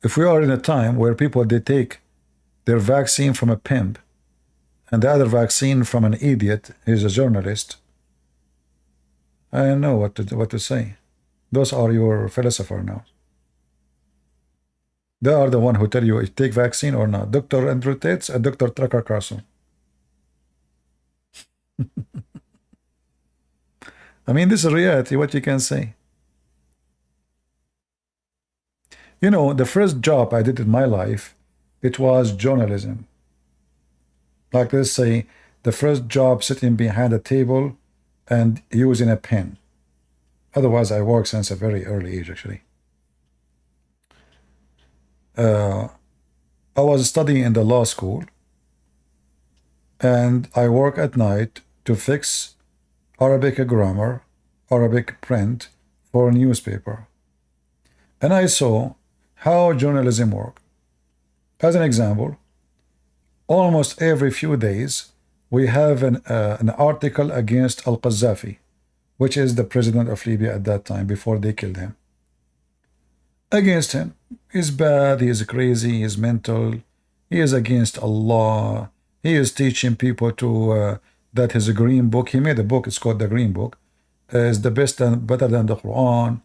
if we are in a time where people, they take their vaccine from a pimp and the other vaccine from an idiot, he's a journalist, I don't know what to say. Those are your philosopher now. They are the one who tell you take vaccine or not. Dr. Andrew Tate and Dr. Tucker Carlson. I mean, this is reality, what you can say. You know, the first job I did in my life, it was journalism. Like, let's say, the first job sitting behind a table and using a pen. Otherwise, I worked since a very early age, actually. I was studying in the law school, and I work at night to fix Arabic grammar, Arabic print for a newspaper. And I saw how journalism works. As an example, almost every few days, we have an article against Al-Qaddafi, which is the president of Libya at that time, before they killed him. Against him. He's bad, he is crazy, he is mental, he is against Allah, he is teaching people to that his green book, he made a book, it's called the Green Book, is the best and better than the Quran.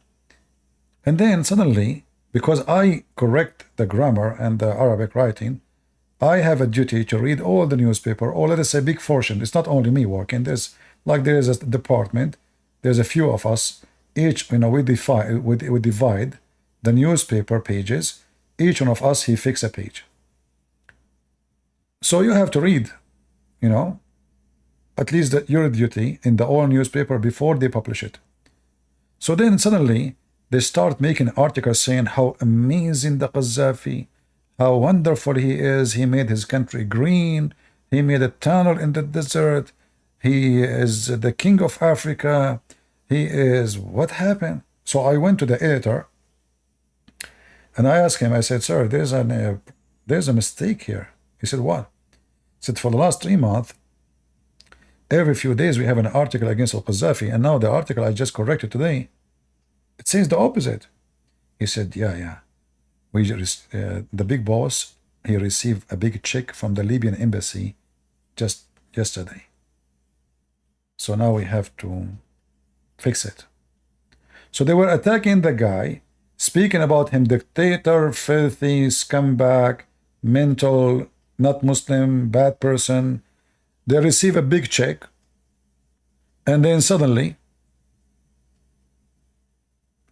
And then suddenly, because I correct the grammar and the Arabic writing, I have a duty to read all the newspaper, or let us say big portion. It's not only me working. There is a department. There's a few of us. Each, you know, we divide the newspaper pages. Each one of us, he fix a page. So you have to read, you know, at least your duty in the all newspaper before they publish it. So then suddenly they start making articles saying how amazing the Qaddafi, how wonderful he is. He made his country green. He made a tunnel in the desert. He is the king of Africa. He is, what happened? So I went to the editor and I asked him, I said, sir, there's a mistake here. He said, what? He said, for the last 3 months, every few days we have an article against Al-Qaddafi, and now the article I just corrected today, it says the opposite. He said, yeah. The big boss, he received a big check from the Libyan embassy just yesterday. So now we have to fix it. So they were attacking the guy, speaking about him, dictator, filthy, scumbag, mental, not Muslim, bad person. They receive a big check, and then suddenly,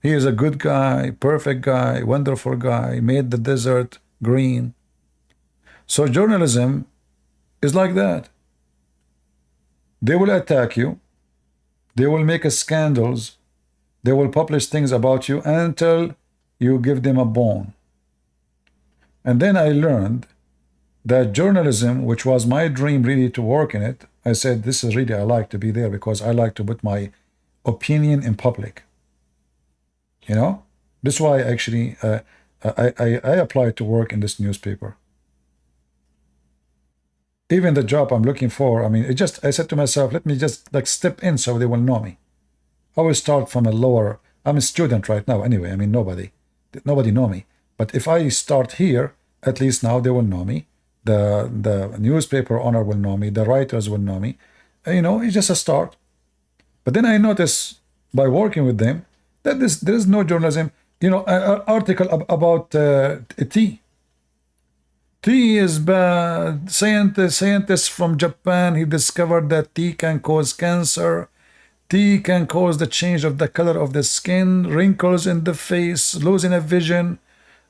he is a good guy, perfect guy, wonderful guy, made the desert green. So journalism is like that. They will attack you. They will make scandals. They will publish things about you until you give them a bone. And then I learned that journalism, which was my dream really to work in it, I said, this is really, I like to be there because I like to put my opinion in public. You know, this is why actually I applied to work in this newspaper. Even the job I'm looking for, I mean, I said to myself, let me just like step in so they will know me. I will start from a lower, I'm a student right now anyway, I mean, nobody know me. But if I start here, at least now they will know me. The newspaper owner will know me, the writers will know me. You know, it's just a start. But then I notice by working with them, that there is no journalism. You know, an article about tea. Tea is bad. Scientists from Japan, he discovered that tea can cause cancer. Tea can cause the change of the color of the skin, wrinkles in the face, losing a vision,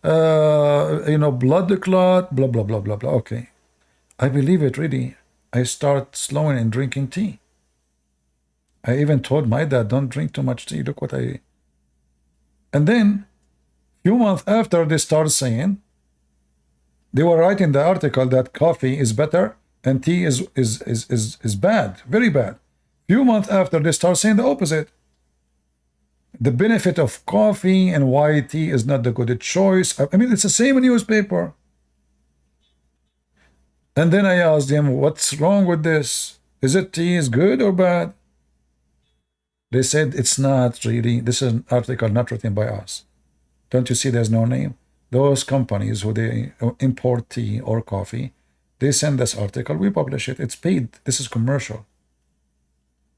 you know, blood clot, blah, blah, blah, blah, blah. Okay. I believe it really. I start slowing and drinking tea. I even told my dad, don't drink too much tea. Look what I... And then, few months after, they started saying, they were writing the article that coffee is better and tea is bad, very bad. Few months after, they start saying the opposite. The benefit of coffee and why tea is not the good choice. I mean, it's the same newspaper. And then I asked them, what's wrong with this? Is it tea is good or bad? They said, it's not really. This is an article not written by us. Don't you see there's no name? those companies who they import tea or coffee, they send this article, we publish it. It's paid. This is commercial.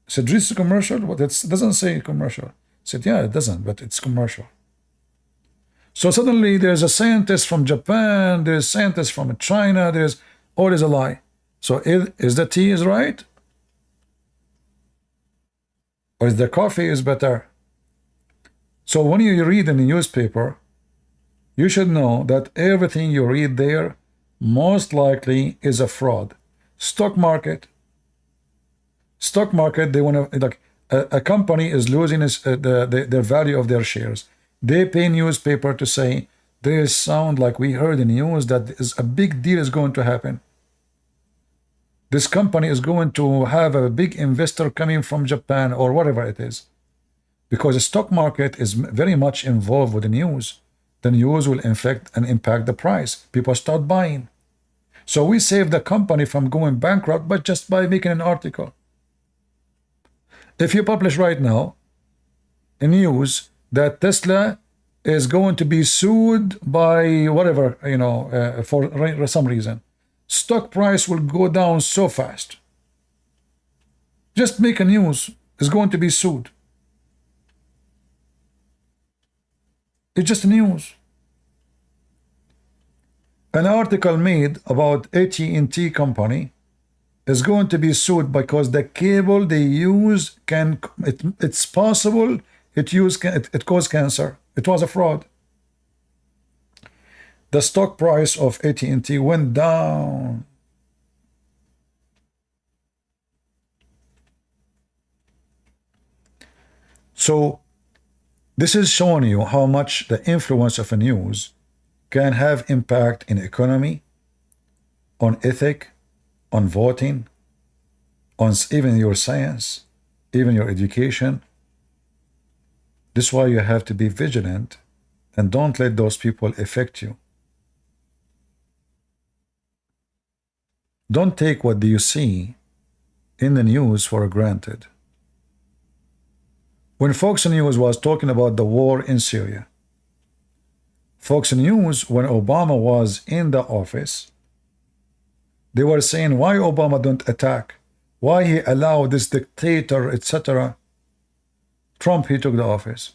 I said, this is commercial? What? It doesn't say commercial. I said, yeah, it doesn't, but it's commercial. So suddenly there's a scientist from Japan, there's scientists from China, there's always a lie. So is the tea is right? Or is the coffee is better? So when you read in the newspaper, you should know that everything you read there most likely is a fraud. Stock market, they want to, like, a company is losing the value of their shares. They pay newspaper to say, there sound like we heard in the news that a big deal is going to happen. This company is going to have a big investor coming from Japan or whatever it is. Because the stock market is very much involved with the news. The news will impact the price. People start buying. So we save the company from going bankrupt, but just by making an article. If you publish right now in news that Tesla is going to be sued by whatever, for some reason, stock price will go down so fast. Just make a news is going to be sued. It's just news. An article made about AT&T company is going to be sued because the cable they use it's possible it caused cancer. It was a fraud. The stock price of AT&T went down. So this is showing you how much the influence of a news can have impact in economy, on ethic, on voting, on even your science, even your education. This is why you have to be vigilant and don't let those people affect you. Don't take what you see in the news for granted. When Fox News was talking about the war in Syria, Fox News, when Obama was in the office, they were saying why Obama don't attack, why he allowed this dictator, etc. Trump, he took the office.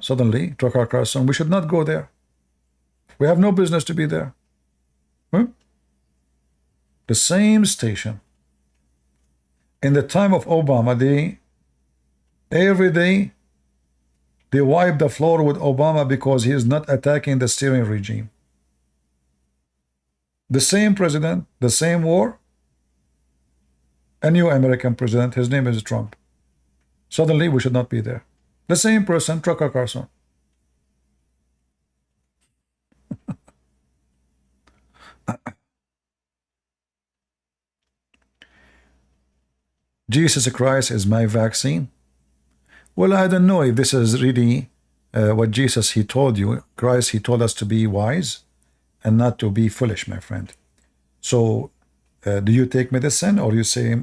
Suddenly, Tucker Carlson, we should not go there. We have no business to be there. The same station. In the time of Obama, every day, they wipe the floor with Obama because he is not attacking the Syrian regime. The same president, the same war, a new American president, his name is Trump. Suddenly, we should not be there. The same person, Tucker Carlson. Jesus Christ is my vaccine. Well, I don't know if this is really what Jesus, he told you. Christ, he told us to be wise and not to be foolish, my friend. So, do you take medicine or you say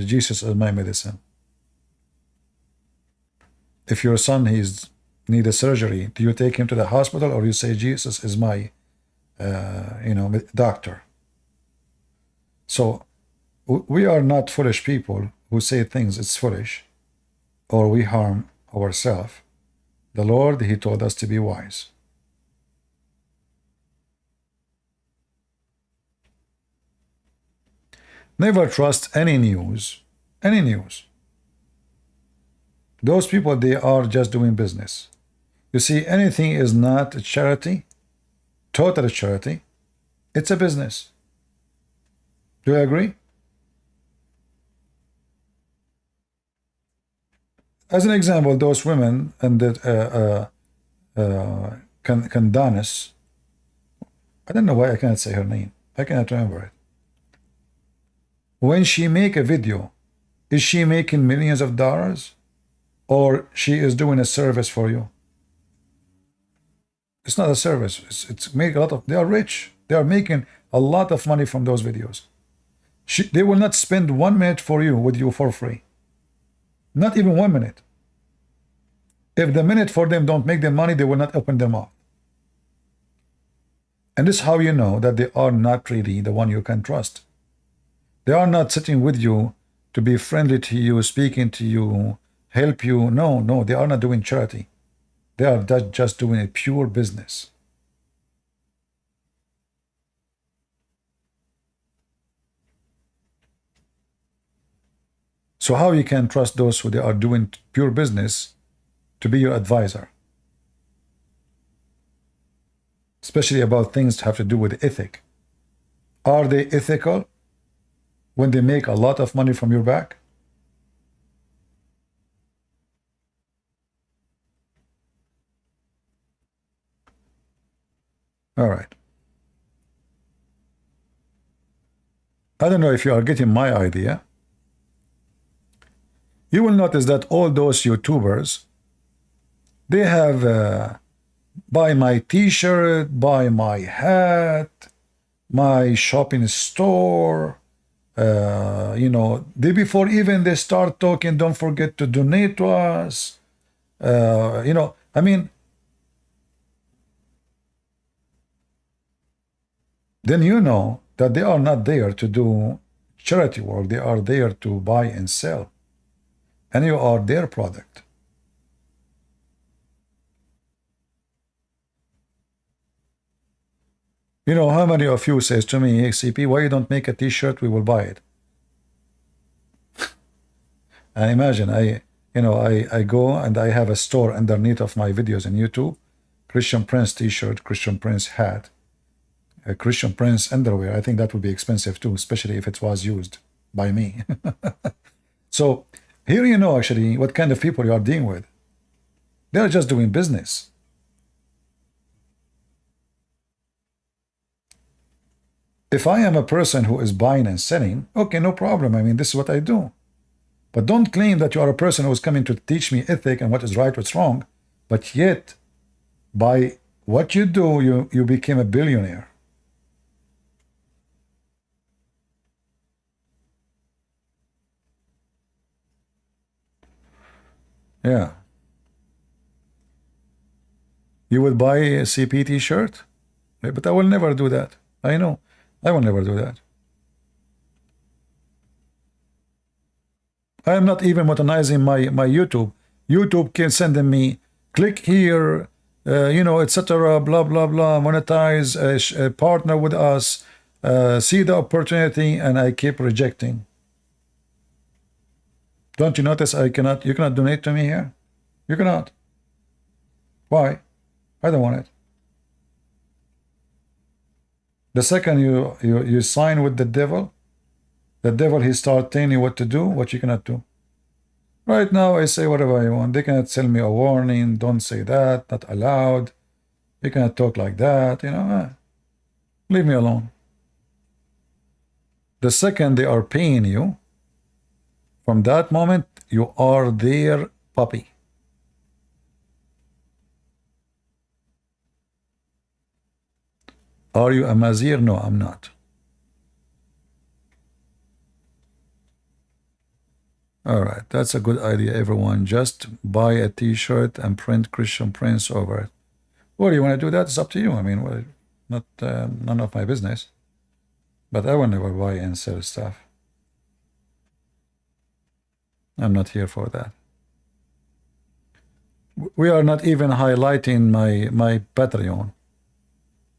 Jesus is my medicine? If your son need a surgery, do you take him to the hospital or you say Jesus is my doctor? So we are not foolish people who say things it's foolish or we harm ourselves. The Lord, he told us to be wise. Never trust any news. Any news. Those people, they are just doing business. You see, anything is not a charity, total charity. It's a business. Do you agree? As an example, those women and that Candace, I don't know why I cannot say her name. I cannot remember it. When she make a video, is she making millions of dollars? Or she is doing a service for you? It's not a service. It's make a lot of. They are rich. They are making a lot of money from those videos. They will not spend 1 minute with you for free. Not even 1 minute. If the minute for them don't make them money, they will not open their mouth. And this is how you know that they are not really the one you can trust. They are not sitting with you to be friendly to you, speaking to you, help you. No, no, they are not doing charity. They are just doing a pure business. So how you can trust those who they are doing pure business to be your advisor? Especially about things that have to do with ethic. Are they ethical when they make a lot of money from your back? All right. I don't know if you are getting my idea. You will notice that all those YouTubers, they have buy my t-shirt, buy my hat, my shopping store, you know, before even they start talking, don't forget to donate to us. You know, I mean, then you know that they are not there to do charity work. They are there to buy and sell. And you are their product. You know, how many of you says to me, hey, CP, why you don't make a t-shirt? We will buy it. And imagine, I go and I have a store underneath of my videos on YouTube, Christian Prince t-shirt, Christian Prince hat, a Christian Prince underwear. I think that would be expensive too, especially if it was used by me. So here you know actually what kind of people you are dealing with. They're just doing business. If I am a person who is buying and selling, okay, no problem. I mean, this is what I do. But don't claim that you are a person who is coming to teach me ethic and what is right, what's wrong. But yet, by what you do, you became a billionaire. Yeah. You would buy a CP t-shirt? But I will never do that. I know. I will never do that. I am not even modernizing my YouTube. YouTube can send me, click here, you know, etc., blah, blah, blah, monetize, partner with us, see the opportunity, and I keep rejecting. Don't you notice you cannot donate to me here? You cannot. Why? I don't want it. The second you sign with the devil, he start telling you what to do, what you cannot do. Right now, I say whatever I want. They cannot tell me a warning. Don't say that. Not allowed. You cannot talk like that. You know, leave me alone. The second they are paying you, from that moment, you are their puppy. Are you a Mazir? No, I'm not. All right, that's a good idea, everyone. Just buy a t-shirt and print Christian Prince over it. Well, you want to do that? It's up to you. I mean, well, not none of my business. But I will never buy and sell stuff. I'm not here for that. We are not even highlighting my Patreon.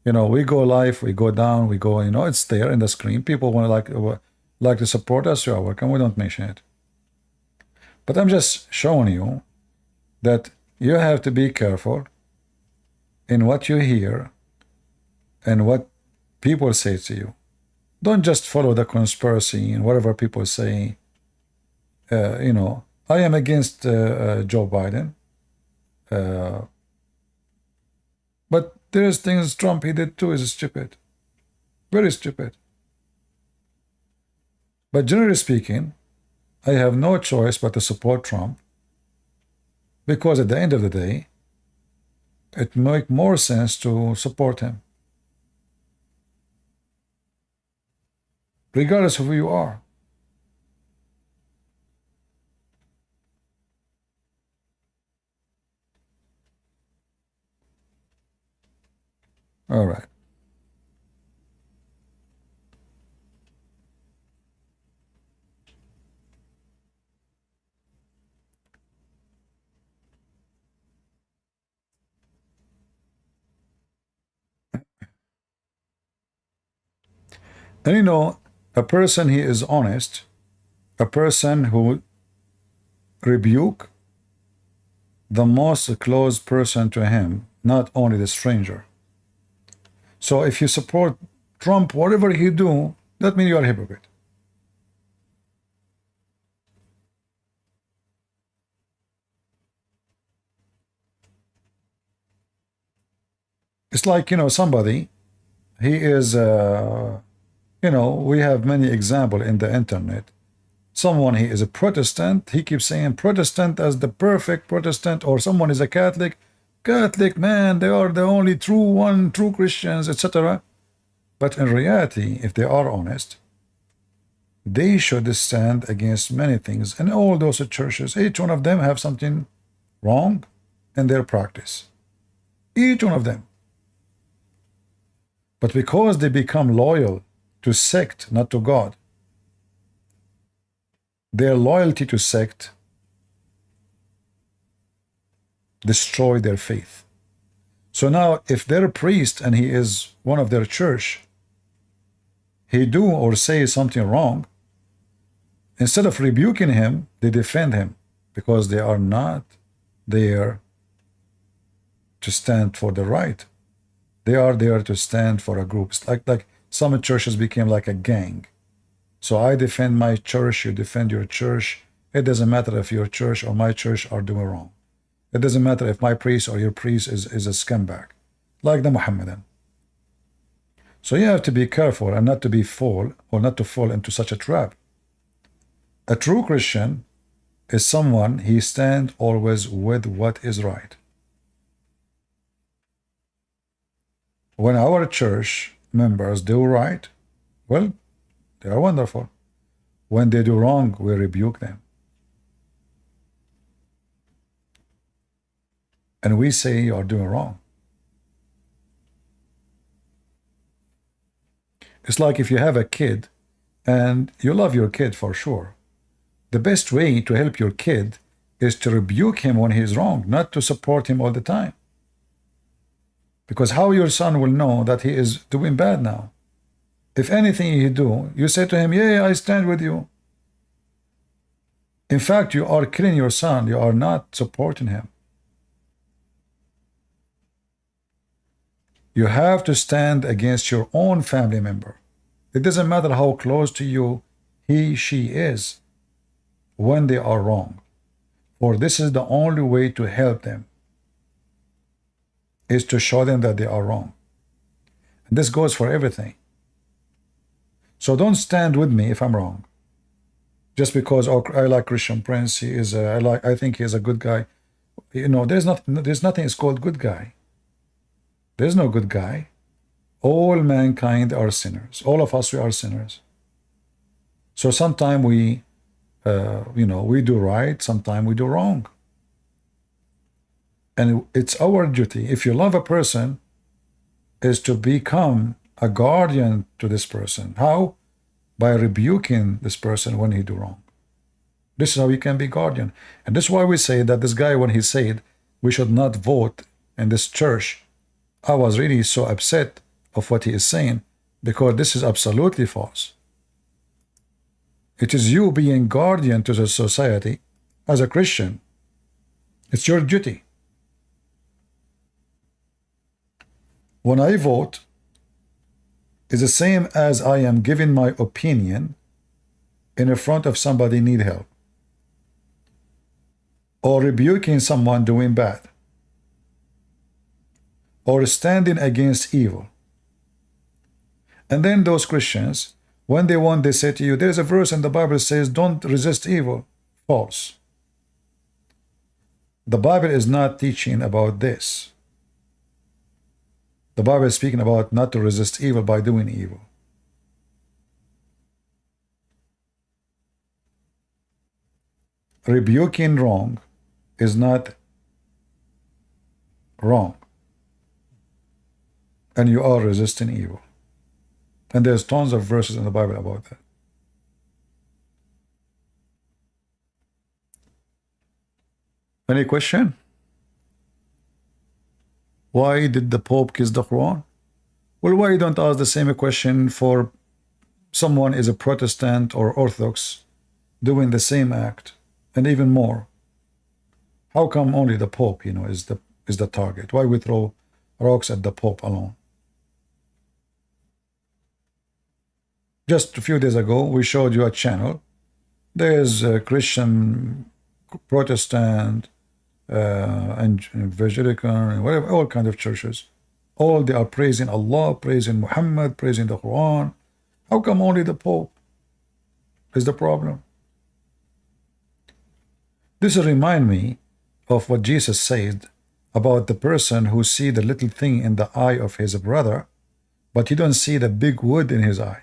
You know, we go live, we go down, we go, you know, it's there in the screen. People want to like to support us, you are welcome. We don't mention it. But I'm just showing you that you have to be careful in what you hear and what people say to you. Don't just follow the conspiracy and whatever people say. You know, I am against Joe Biden. But there's things Trump he did too is stupid. Very stupid. But generally speaking, I have no choice but to support Trump, because at the end of the day, it makes more sense to support him, regardless of who you are. All right. And you know, a person he is honest, a person who rebuke the most close person to him, not only the stranger. So if you support Trump, whatever he do, that means you are a hypocrite. It's like, you know, somebody, he is, you know, we have many examples in the internet. Someone, he is a Protestant, he keeps saying Protestant as the perfect Protestant, or someone is a Catholic, man, they are the only true Christians, etc. But in reality, if they are honest, they should stand against many things. And all those churches, each one of them have something wrong in their practice. Each one of them. But because they become loyal to sect, not to God, their loyalty to sect destroy their faith. So now, if their priest and he is one of their church, he do or say something wrong, instead of rebuking him, they defend him because they are not there to stand for the right. They are there to stand for a group. It's like some churches became like a gang. So I defend my church, you defend your church. It doesn't matter if your church or my church are doing wrong. It doesn't matter if my priest or your priest is a scumbag, like the Muhammadan. So you have to be careful and not to fall into such a trap. A true Christian is someone, he stands always with what is right. When our church members do right, well, they are wonderful. When they do wrong, we rebuke them. And we say you are doing wrong. It's like if you have a kid and you love your kid for sure. The best way to help your kid is to rebuke him when he is wrong, not to support him all the time. Because how your son will know that he is doing bad now? If anything he do, you say to him, yeah, I stand with you. In fact, you are killing your son. You are not supporting him. You have to stand against your own family member. It doesn't matter how close to you he, she is when they are wrong. For this is the only way to help them, is to show them that they are wrong. And this goes for everything. So don't stand with me if I'm wrong. Just because I like Christian Prince, I think he is a good guy. You know, there's nothing is called good guy. There's no good guy. All mankind are sinners. All of us, we are sinners. So sometimes we do right, sometimes we do wrong. And it's our duty, if you love a person, is to become a guardian to this person. How? By rebuking this person when he do wrong. This is how you can be guardian. And this is why we say that this guy, when he said we should not vote in this church, I was really so upset of what he is saying, because this is absolutely false. It is you being guardian to the society as a Christian. It's your duty. When I vote, it's the same as I am giving my opinion in front of somebody need help, or rebuking someone doing bad, or standing against evil. And then those Christians, when they want, they say to you, there's a verse in the Bible that says, don't resist evil. False. The Bible is not teaching about this. The Bible is speaking about not to resist evil by doing evil. Rebuking wrong is not wrong. And you are resisting evil. And there's tons of verses in the Bible about that. Any question? Why did the Pope kiss the Quran? Well, why you don't ask the same question for someone is a Protestant or Orthodox doing the same act and even more, how come only the Pope, is the target? Why we throw rocks at the Pope alone? Just a few days ago, we showed you a channel. There's a Christian, Protestant, and evangelical, and whatever, all kinds of churches. All they are praising Allah, praising Muhammad, praising the Quran. How come only the Pope is the problem? This reminds me of what Jesus said about the person who see the little thing in the eye of his brother, but he don't see the big wood in his eye.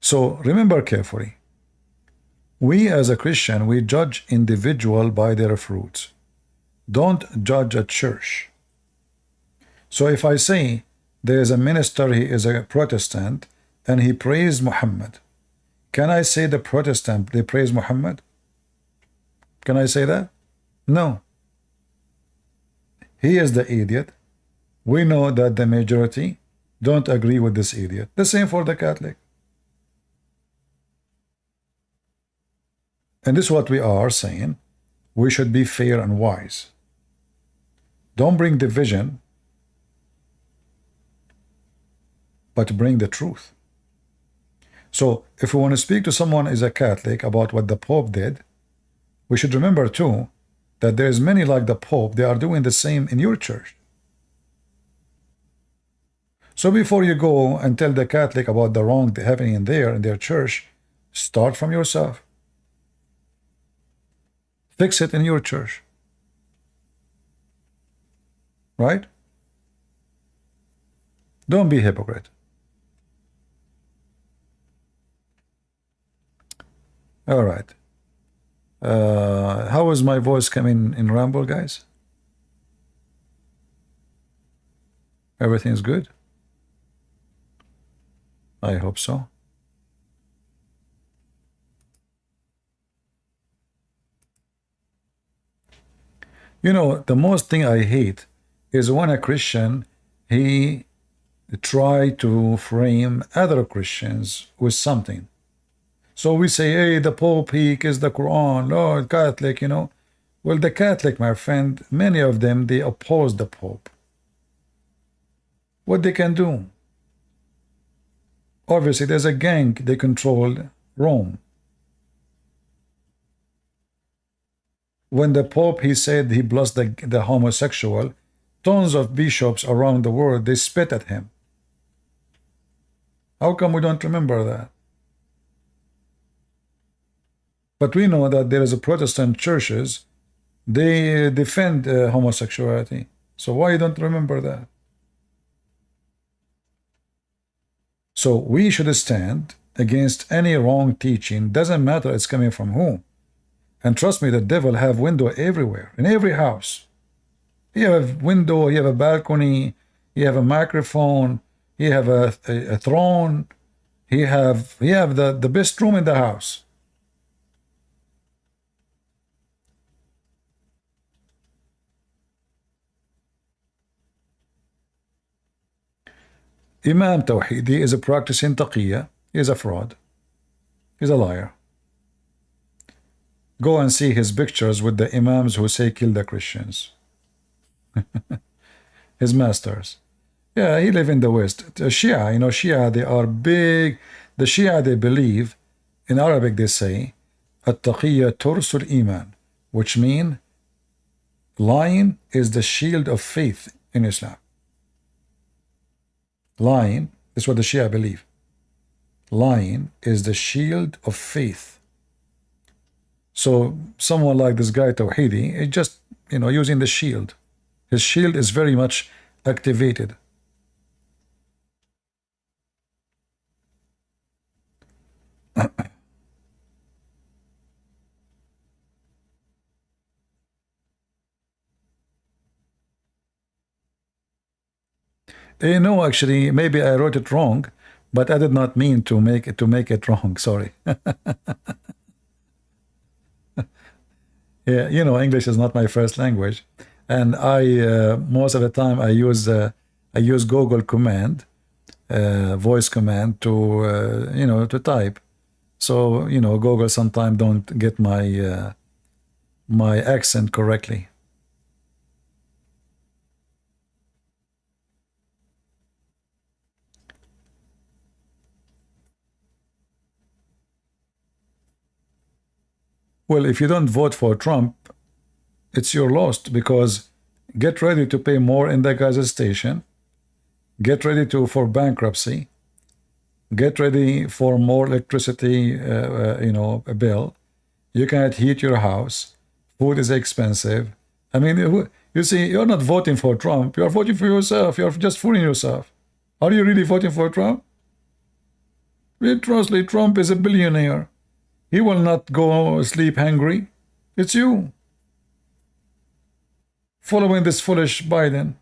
So remember carefully, we as a Christian, we judge individual by their fruits. Don't judge a church. So if I say there is a minister, he is a Protestant, and he praised Muhammad, can I say the Protestant, they praise Muhammad? Can I say that? No. He is the idiot. We know that the majority don't agree with this idiot. The same for the Catholic. And this is what we are saying. We should be fair and wise. Don't bring division, but bring the truth. So if we want to speak to someone who is a Catholic about what the Pope did, we should remember too that there's many like the Pope, they are doing the same in your church. So before you go and tell the Catholic about the wrong happening in their church, start from yourself. Fix it in your church. Right? Don't be a hypocrite. All right. How is my voice coming in Ramble, guys? Everything's good? I hope so. The most thing I hate is when a Christian, he try to frame other Christians with something. So we say, hey, the Pope, he kissed the Quran, Lord, Catholic, Well, the Catholic, my friend, many of them, they oppose the Pope. What they can do? Obviously, there's a gang, they control Rome. When the Pope, he said he blessed the homosexual, tons of bishops around the world, they spit at him. How come we don't remember that? But we know that there is a Protestant churches, they defend homosexuality. So why you don't remember that? So we should stand against any wrong teaching. Doesn't matter it's coming from whom. And trust me, the devil have window everywhere, in every house. You have a window, you have a balcony, you have a microphone, you have a throne, you have the best room in the house. Imam Tawhidi is a practicing taqiyya. He is a fraud. He's a liar. Go and see his pictures with the imams who say kill the Christians. His masters. Yeah, he live in the West. Shia, Shia, they are big. The Shia, they believe, in Arabic they say, At-taqiyya tursul iman, which mean lying is the shield of faith in Islam. Lying is what the Shia believe. Lying is the shield of faith. So someone like this guy Tawhidi is just, using the shield. His shield is very much activated. No, actually, maybe I wrote it wrong, but I did not mean to make it wrong. Sorry. Yeah, English is not my first language, and I most of the time I use Google command voice command to, to type. So, Google sometimes don't get my my accent correctly. Well, if you don't vote for Trump, it's your loss, because get ready to pay more in the gas station. Get ready for bankruptcy. Get ready for more electricity, bill. You cannot heat your house. Food is expensive. I mean, you see, you're not voting for Trump. You're voting for yourself. You're just fooling yourself. Are you really voting for Trump? Trustly, Trump is a billionaire. He will not go sleep hungry. It's you following this foolish Biden.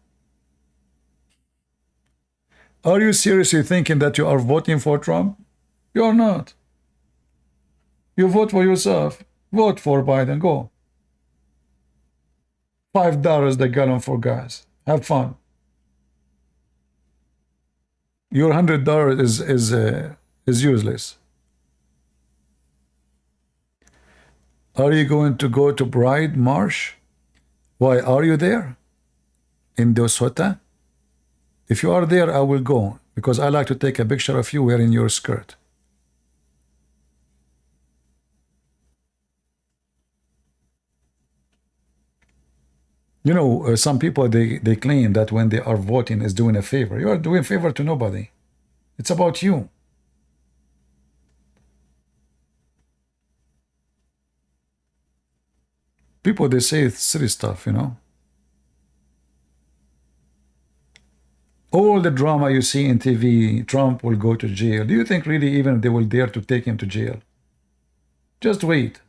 Are you seriously thinking that you are voting for Trump? You are not. You vote for yourself. Vote for Biden. Go. $5 the gallon for gas. Have fun. Your $100 is useless. Are you going to go to Bride Marsh? Why, are you there? In Dosota? If you are there, I will go, because I like to take a picture of you wearing your skirt. Some people, they claim that when they are voting is doing a favor. You are doing a favor to nobody. It's about you. People, they say silly stuff, All the drama you see in TV, Trump will go to jail. Do you think really even they will dare to take him to jail? Just wait.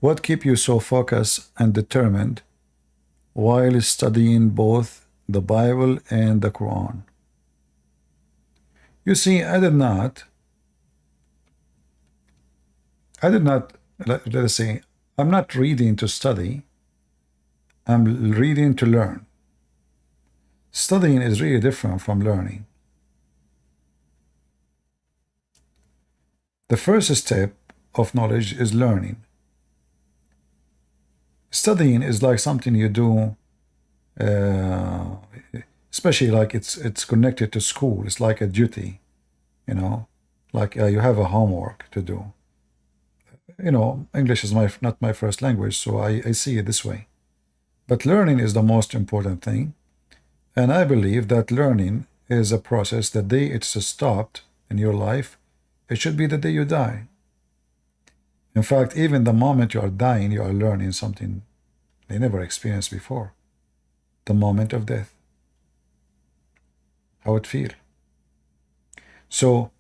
What keeps you so focused and determined while studying both the Bible and the Quran? You see, I did not, let us say, I'm not reading to study, I'm reading to learn. Studying is really different from learning. The first step of knowledge is learning. Studying is like something you do, especially like it's connected to school. It's like a duty, like you have a homework to do. English is not my first language, so I see it this way. But learning is the most important thing. And I believe that learning is a process. The day it's stopped in your life, it should be the day you die. In fact, even the moment you are dying, you are learning something they never experienced before. The moment of death. How it feels. So,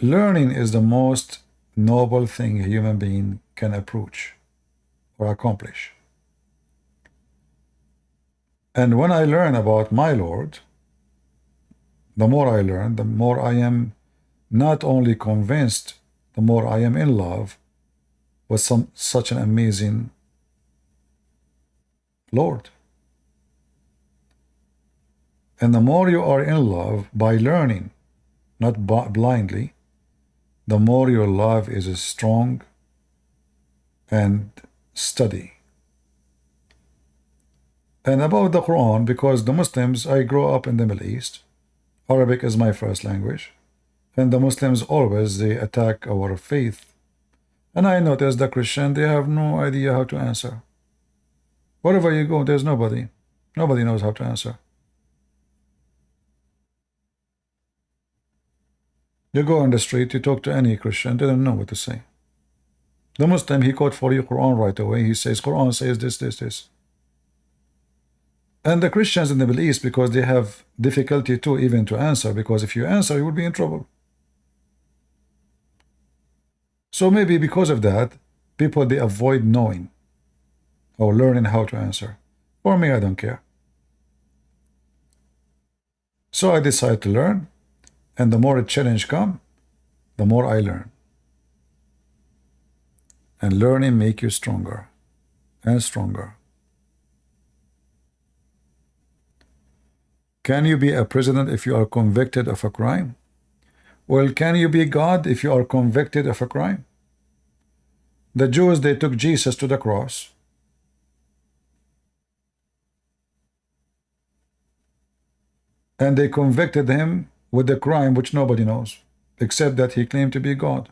learning is the most noble thing a human being can approach or accomplish. And when I learn about my Lord, the more I learn, the more I am not only convinced, the more I am in love with such an amazing Lord. And the more you are in love by learning, not blindly, the more your love is strong and steady. And about the Quran, because the Muslims, I grew up in the Middle East, Arabic is my first language, and the Muslims always, they attack our faith. And I noticed the Christian, they have no idea how to answer. Wherever you go, there's nobody. Nobody knows how to answer. You go on the street, you talk to any Christian, they don't know what to say. The Muslim, he quote for you Quran right away. He says, Quran says this, this, this. And the Christians in the Middle East, because they have difficulty too even to answer, because if you answer, you will be in trouble. So maybe because of that, people, they avoid knowing or learning how to answer. For me, I don't care. So I decide to learn, and the more a challenge comes, the more I learn. And learning make you stronger and stronger. Can you be a president if you are convicted of a crime? Well, can you be God if you are convicted of a crime? The Jews, they took Jesus to the cross. And they convicted him with the crime which nobody knows, except that he claimed to be God.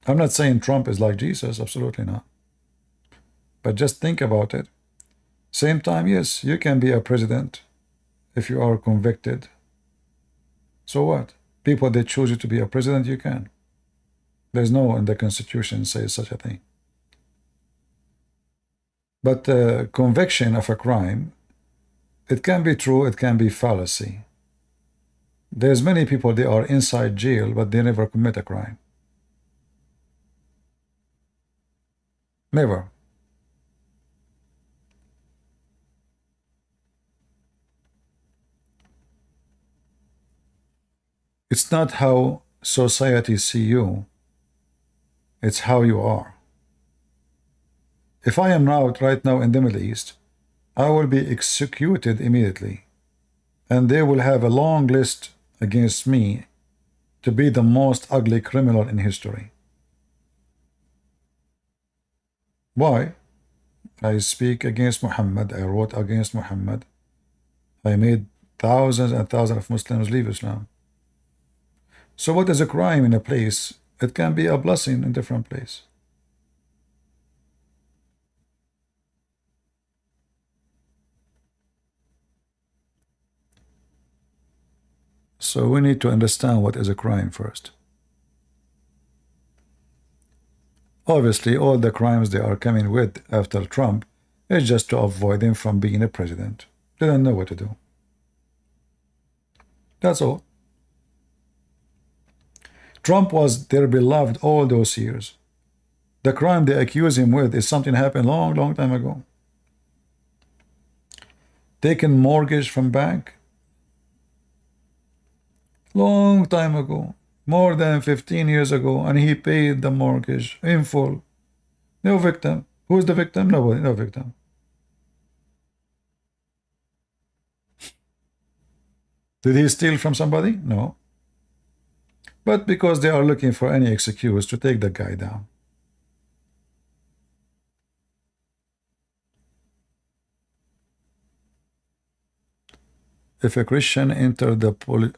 I'm not saying Trump is like Jesus, absolutely not. But just think about it. Same time, yes, you can be a president if you are convicted. So what? People that choose you to be a president, you can. There's no in the Constitution says such a thing. But conviction of a crime, it can be true, it can be fallacy. There's many people, they are inside jail, but they never commit a crime. Never. It's not how society see you, it's how you are. If I am out right now in the Middle East, I will be executed immediately, and they will have a long list against me to be the most ugly criminal in history. Why? I speak against Muhammad, I wrote against Muhammad, I made thousands and thousands of Muslims leave Islam. So what is a crime in a place? It can be a blessing in a different place. So we need to understand what is a crime first. Obviously, all the crimes they are coming with after Trump is just to avoid him from being a president. They don't know what to do. That's all. Trump was their beloved all those years. The crime they accuse him with is something happened long time ago. Taking mortgage from bank. Long time ago. More than 15 years ago. And he paid the mortgage in full. No victim. Who's the victim? Nobody. No victim. Did he steal from somebody? No. But because they are looking for any excuse to take the guy down. If a Christian entered the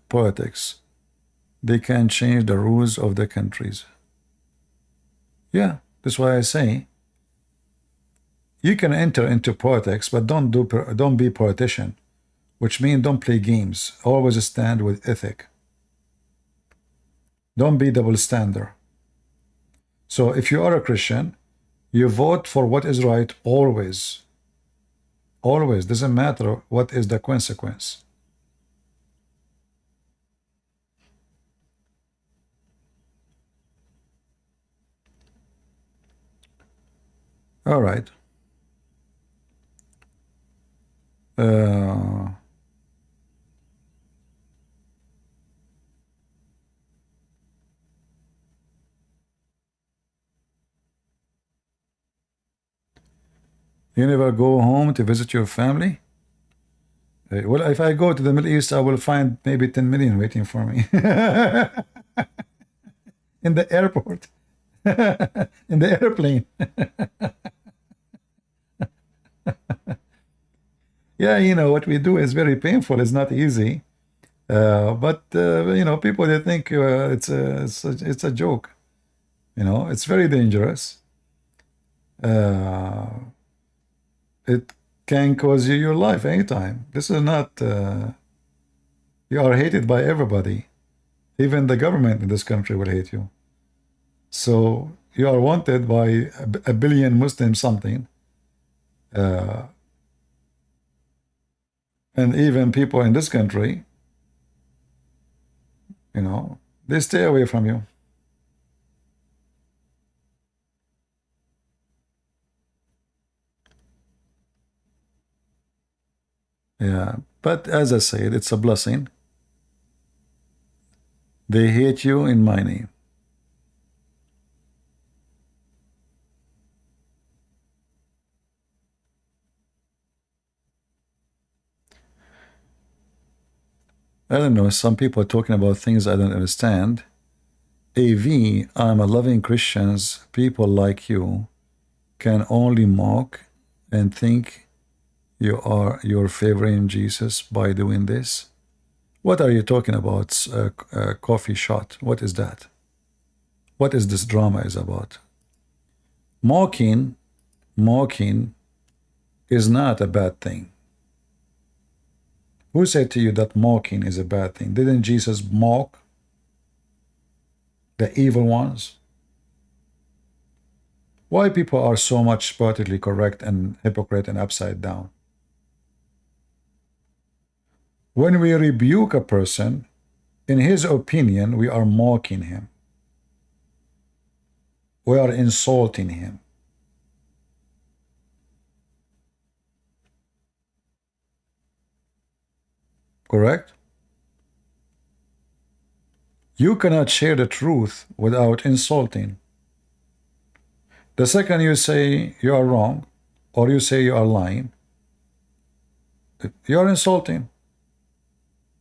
politics, they can change the rules of the countries. Yeah, that's why I say you can enter into politics, but don't be politician, which means don't play games. Always stand with ethic. Don't be double standard. So if you are a Christian, you vote for what is right always. Always. Doesn't matter what is the consequence. All right. You never go home to visit your family? Well, if I go to the Middle East, I will find maybe 10 million waiting for me. In the airport. In the airplane. Yeah, you know, what we do is very painful. It's not easy. But you know, people, they think it's a joke. You know, it's very dangerous. It can cause you your life anytime. This is not, you are hated by everybody. Even the government in this country will hate you. So you are wanted by a billion Muslims something. And even people in this country, you know, they stay away from you. Yeah, but as I said, it's a blessing. They hate you in my name. I don't know, some people are talking about things I don't understand. AV, I'm a loving Christians. People like you can only mock and think you're favoring Jesus by doing this. What are you talking about? A coffee shot. What is that? What is this drama is about? Mocking is not a bad thing. Who said to you that mocking is a bad thing? Didn't Jesus mock the evil ones? Why people are so much politically correct and hypocrite and upside down? When we rebuke a person, in his opinion, we are mocking him. We are insulting him. Correct? You cannot share the truth without insulting. The second you say you are wrong, or you say you are lying, you are insulting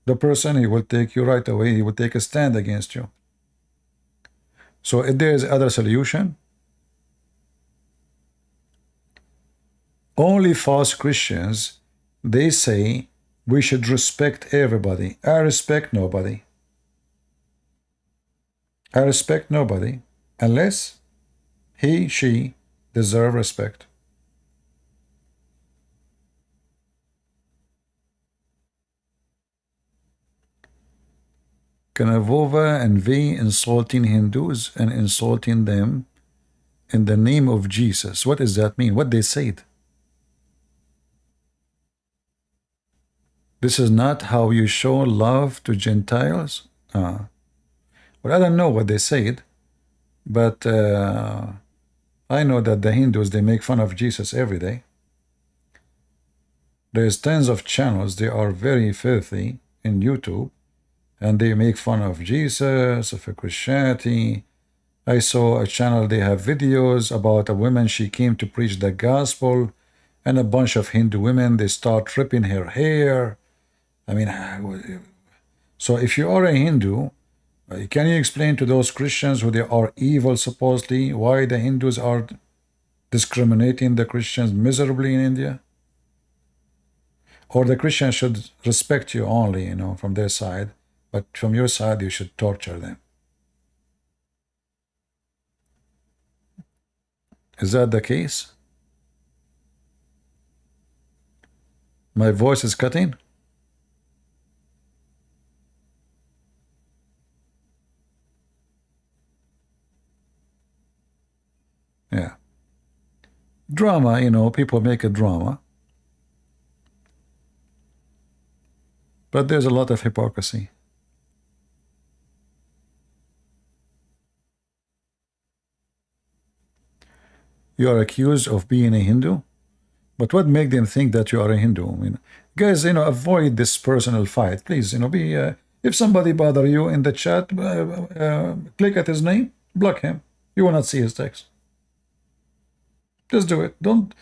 the person. He will take you right away. He will take a stand against you. So if there is other solution, only false Christians, they say we should respect everybody. I respect nobody. I respect nobody unless he, she deserve respect. Kanavova and V insulting Hindus and insulting them in the name of Jesus. What does that mean? What they said? This is not how you show love to Gentiles? Well, I don't know what they said, but I know that the Hindus, they make fun of Jesus every day. There's tens of channels. They are very filthy in YouTube, and they make fun of Jesus, of Christianity. I saw a channel, they have videos about a woman, she came to preach the gospel, and a bunch of Hindu women, they start ripping her hair. I mean, so if you are a Hindu, can you explain to those Christians who they are evil supposedly, why the Hindus are discriminating the Christians miserably in India? Or the Christians should respect you only, from their side, but from your side you should torture them. Is that the case? My voice is cutting? Yeah. Drama, people make a drama. But there's a lot of hypocrisy. You are accused of being a Hindu? But what make them think that you are a Hindu? I mean, guys, avoid this personal fight. Please, if somebody bother you in the chat, click at his name, block him. You will not see his text. Just do it. Don't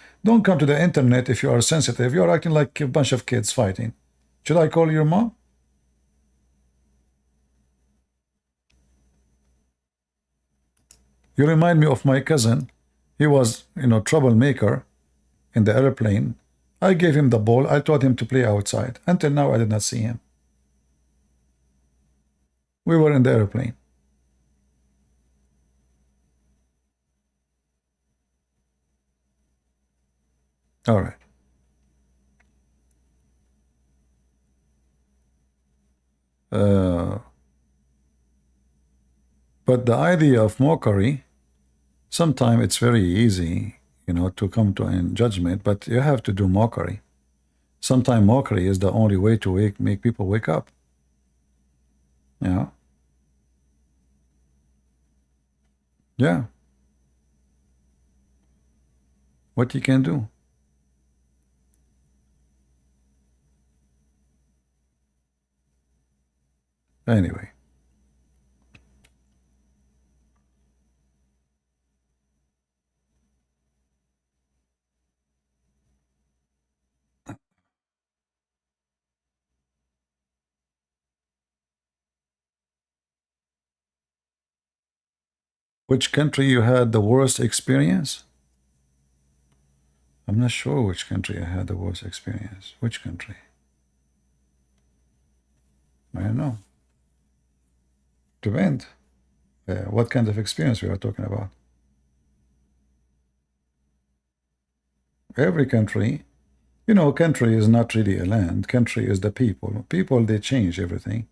come to the internet if you are sensitive. You are acting like a bunch of kids fighting. Should I call your mom? You remind me of my cousin. He was, troublemaker in the airplane. I gave him the ball. I taught him to play outside. Until now, I did not see him. We were in the airplane. All right. But the idea of mockery, sometimes it's very easy, to come to a judgment, but you have to do mockery. Sometimes mockery is the only way to make people wake up. Yeah. Yeah. What you can do. Anyway. Which country you had the worst experience? I'm not sure which country I had the worst experience. Which country? I don't know. Depend. What kind of experience we are talking about? Every country, country is not really a land. Country is the people. People, they change everything.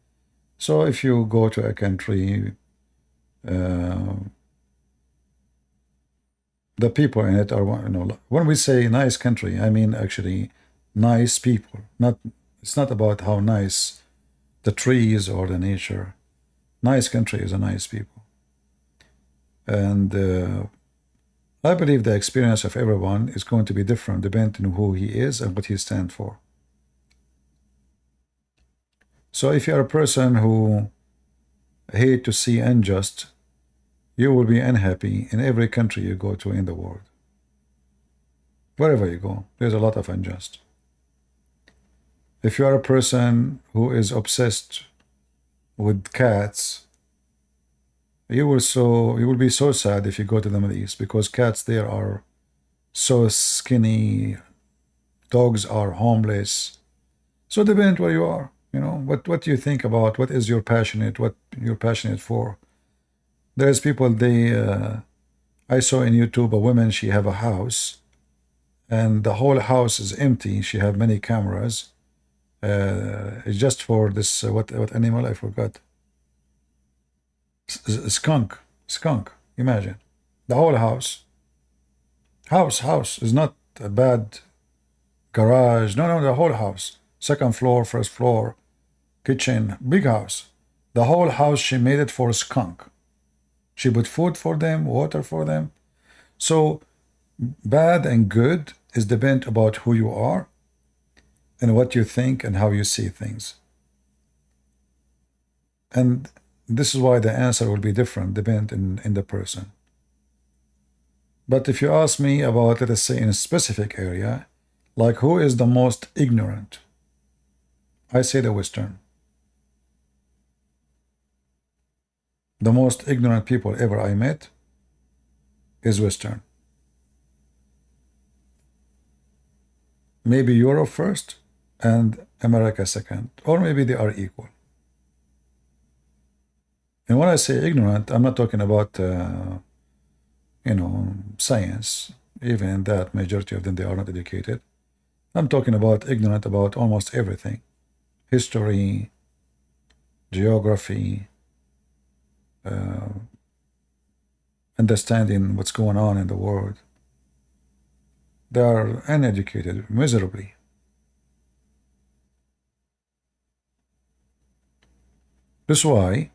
So if you go to a country, the people in it are, when we say nice country, I mean actually nice people. It's not about how nice the trees or the nature. Nice country is a nice people. And I believe the experience of everyone is going to be different depending on who he is and what he stands for. So if you are a person who hate to see unjust, you will be unhappy in every country you go to in the world. Wherever you go, there's a lot of unjust. If you are a person who is obsessed with cats, you will be so sad if you go to the Middle East, because cats there are so skinny, dogs are homeless. So depends where you are, what you think about, what you're passionate for. There's people, I saw in YouTube a woman, she have a house, and the whole house is empty. She have many cameras. It's just for this, what animal, I forgot. Skunk, imagine. The whole house is not a bad garage. No, the whole house. Second floor, first floor, kitchen, big house. The whole house, she made it for a skunk. She put food for them, water for them. So bad and good is depend about who you are and what you think and how you see things. And this is why the answer will be different, depend in the person. But if you ask me about, let us say, in a specific area, like who is the most ignorant, I say the Western. The most ignorant people ever I met is Western. Maybe Europe first and America second, or maybe they are equal. And when I say ignorant, I'm not talking about, science. Even that, majority of them, they are not educated. I'm talking about ignorant about almost everything. History, geography, understanding what's going on in the world. They are uneducated, miserably. This is why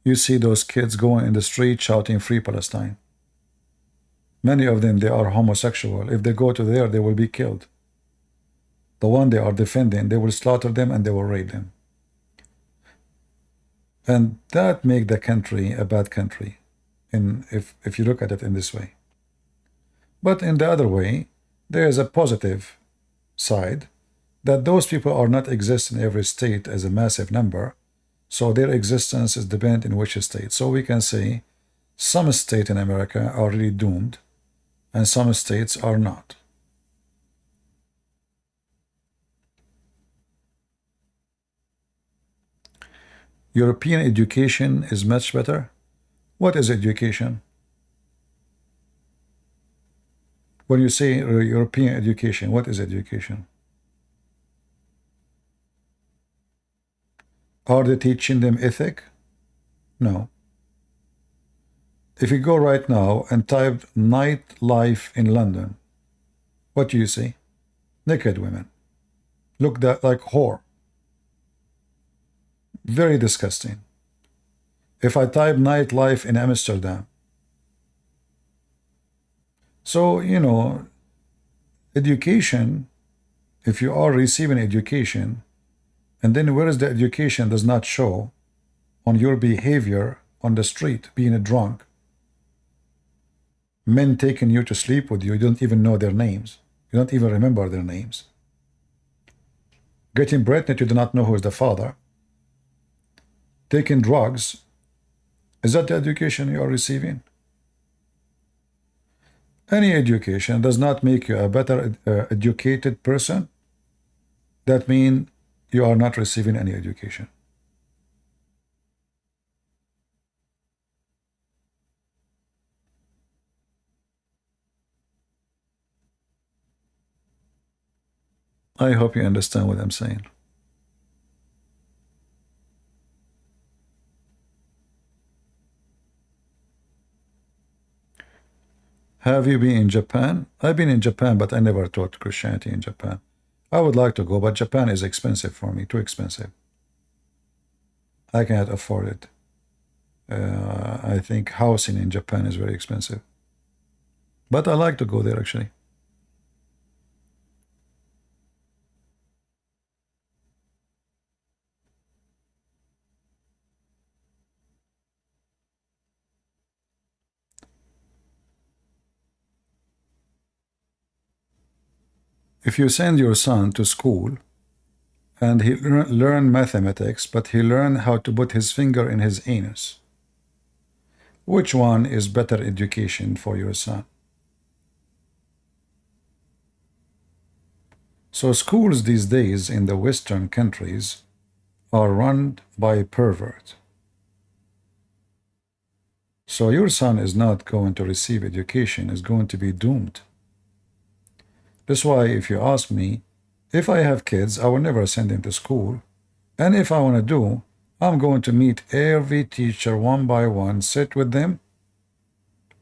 you see those kids going in the street shouting Free Palestine. Many of them, they are homosexual. If they go to there, they will be killed. The one they are defending, they will slaughter them and they will rape them. And that makes the country a bad country, if you look at it in this way. But in the other way, there is a positive side, that those people are not exist in every state as a massive number, so their existence is dependent in which state. So we can say some states in America are really doomed, and some states are not. European education is much better. What is education? When you say European education, what is education? Are they teaching them ethic? No. If you go right now and type nightlife in London, what do you see? Naked women. Look that like whore. Very disgusting. If I type nightlife in Amsterdam. So, education, if you are receiving education, and then where is the education does not show on your behavior on the street, being a drunk, men taking you to sleep with you, you don't even know their names. You don't even remember their names. Getting pregnant, you do not know who is the father. Taking drugs, is that the education you are receiving? Any education does not make you a better educated person. That means you are not receiving any education. I hope you understand what I'm saying. Have you been in Japan? I've been in Japan, but I never taught Christianity in Japan. I would like to go, but Japan is expensive for me, too expensive. I cannot afford it. I think housing in Japan is very expensive. But I like to go there, actually. If you send your son to school and he learn mathematics, but he learn how to put his finger in his anus, which one is better education for your son? So schools these days in the Western countries are run by perverts. So your son is not going to receive education, is going to be doomed. That's why if you ask me, if I have kids, I will never send them to school. And if I want to do, I'm going to meet every teacher one by one, sit with them,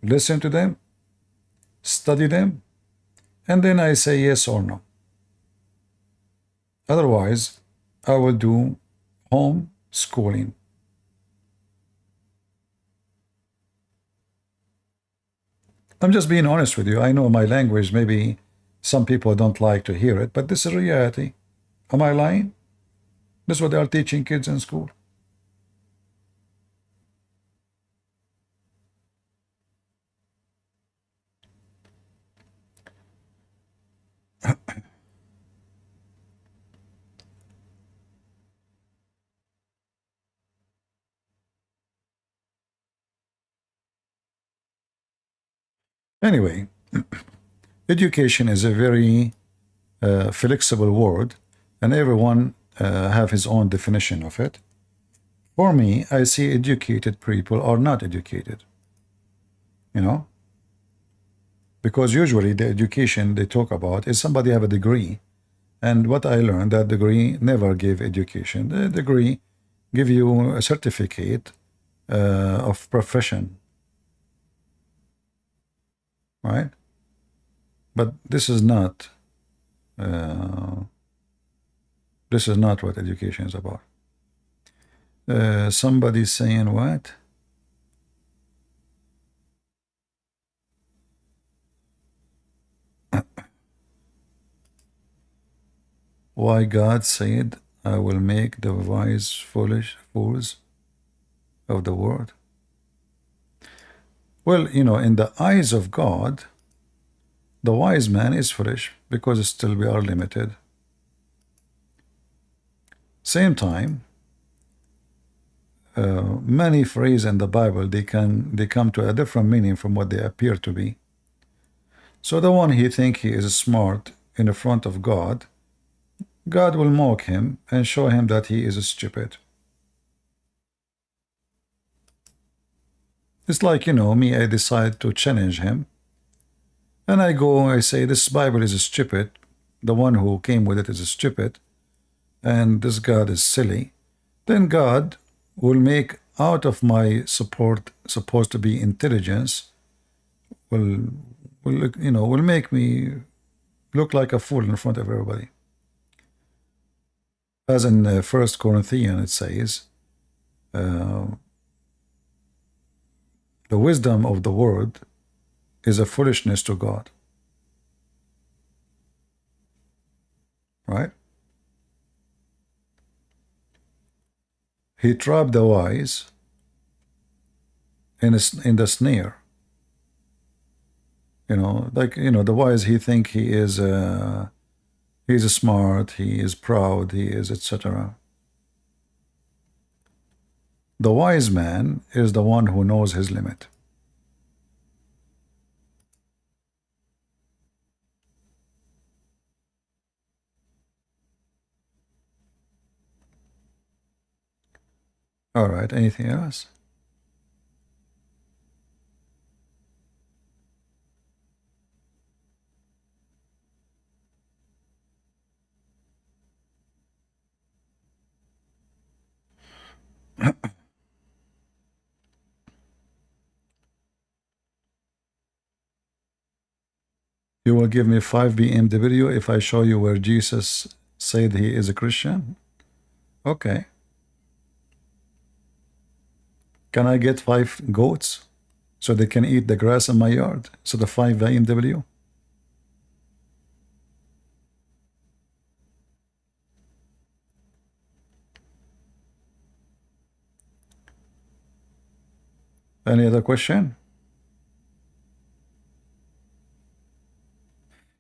listen to them, study them, and then I say yes or no. Otherwise, I will do home schooling. I'm just being honest with you. I know my language, maybe some people don't like to hear it, but this is reality. Am I lying? This is what they are teaching kids in school. Anyway, education is a very flexible word, and everyone have his own definition of it. For me, I see educated people are not educated. You know? Because usually the education they talk about is somebody have a degree. And what I learned, that degree never gave education. The degree give you a certificate of profession. Right? But this is not what education is about. Somebody saying what? Why God said, I will make the wise fools of the world. Well, you know, in the eyes of God, the wise man is foolish because still we are limited. Same time, many phrases in the Bible, they come to a different meaning from what they appear to be. So the one he think he is smart in the front of God, God will mock him and show him that he is stupid. It's like, you know, me, I decide to challenge him. And I say, this Bible is stupid. The one who came with it is stupid. And this God is silly. Then God will make out of my support, supposed to be intelligence, will make me look like a fool in front of everybody. As in 1 Corinthians it says, the wisdom of the world is a foolishness to God. Right? He trapped the wise in the snare. You know, like, you know, the wise, he think he is he's smart, he is proud, he is etc. The wise man is the one who knows his limit. All right, anything else? You will give me 5 BMW if I show you where Jesus said he is a Christian? Okay. Can I get 5 goats so they can eat the grass in my yard? So the 5 BMW? Any other question?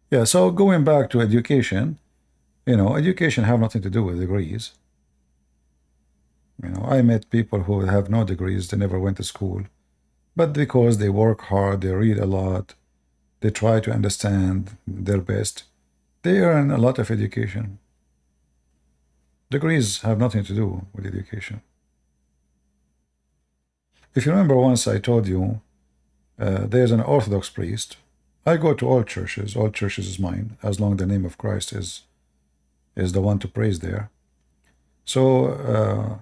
Yeah, so going back to education, education have nothing to do with degrees. I met people who have no degrees, they never went to school, but because they work hard, they read a lot, they try to understand their best, they earn a lot of education. Degrees have nothing to do with education. If you remember, once I told you there's an Orthodox priest. I go to all churches is mine, as long as the name of Christ is the one to praise there. So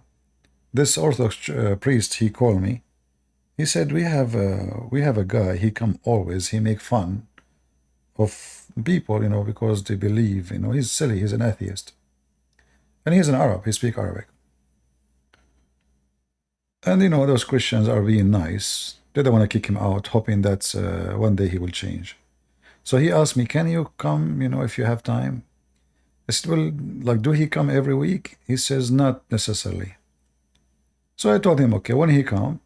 this Orthodox priest, he called me. He said, we have a guy, he come always, he make fun of people, because they believe, he's silly, he's an atheist. And he's an Arab, he speak Arabic. And those Christians are being nice. They don't want to kick him out, hoping that one day he will change. So he asked me, can you come, if you have time? I said, well, do he come every week? He says, not necessarily. So I told him, okay, when he come,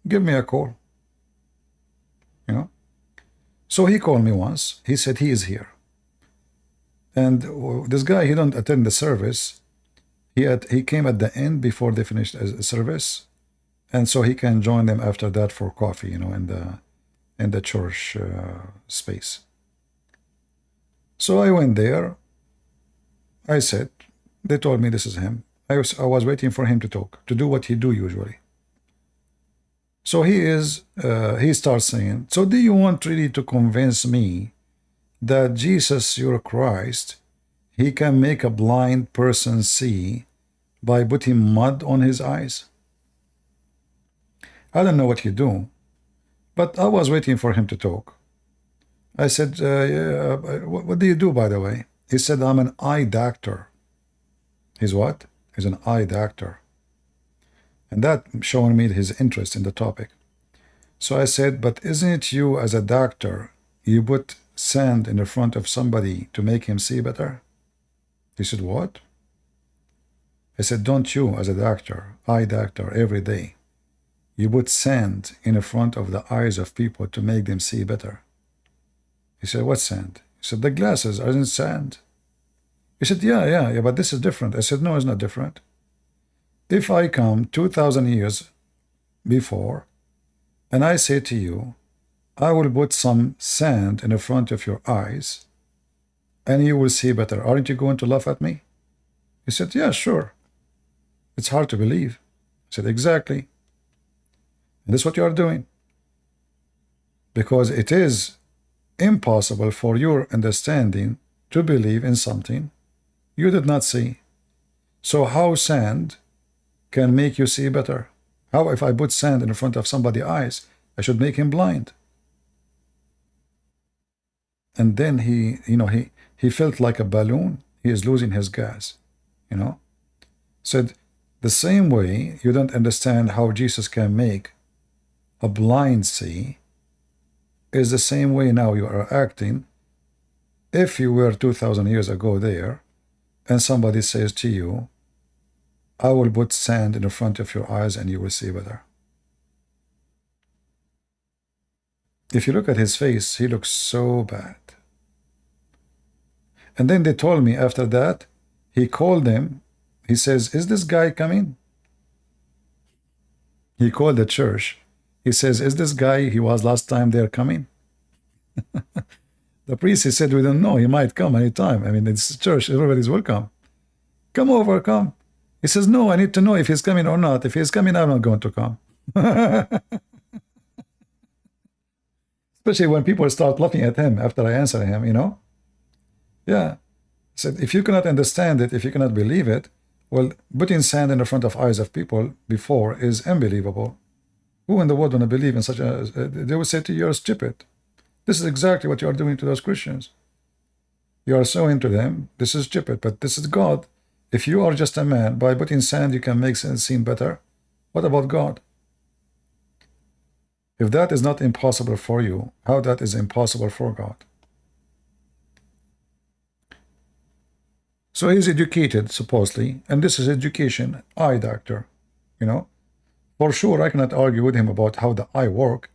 give me a call. So he called me once. He said he is here. And this guy, he don't attend the service. He came at the end before they finished the service. And so he can join them after that for coffee, in the church space. So I went there. I said, they told me this is him. I was waiting for him to talk, to do what he do usually. So he starts saying, so do you want really to convince me that Jesus, your Christ, he can make a blind person see by putting mud on his eyes? I don't know what you do, but I was waiting for him to talk. I said, what do you do, by the way? He said, I'm an eye doctor. He's what? He's an eye doctor. And that showing me his interest in the topic. So I said, but isn't it you as a doctor, you put sand in the front of somebody to make him see better? He said, what? I said, don't you as a doctor, eye doctor, every day, you put sand in the front of the eyes of people to make them see better? He said, what sand? He said, the glasses aren't sand. He said, yeah, but this is different. I said, no, it's not different. If I come 2,000 years before, and I say to you, I will put some sand in the front of your eyes, and you will see better, aren't you going to laugh at me? He said, yeah, sure. It's hard to believe. I said, exactly. And this is what you are doing. Because it is impossible for your understanding to believe in something you did not see. So how sand can make you see better? How if I put sand in front of somebody's eyes, I should make him blind? And then he felt like a balloon. He is losing his gas, Said, the same way you don't understand how Jesus can make a blind see is the same way now you are acting if you were 2,000 years ago there and somebody says to you, I will put sand in the front of your eyes and you will see better. If you look at his face, he looks so bad. And then they told me after that, he called them. He says, is this guy coming? He called the church. He says, is this guy he was last time there coming? The priest, he said, we don't know. He might come anytime. I mean, it's church. Everybody's welcome. Come over, come. He says, no, I need to know if he's coming or not. If he's coming, I'm not going to come. Especially when people start laughing at him after I answer him, you know? Yeah. I said, if you cannot understand it, if you cannot believe it, well, putting sand in the front of eyes of people before is unbelievable. Who in the world want to believe in such a... they will say to you, you're stupid. This is exactly what you are doing to those Christians. You are showing to them, this is stupid, but this is God. If you are just a man, by putting sand you can make it seem better. What about God? If that is not impossible for you, how that is impossible for God? So he's educated, supposedly, and this is education, eye doctor, you know. For sure, I cannot argue with him about how the eye work.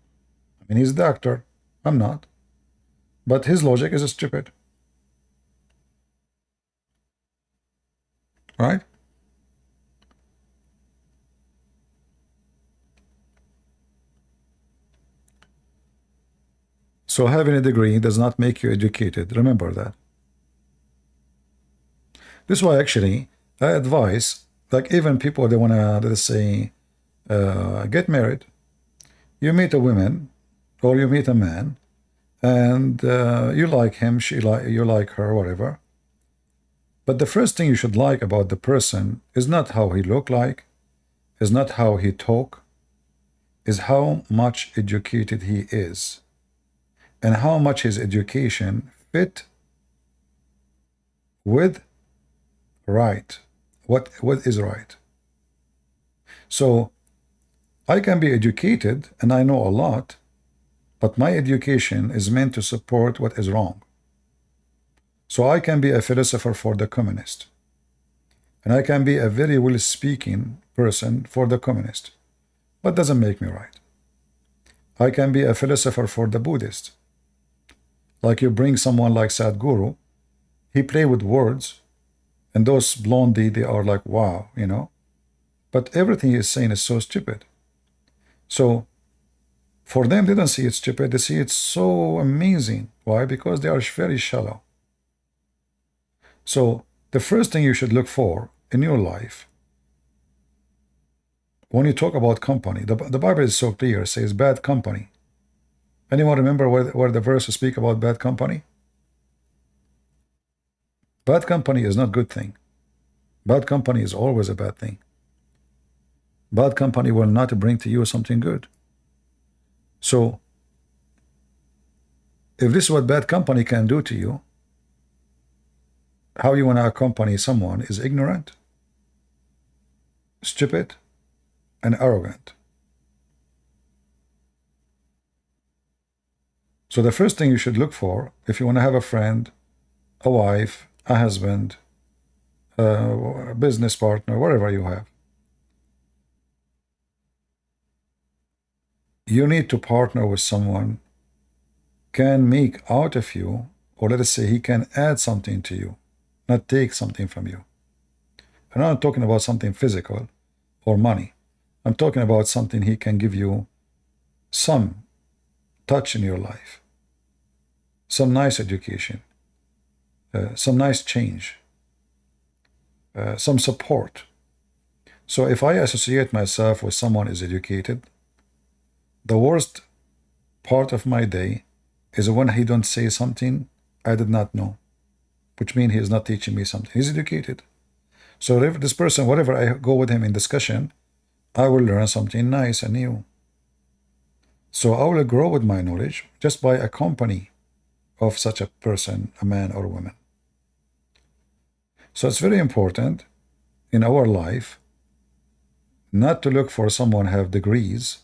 I mean, he's a doctor. I'm not. But his logic is stupid. Right? So having a degree does not make you educated. Remember that. This is why actually I advise, like even people they want to, let's say, get married. You meet a woman or you meet a man and you like him, you like her, whatever. But the first thing you should like about the person is not how he look like, is not how he talk, is how much educated he is, and how much his education fit with right. What is right? So I can be educated and I know a lot, but my education is meant to support what is wrong. So I can be a philosopher for the communist, and I can be a very well-speaking person for the communist, but doesn't make me right. I can be a philosopher for the Buddhist. Like you bring someone like Sadhguru, he play with words, and those blondie, they are like, wow, you know. But everything he's saying is so stupid. So for them, they don't see it stupid. They see it so amazing. Why? Because they are very shallow. So the first thing you should look for in your life, when you talk about company, the Bible is so clear, it says bad company. Anyone remember where the verse speak about bad company? Bad company is not a good thing. Bad company is always a bad thing. Bad company will not bring to you something good. So if this is what bad company can do to you, how you want to accompany someone is ignorant, stupid, and arrogant. So the first thing you should look for, if you want to have a friend, a wife, a husband, a business partner, whatever you have, you need to partner with someone can make out of you, or let us say he can add something to you, not take something from you. And I'm not talking about something physical or money. I'm talking about something he can give you some touch in your life, some nice education, some nice change, some support. So if I associate myself with someone who is educated, the worst part of my day is when he don't say something I did not know, which means he is not teaching me something. He's educated. So if this person, whatever I go with him in discussion, I will learn something nice and new. So I will grow with my knowledge just by a company of such a person, a man or a woman. So it's very important in our life not to look for someone who have degrees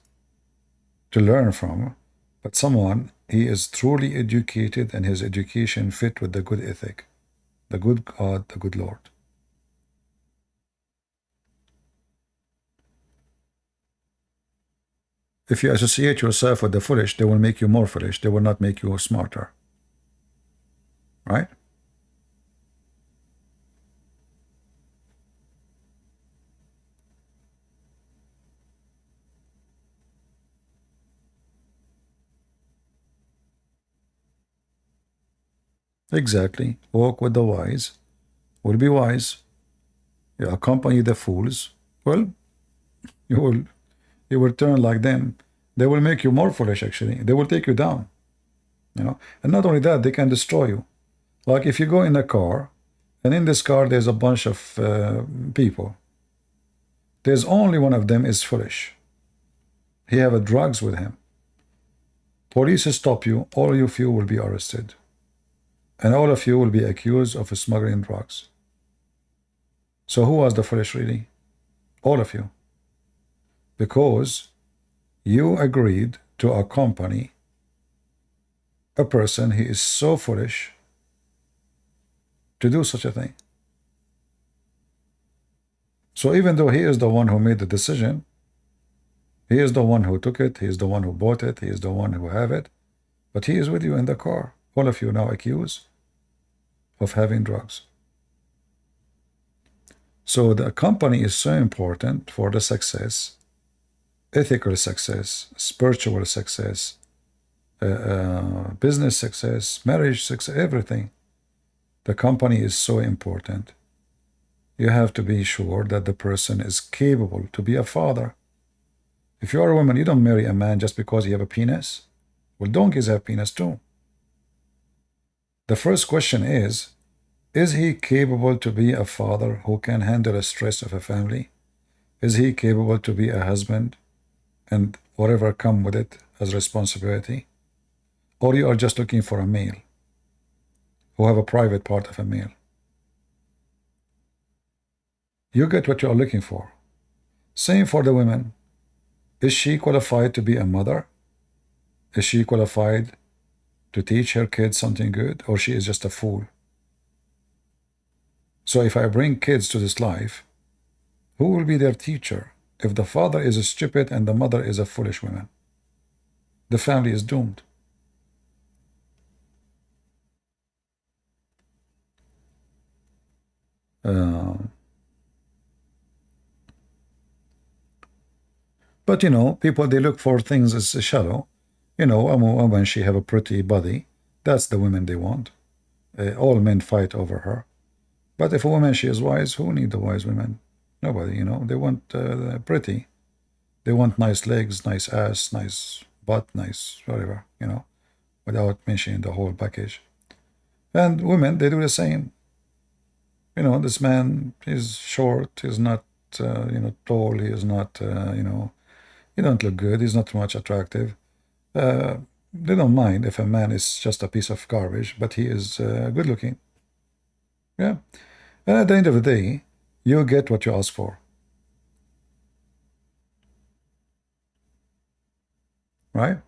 to learn from, but someone he is truly educated and his education fit with the good ethic, the good God, the good Lord. If you associate yourself with the foolish, they will make you more foolish. They will not make you smarter. Right? Exactly. Walk with the wise will be wise. You accompany the fools, well, you will turn like them. They will make you more foolish, actually. They will take you down. And not only that, they can destroy you. Like if you go in a car, and in this car there's a bunch of people. There's only one of them is foolish. He have a drugs with him. Police stop you, all of you will be arrested. And all of you will be accused of smuggling drugs. So who was the foolish really? All of you. Because you agreed to accompany a person who is so foolish to do such a thing. So even though he is the one who made the decision, he is the one who took it, he is the one who bought it, he is the one who have it, but he is with you in the car. All of you now accused of having drugs. So the company is so important for the success, ethical success, spiritual success, business success, marriage success, everything. The company is so important. You have to be sure that the person is capable to be a father. If you are a woman, you don't marry a man just because you have a penis. Well, donkeys have penis too. The first question is he capable to be a father who can handle the stress of a family? Is he capable to be a husband and whatever come with it as responsibility? Or you are just looking for a male who have a private part of a male? You get what you are looking for. Same for the women. Is she qualified to be a mother? Is she qualified to teach her kids something good? Or she is just a fool? So if I bring kids to this life, who will be their teacher if the father is a stupid and the mother is a foolish woman? The family is doomed. But people, they look for things as shallow. A woman, she have a pretty body. That's the women they want. All men fight over her. But if a woman, she is wise, who need the wise women? Nobody, They want pretty. They want nice legs, nice ass, nice butt, nice whatever, without mentioning the whole package. And women, they do the same. This man is short, he's not, tall, he is not, he don't look good, he's not much attractive. They don't mind if a man is just a piece of garbage, but he is good looking. Yeah. And at the end of the day, you get what you ask for. Right?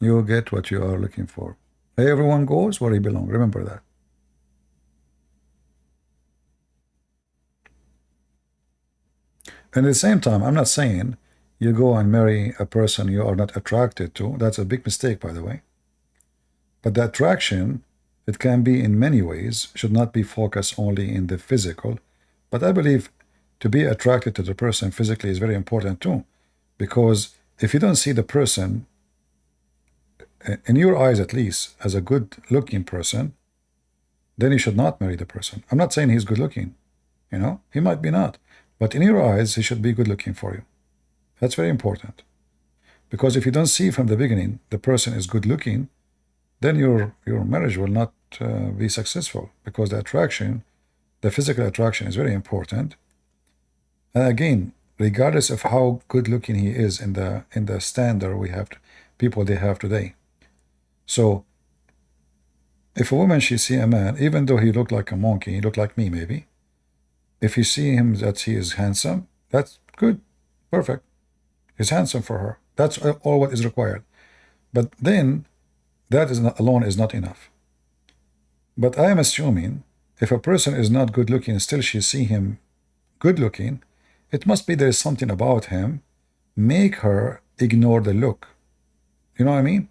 You get what you are looking for. Everyone goes where he belongs. Remember that. And at the same time, I'm not saying you go and marry a person you are not attracted to. That's a big mistake, by the way. But the attraction, it can be in many ways, should not be focused only in the physical. But I believe to be attracted to the person physically is very important too. Because if you don't see the person, in your eyes at least, as a good-looking person, then you should not marry the person. I'm not saying he's good-looking. He might be not. But in your eyes, he should be good-looking for you. That's very important. Because if you don't see from the beginning the person is good-looking, then your marriage will not be successful. Because the attraction, the physical attraction is very important. And again, regardless of how good-looking he is in the standard we have, people they have today. So, if a woman, she see a man, even though he look like a monkey, he look like me maybe, if you see him that he is handsome, that's good, perfect. He's handsome for her. That's all what is required. But then, that alone is not enough. But I am assuming, if a person is not good looking, still she see him good looking, it must be there is something about him, make her ignore the look. You know what I mean?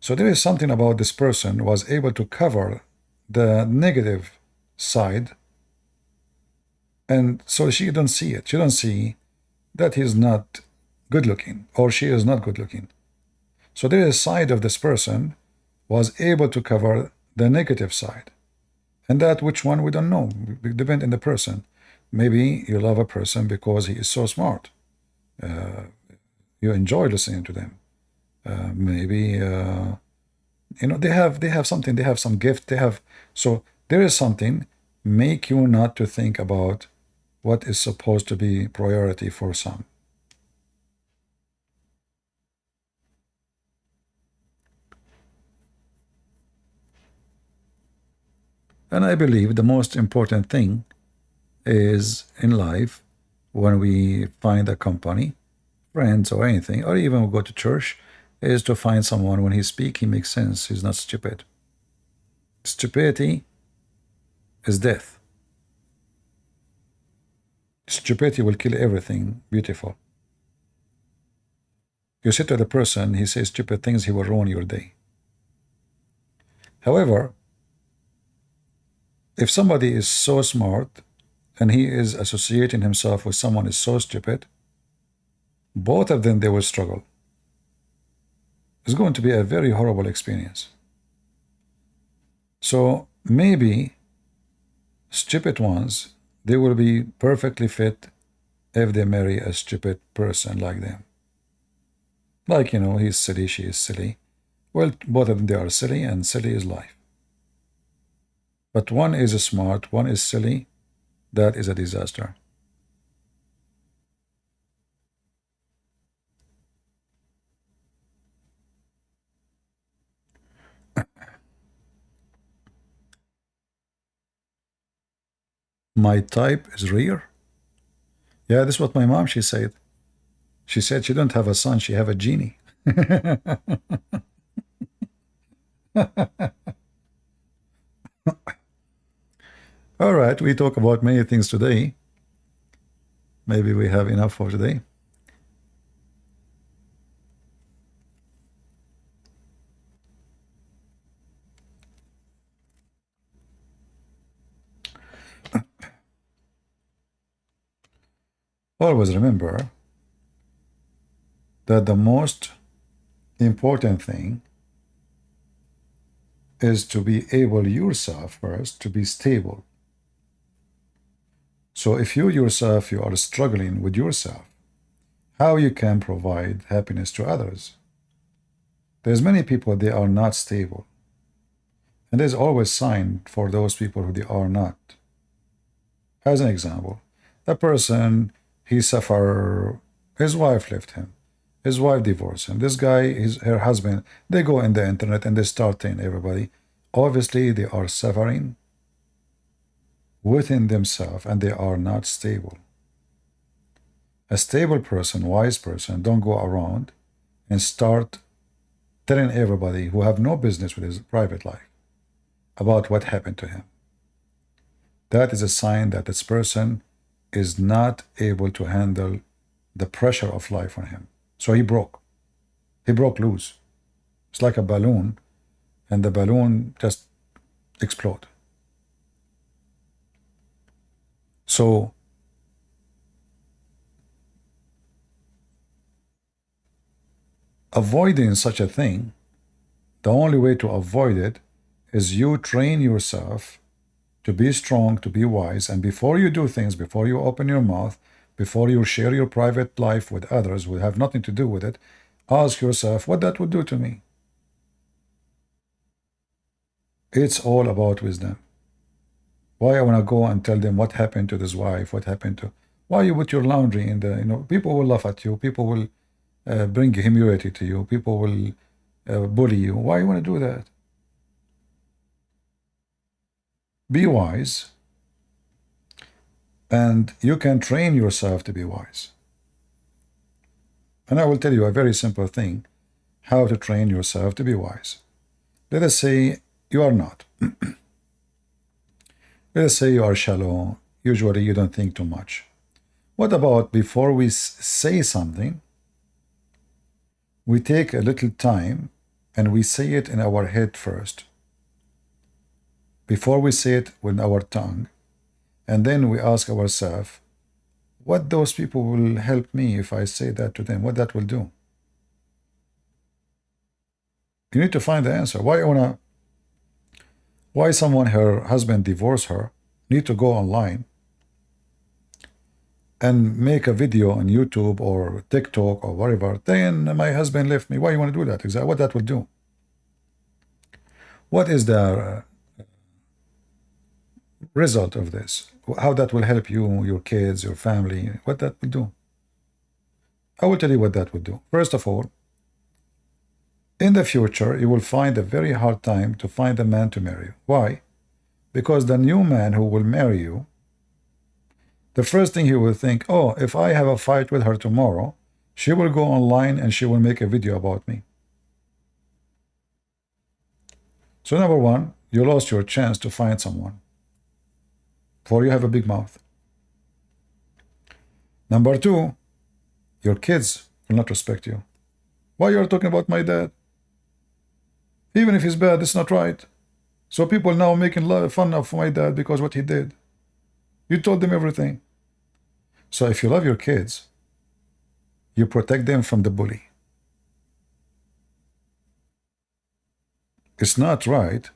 So there is something about this person was able to cover the negative side, and so she don't see it. She don't see that he's not good looking, or she is not good looking. So there is a side of this person was able to cover the negative side. And that which one we don't know. It depends on the person. Maybe you love a person because he is so smart. You enjoy listening to them. Maybe they have something. They have some gift. So there is something make you not to think about what is supposed to be priority for some. And I believe the most important thing is in life, when we find a company, friends or anything, or even go to church, is to find someone when he speaks, he makes sense. He's not stupid. Stupidity is death. Stupidity will kill everything beautiful. You sit with a person, he says stupid things, he will ruin your day. However, if somebody is so smart and he is associating himself with someone who is so stupid, both of them, they will struggle. It's going to be a very horrible experience. So maybe stupid ones, they will be perfectly fit if they marry a stupid person like them. Like, he's silly, she is silly. Well, both of them, they are silly, and silly is life. But one is smart, one is silly, that is a disaster. My type is rare. Yeah, this is what my mom, she said. She said she don't have a son, she have a genie. All right, we talk about many things today. Maybe we have enough for today. Always remember that the most important thing is to be able yourself first to be stable. So if you yourself, you are struggling with yourself, how you can provide happiness to others? There's many people, they are not stable. And there's always sign for those people who they are not. As an example, a person, he suffer, his wife left him, his wife divorced him, this guy, her husband, they go in the internet and they start telling everybody. Obviously, they are suffering within themselves and they are not stable. A stable person, wise person, don't go around and start telling everybody who have no business with his private life about what happened to him. That is a sign that this person is not able to handle the pressure of life on him. So he broke. He broke loose. It's like a balloon, and the balloon just explode. So avoiding such a thing, the only way to avoid it is you train yourself to be strong, to be wise, and before you do things, before you open your mouth, before you share your private life with others who have nothing to do with it, ask yourself what that would do to me. It's all about wisdom. Why I want to go and tell them what happened to this wife, what happened to... Why you put your laundry in the... people will laugh at you, people will bring humility to you, people will bully you. Why you want to do that? Be wise, and you can train yourself to be wise. And I will tell you a very simple thing, how to train yourself to be wise. Let us say you are not. Let us say you are shallow. Usually you don't think too much. What about before we say something, we take a little time and we say it in our head first, before we say it with our tongue, and then we ask ourselves, what those people will help me if I say that to them, what that will do? You need to find the answer. Why I want to Why someone, her husband divorced her, need to go online and make a video on YouTube or TikTok or whatever, then my husband left me. Why you want to do that? Exactly what that will do. What is the result of this? How that will help you, your kids, your family, what that will do? I will tell you what that will do. First of all, in the future, you will find a very hard time to find a man to marry you. Why? Because the new man who will marry you, the first thing he will think, oh, if I have a fight with her tomorrow, she will go online and she will make a video about me. So number one, you lost your chance to find someone, for you have a big mouth. Number two, your kids will not respect you. Why you are talking about my dad? Even if he's bad, it's not right. So people now making fun of my dad because what he did. You told them everything. So if you love your kids, you protect them from the bully. It's not right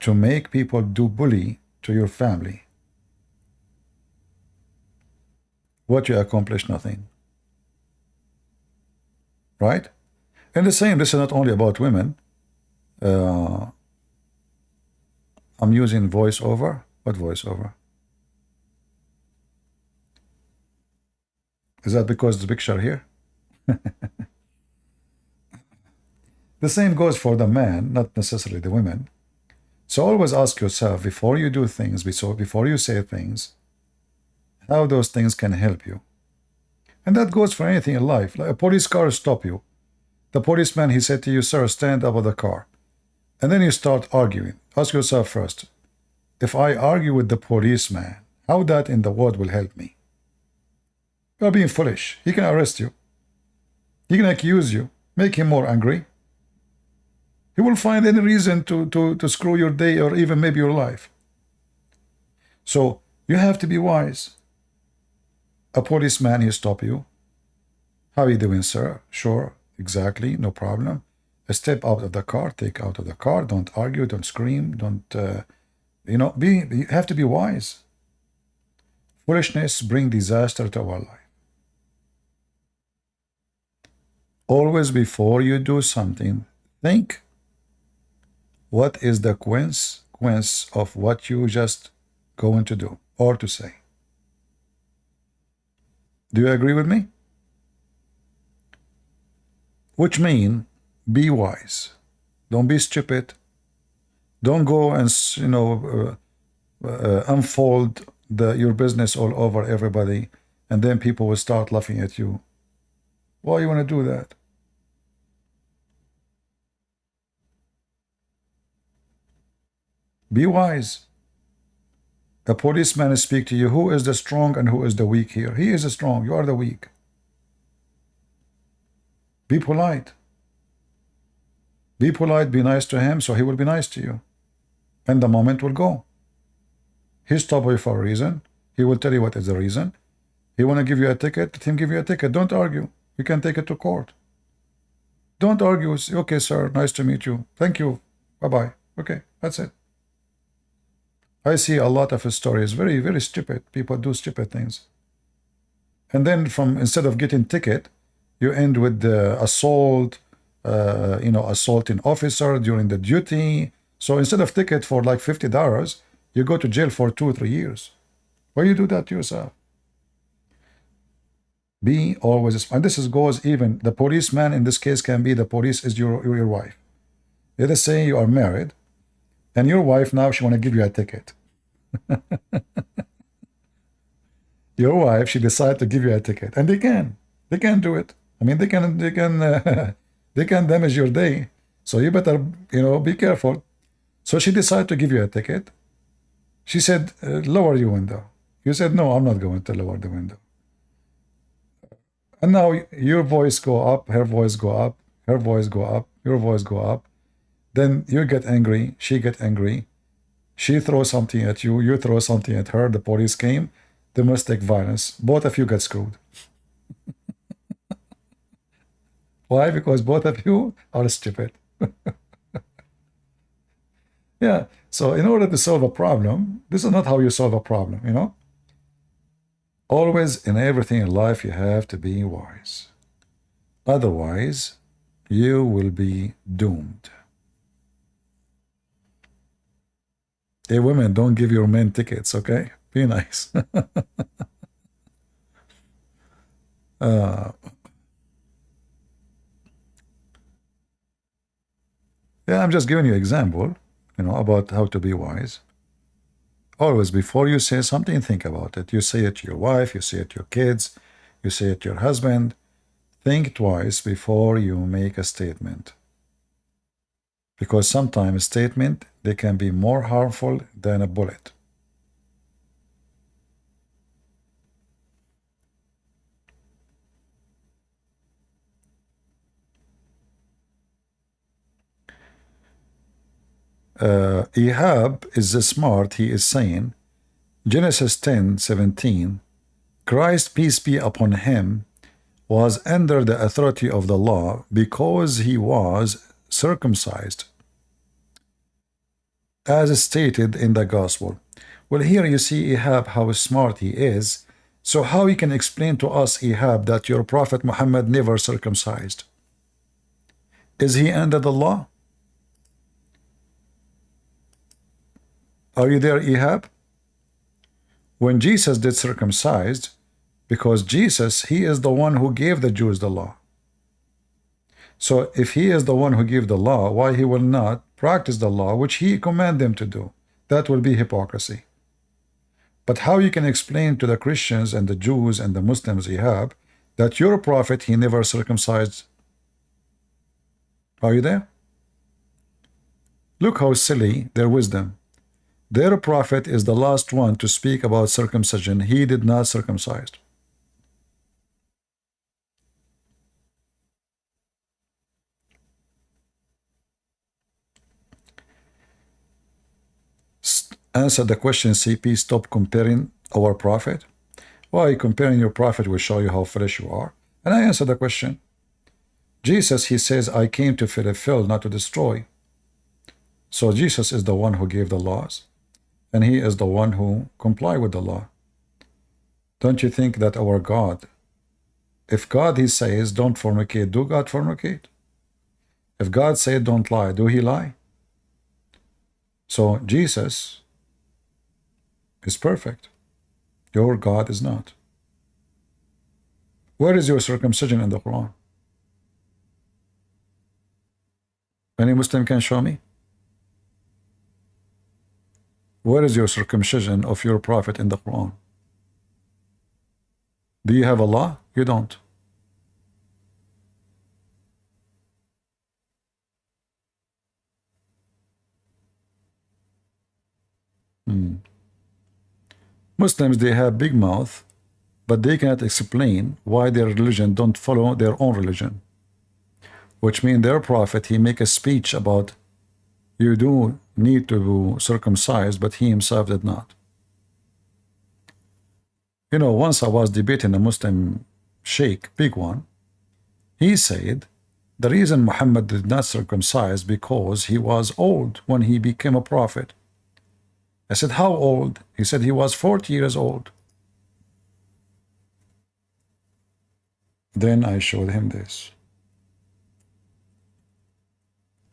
to make people do bully to your family. What you accomplish? Nothing. Right? And the same, this is not only about women. I'm using voiceover. What voiceover? Is that because the picture here? The same goes for the man, not necessarily the women. So always ask yourself before you do things, before you say things, how those things can help you. And that goes for anything in life. Like a police car stop you. The policeman, he said to you, sir, stand up of the car. And then you start arguing. Ask yourself first, if I argue with the policeman, how that in the world will help me? You are being foolish. He can arrest you. He can accuse you, make him more angry. He will find any reason to screw your day or even maybe your life. So you have to be wise. A policeman, he stop you. How are you doing, sir? Sure, exactly, no problem. Step out of the car, take out of the car. Don't argue, don't scream, don't, you have to be wise. Foolishness brings disaster to our life. Always before you do something, think, what is the consequence of what you just going to do or to say? Do you agree with me? Which means, be wise. Don't be stupid. Don't go and, unfold your business all over everybody, and then people will start laughing at you. Why you want to do that? Be wise. A policeman speak to you. Who is the strong and who is the weak here? He is the strong. You are the weak. Be polite. Be polite. Be nice to him, so he will be nice to you. And the moment will go. He stopped you for a reason. He will tell you what is the reason. He want to give you a ticket. Let him give you a ticket. Don't argue. You can take it to court. Don't argue. Say, okay, sir. Nice to meet you. Thank you. Bye-bye. Okay, that's it. I see a lot of stories, very, very stupid. People do stupid things. And then instead of getting ticket, you end with the assault, assaulting officer during the duty. So instead of ticket for like $50, you go to jail for 2 or 3 years. Why you do that to yourself? Be always, and this goes even, the policeman in this case can be, the police is your wife. Let us say you are married, and your wife now, she want to give you a ticket. Your wife, she decided to give you a ticket, and they can do it. I mean, they can damage your day. So you better, be careful. So she decided to give you a ticket. She said, lower your window. You said, no, I'm not going to lower the window. And now your voice go up, her voice go up, her voice go up, your voice go up. Then you get angry, she get angry. She throws something at you, you throw something at her, the police came, domestic violence. Both of you get screwed. Why? Because both of you are stupid. Yeah. So in order to solve a problem, this is not how you solve a problem, you know? Always in everything in life, you have to be wise. Otherwise, you will be doomed. Hey, women, don't give your men tickets, okay? Be nice. Yeah, I'm just giving you an example, you know, about how to be wise. Always, before you say something, think about it. You say it to your wife, you say it to your kids, you say it to your husband. Think twice before you make a statement. Because sometimes a statement, they can be more harmful than a bullet. Ahab is smart. He is saying, Genesis 10:17, Christ, peace be upon him, was under the authority of the law because he was circumcised, as stated in the gospel. Well, here you see Ahab, how smart he is. So how he can explain to us, Ahab, that your prophet Muhammad never circumcised? Is he under the law? Are you there, Ahab? When Jesus did circumcised, because Jesus, he is the one who gave the Jews the law. So if he is the one who gave the law, why he will not practice the law which he commanded them to do? That will be hypocrisy. But how you can explain to the Christians and the Jews and the Muslims, Ahab, that your prophet, he never circumcised? Are you there? Look how silly their wisdom. Their prophet is the last one to speak about circumcision. He did not circumcise. Answer the question, CP. Stop comparing our prophet. Why? Comparing your prophet will show you how foolish you are. And I answer the question. Jesus, he says, I came to fulfill, not to destroy. So Jesus is the one who gave the laws, and he is the one who complied with the law. Don't you think that our God, if God, he says, don't fornicate, do God fornicate? If God said don't lie, do he lie? So Jesus is perfect. Your God is not. Where is your circumcision in the Quran? Any Muslim can show me? Where is your circumcision of your prophet in the Quran? Do you have a law? You don't. Muslims, they have big mouth, but they cannot explain why their religion don't follow their own religion. Which means their prophet, he make a speech about you do need to be circumcised, but he himself did not. You know, once I was debating a Muslim sheikh, big one. He said the reason Muhammad did not circumcise because he was old when he became a prophet. I said, how old? He said he was 40 years old. Then I showed him this.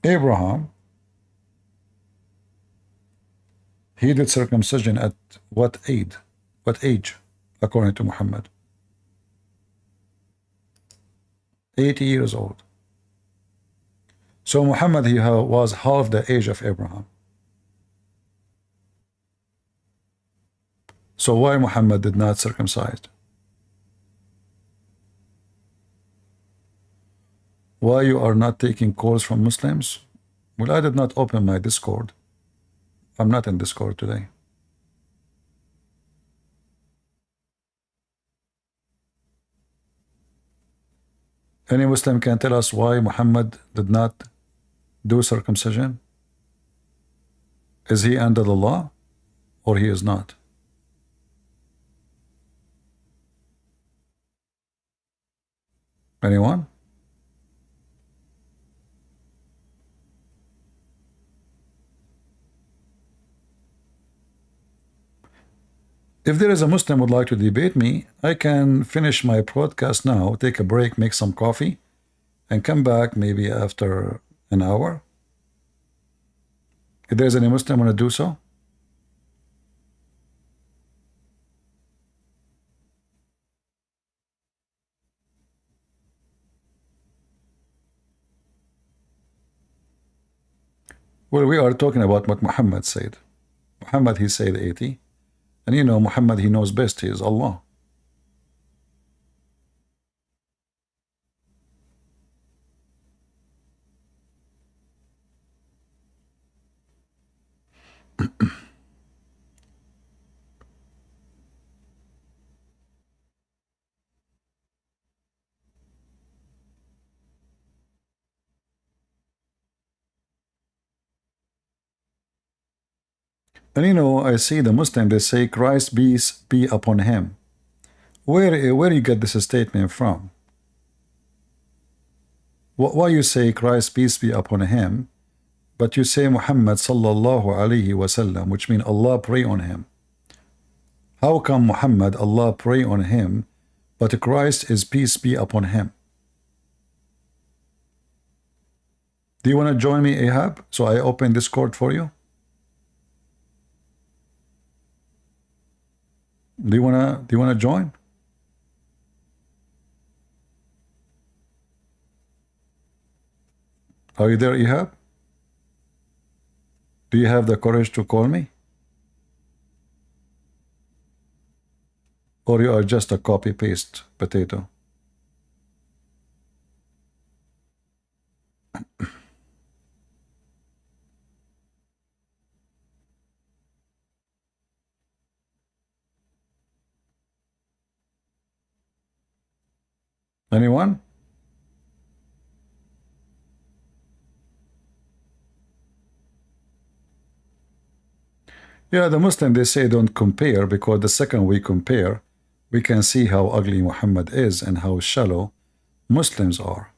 Abraham, he did circumcision at what age? What age, according to Muhammad? 80 years old. So Muhammad, he was half the age of Abraham. So why Muhammad did not circumcise? Why you are not taking calls from Muslims? Well, I did not open my Discord. I'm not in Discord today. Any Muslim can tell us why Muhammad did not do circumcision? Is he under the law or he is not? Anyone? If there is a Muslim who would like to debate me, I can finish my broadcast now, take a break, make some coffee, and come back maybe after an hour. If there's any Muslim want to do so. Well, we are talking about what Muhammad said. Muhammad, he said 80. And you know, Muhammad, he knows best. He is Allah. And you know, I see the Muslim, they say, Christ peace be upon him. Where you get this statement from? Why you say Christ peace be upon him, but you say Muhammad sallallahu alaihi wasallam, which means Allah pray on him? How come Muhammad, Allah pray on him, but Christ is peace be upon him? Do you want to join me, Ahab? So I open Discord for you. Do you wanna join? Are you there, Ahab? Do you have the courage to call me? Or you are just a copy-paste potato? Anyone? Yeah, the Muslim, they say don't compare, because the second we compare, we can see how ugly Muhammad is and how shallow Muslims are.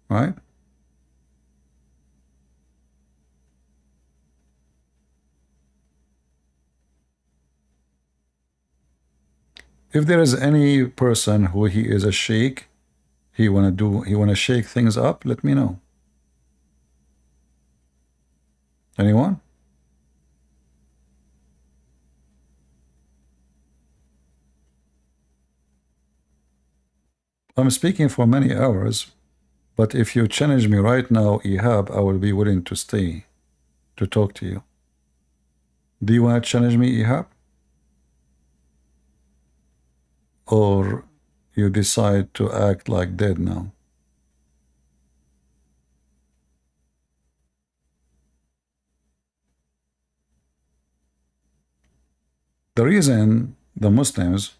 Right? If there is any person who he is a sheikh, he wanna shake things up, let me know. Anyone? I'm speaking for many hours, but if you challenge me right now, Ihab, I will be willing to stay to talk to you. Do you want to challenge me, Ihab? Or you decide to act like dead now? The reason the Muslims,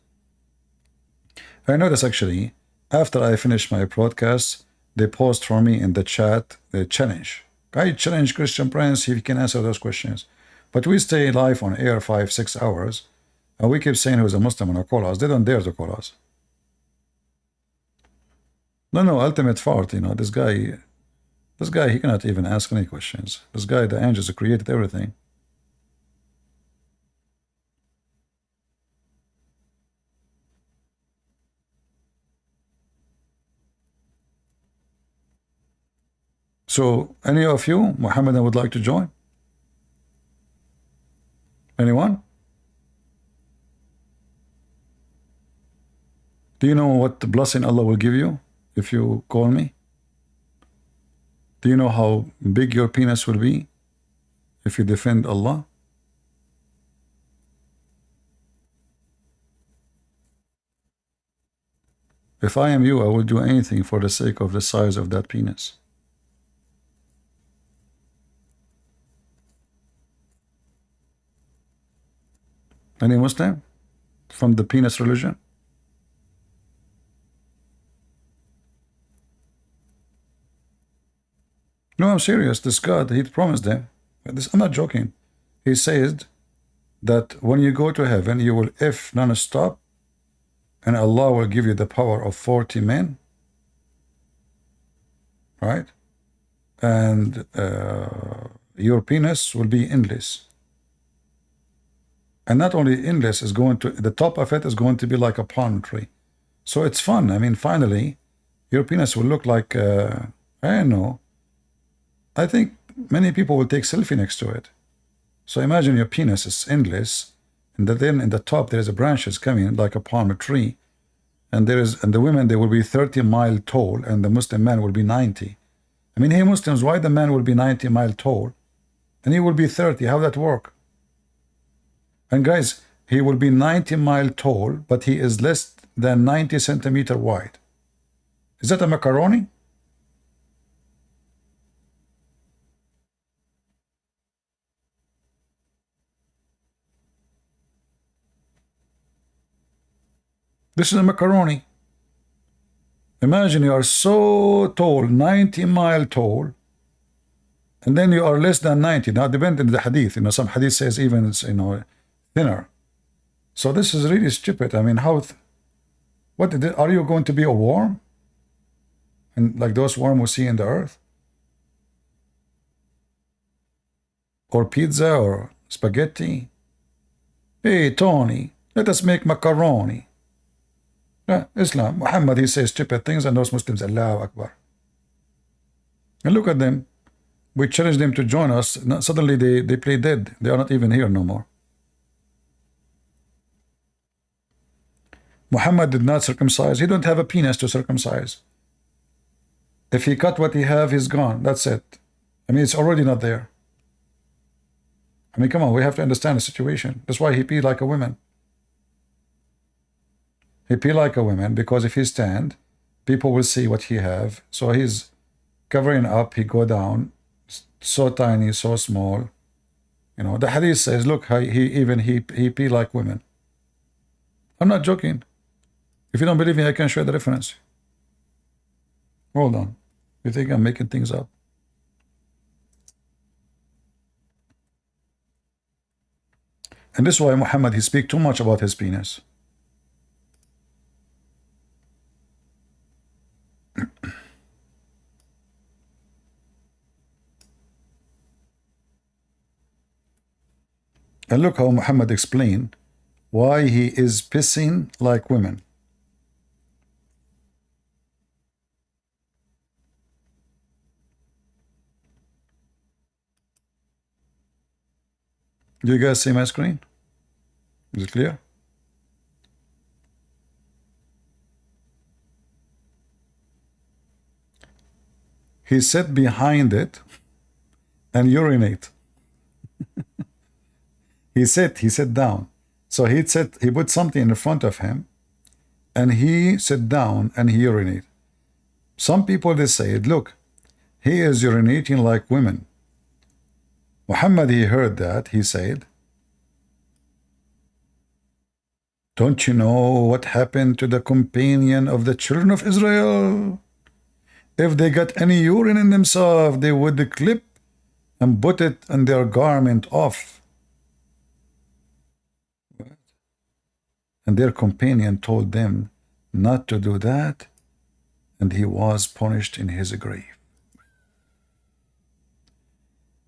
I notice actually, after I finish my broadcast, they post for me in the chat, they challenge. I challenge Christian Prince, if he can answer those questions. But we stay live on air 5-6 hours, and we keep saying who's a Muslim and call us. They don't dare to call us. No, ultimate fault, you know, this guy, he cannot even ask any questions. This guy, the angels, created everything. So, any of you, Muhammadan, would like to join? Anyone? Do you know what blessing Allah will give you if you call me? Do you know how big your penis will be if you defend Allah? If I am you, I will do anything for the sake of the size of that penis. Any Muslim from the penis religion? No, I'm serious. This God, he promised them. I'm not joking. He says that when you go to heaven, you will if non-stop, and Allah will give you the power of 40 men. Right? and your penis will be endless. And not only endless, is going to, the top of it is going to be like a palm tree. So it's fun. I mean, finally, your penis will look like, I don't know, I think many people will take selfie next to it. So imagine your penis is endless, and then in the top there is a branches coming like a palm tree, and the women, they will be 30 miles tall, and the Muslim man will be 90. I mean, hey Muslims, why the man will be 90 miles tall, and he will be 30? How that work? And guys, he will be 90 miles tall, but he is less than 90 centimeters wide. Is that a macaroni? This is a macaroni. Imagine you are so tall, 90 miles tall, and then you are less than 90. Now, depending on the hadith, some hadith says even it's, thinner. So this is really stupid. I mean, are you going to be a worm? And like those worms we see in the earth? Or pizza or spaghetti? Hey, Tony, let us make macaroni. Islam, Muhammad, he says stupid things, and those Muslims, Allahu Akbar. And look at them. We challenge them to join us. Suddenly they play dead. They are not even here no more. Muhammad did not circumcise. He don't have a penis to circumcise. If he cut what he have, he's gone. That's it. I mean, it's already not there. I mean, come on, we have to understand the situation. That's why he peed like a woman. He pee like a woman, because if he stand, people will see what he have. So he's covering up, he go down, so tiny, so small. The hadith says, look, he pee like women. I'm not joking. If you don't believe me, I can show you the reference. Hold on. You think I'm making things up? And this is why Muhammad, he speaks too much about his penis. And look how Muhammad explained why he is pissing like women. Do you guys see my screen? Is it clear? He sat behind it and urinate. He sat down. So he put something in front of him, and he sat down and he urinate. Some people, they said, look, he is urinating like women. Muhammad, he heard that. He said, don't you know what happened to the companion of the children of Israel? If they got any urine in themselves, they would clip and put it on their garment off. And their companion told them not to do that, and he was punished in his grave.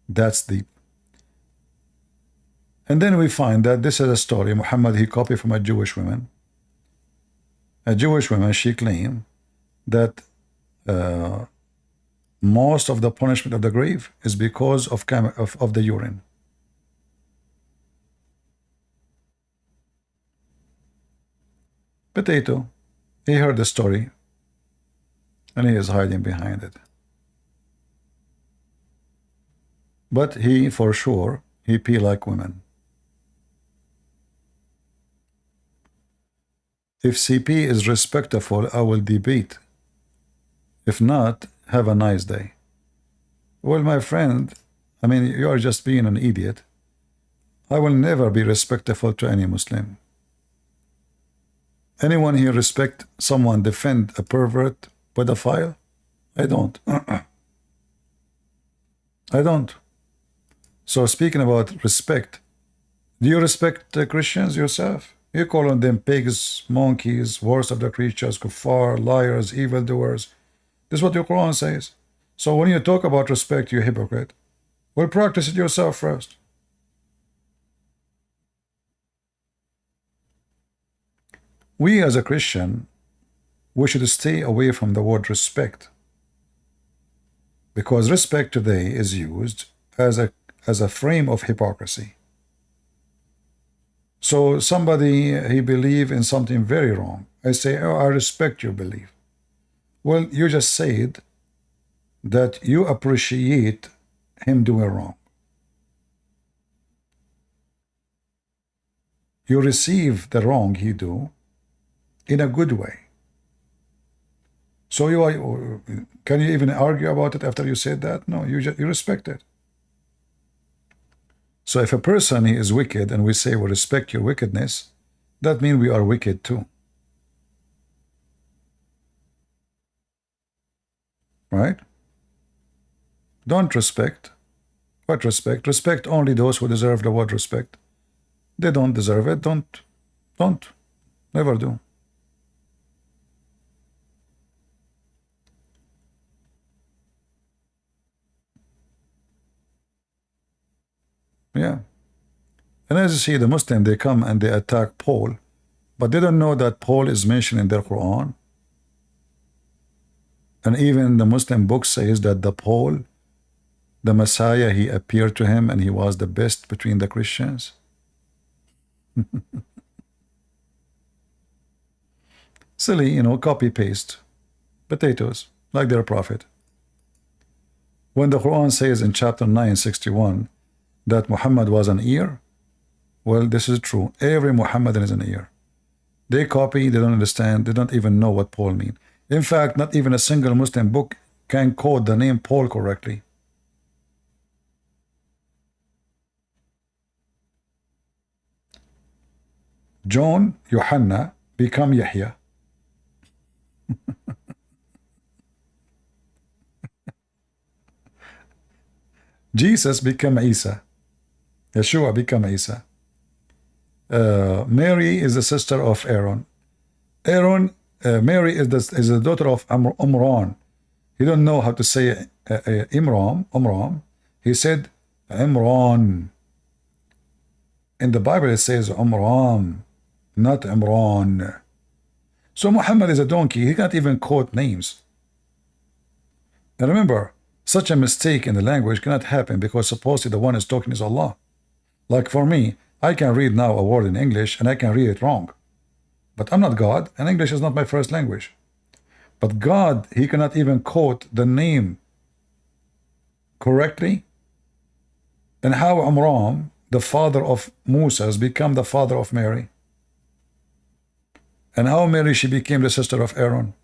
That's deep. And then we find that this is a story Muhammad, he copied from a Jewish woman. A Jewish woman, she claimed that most of the punishment of the grave is because of the urine. Potato, he heard the story, and he is hiding behind it. But he, for sure, he pee like women. If CP is respectful, I will debate. If not, have a nice day. Well, my friend, I mean, you are just being an idiot. I will never be respectful to any Muslim. Anyone here respect someone defend a pervert, pedophile? I don't. I don't. So speaking about respect, do you respect Christians yourself? You call on them pigs, monkeys, worst of the creatures, kuffar, liars, evildoers. This is what your Quran says. So when you talk about respect, you hypocrite. Well, practice it yourself first. We as a Christian, we should stay away from the word respect, because respect today is used as a frame of hypocrisy. So somebody, he believe in something very wrong. I say, oh, I respect your belief. Well, you just said that you appreciate him doing wrong. You receive the wrong he do in a good way. So can you even argue about it after you said that? No, you respect it. So if a person is wicked and we say we respect your wickedness, that means we are wicked too. Right? Don't respect. What respect? Respect only those who deserve the word respect. They don't deserve it. Don't. Never do. Yeah. And as you see, the Muslim, they come and they attack Paul, but they don't know that Paul is mentioned in their Quran. And even the Muslim book says that the Paul, the Messiah, he appeared to him and he was the best between the Christians. Silly, copy paste. Potatoes, like their prophet. When the Quran says in chapter 961 that Muhammad was an ear, well, this is true. Every Muhammadan is an ear. They copy, they don't understand, they don't even know what Paul means. In fact, not even a single Muslim book can quote the name Paul correctly. John, Yohanna, become Yahya. Jesus became Isa. Yeshua became Isa. Mary is the sister of Aaron. Mary is the daughter of Umran. He don't know how to say Umram. He said Imran. In the Bible it says Umram, not Imran. So Muhammad is a donkey. He can't even quote names. And remember, such a mistake in the language cannot happen because supposedly the one is talking is Allah. Like for me, I can read now a word in English and I can read it wrong. But I'm not God, and English is not my first language. But God, he cannot even quote the name correctly. And how Amram, the father of Moses, became the father of Mary. And how Mary, she became the sister of Aaron.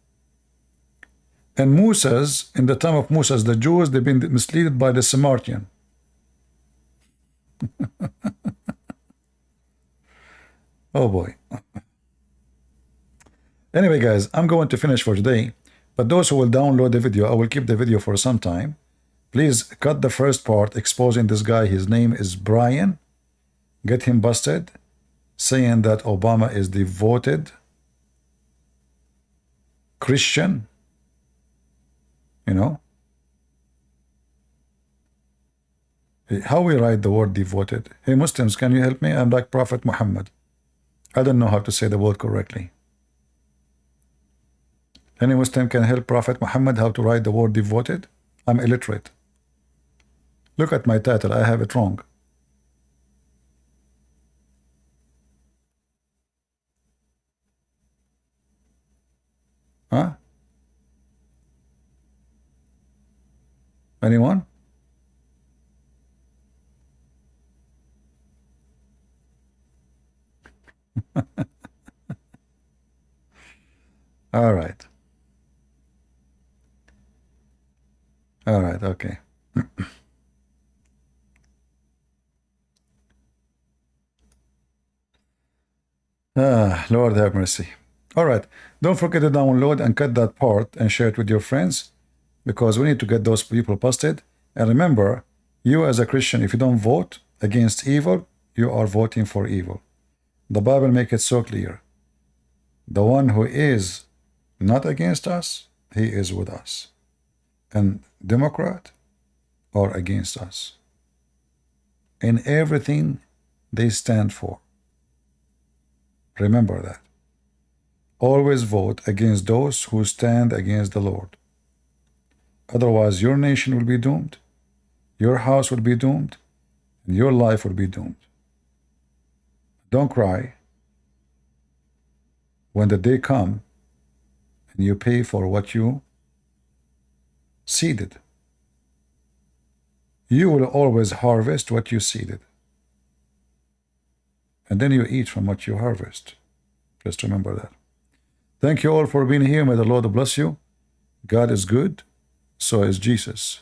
And Moses, in the time of Moses, the Jews, they've been misled by the Samaritan. Oh boy. Anyway, guys, I'm going to finish for today. But those who will download the video, I will keep the video for some time. Please cut the first part exposing this guy. His name is Brian. Get him busted, saying that Obama is devoted Christian. How we write the word devoted? Hey, Muslims, can you help me? I'm like Prophet Muhammad. I don't know how to say the word correctly. Any Muslim can help Prophet Muhammad how to write the word devoted? I'm illiterate. Look at my title. I have it wrong. Huh? Anyone? All right. All right, okay. Lord have mercy. All right. Don't forget to download and cut that part and share it with your friends, because we need to get those people busted. And remember, you as a Christian, if you don't vote against evil, you are voting for evil. The Bible makes it so clear. The one who is not against us, he is with us. And Democrat or against us. In everything they stand for. Remember that. Always vote against those who stand against the Lord. Otherwise, your nation will be doomed, your house will be doomed, and your life will be doomed. Don't cry when the day comes and you pay for what you seeded. You will always harvest what you seeded. And then you eat from what you harvest. Just remember that. Thank you all for being here. May the Lord bless you. God is good. So is Jesus.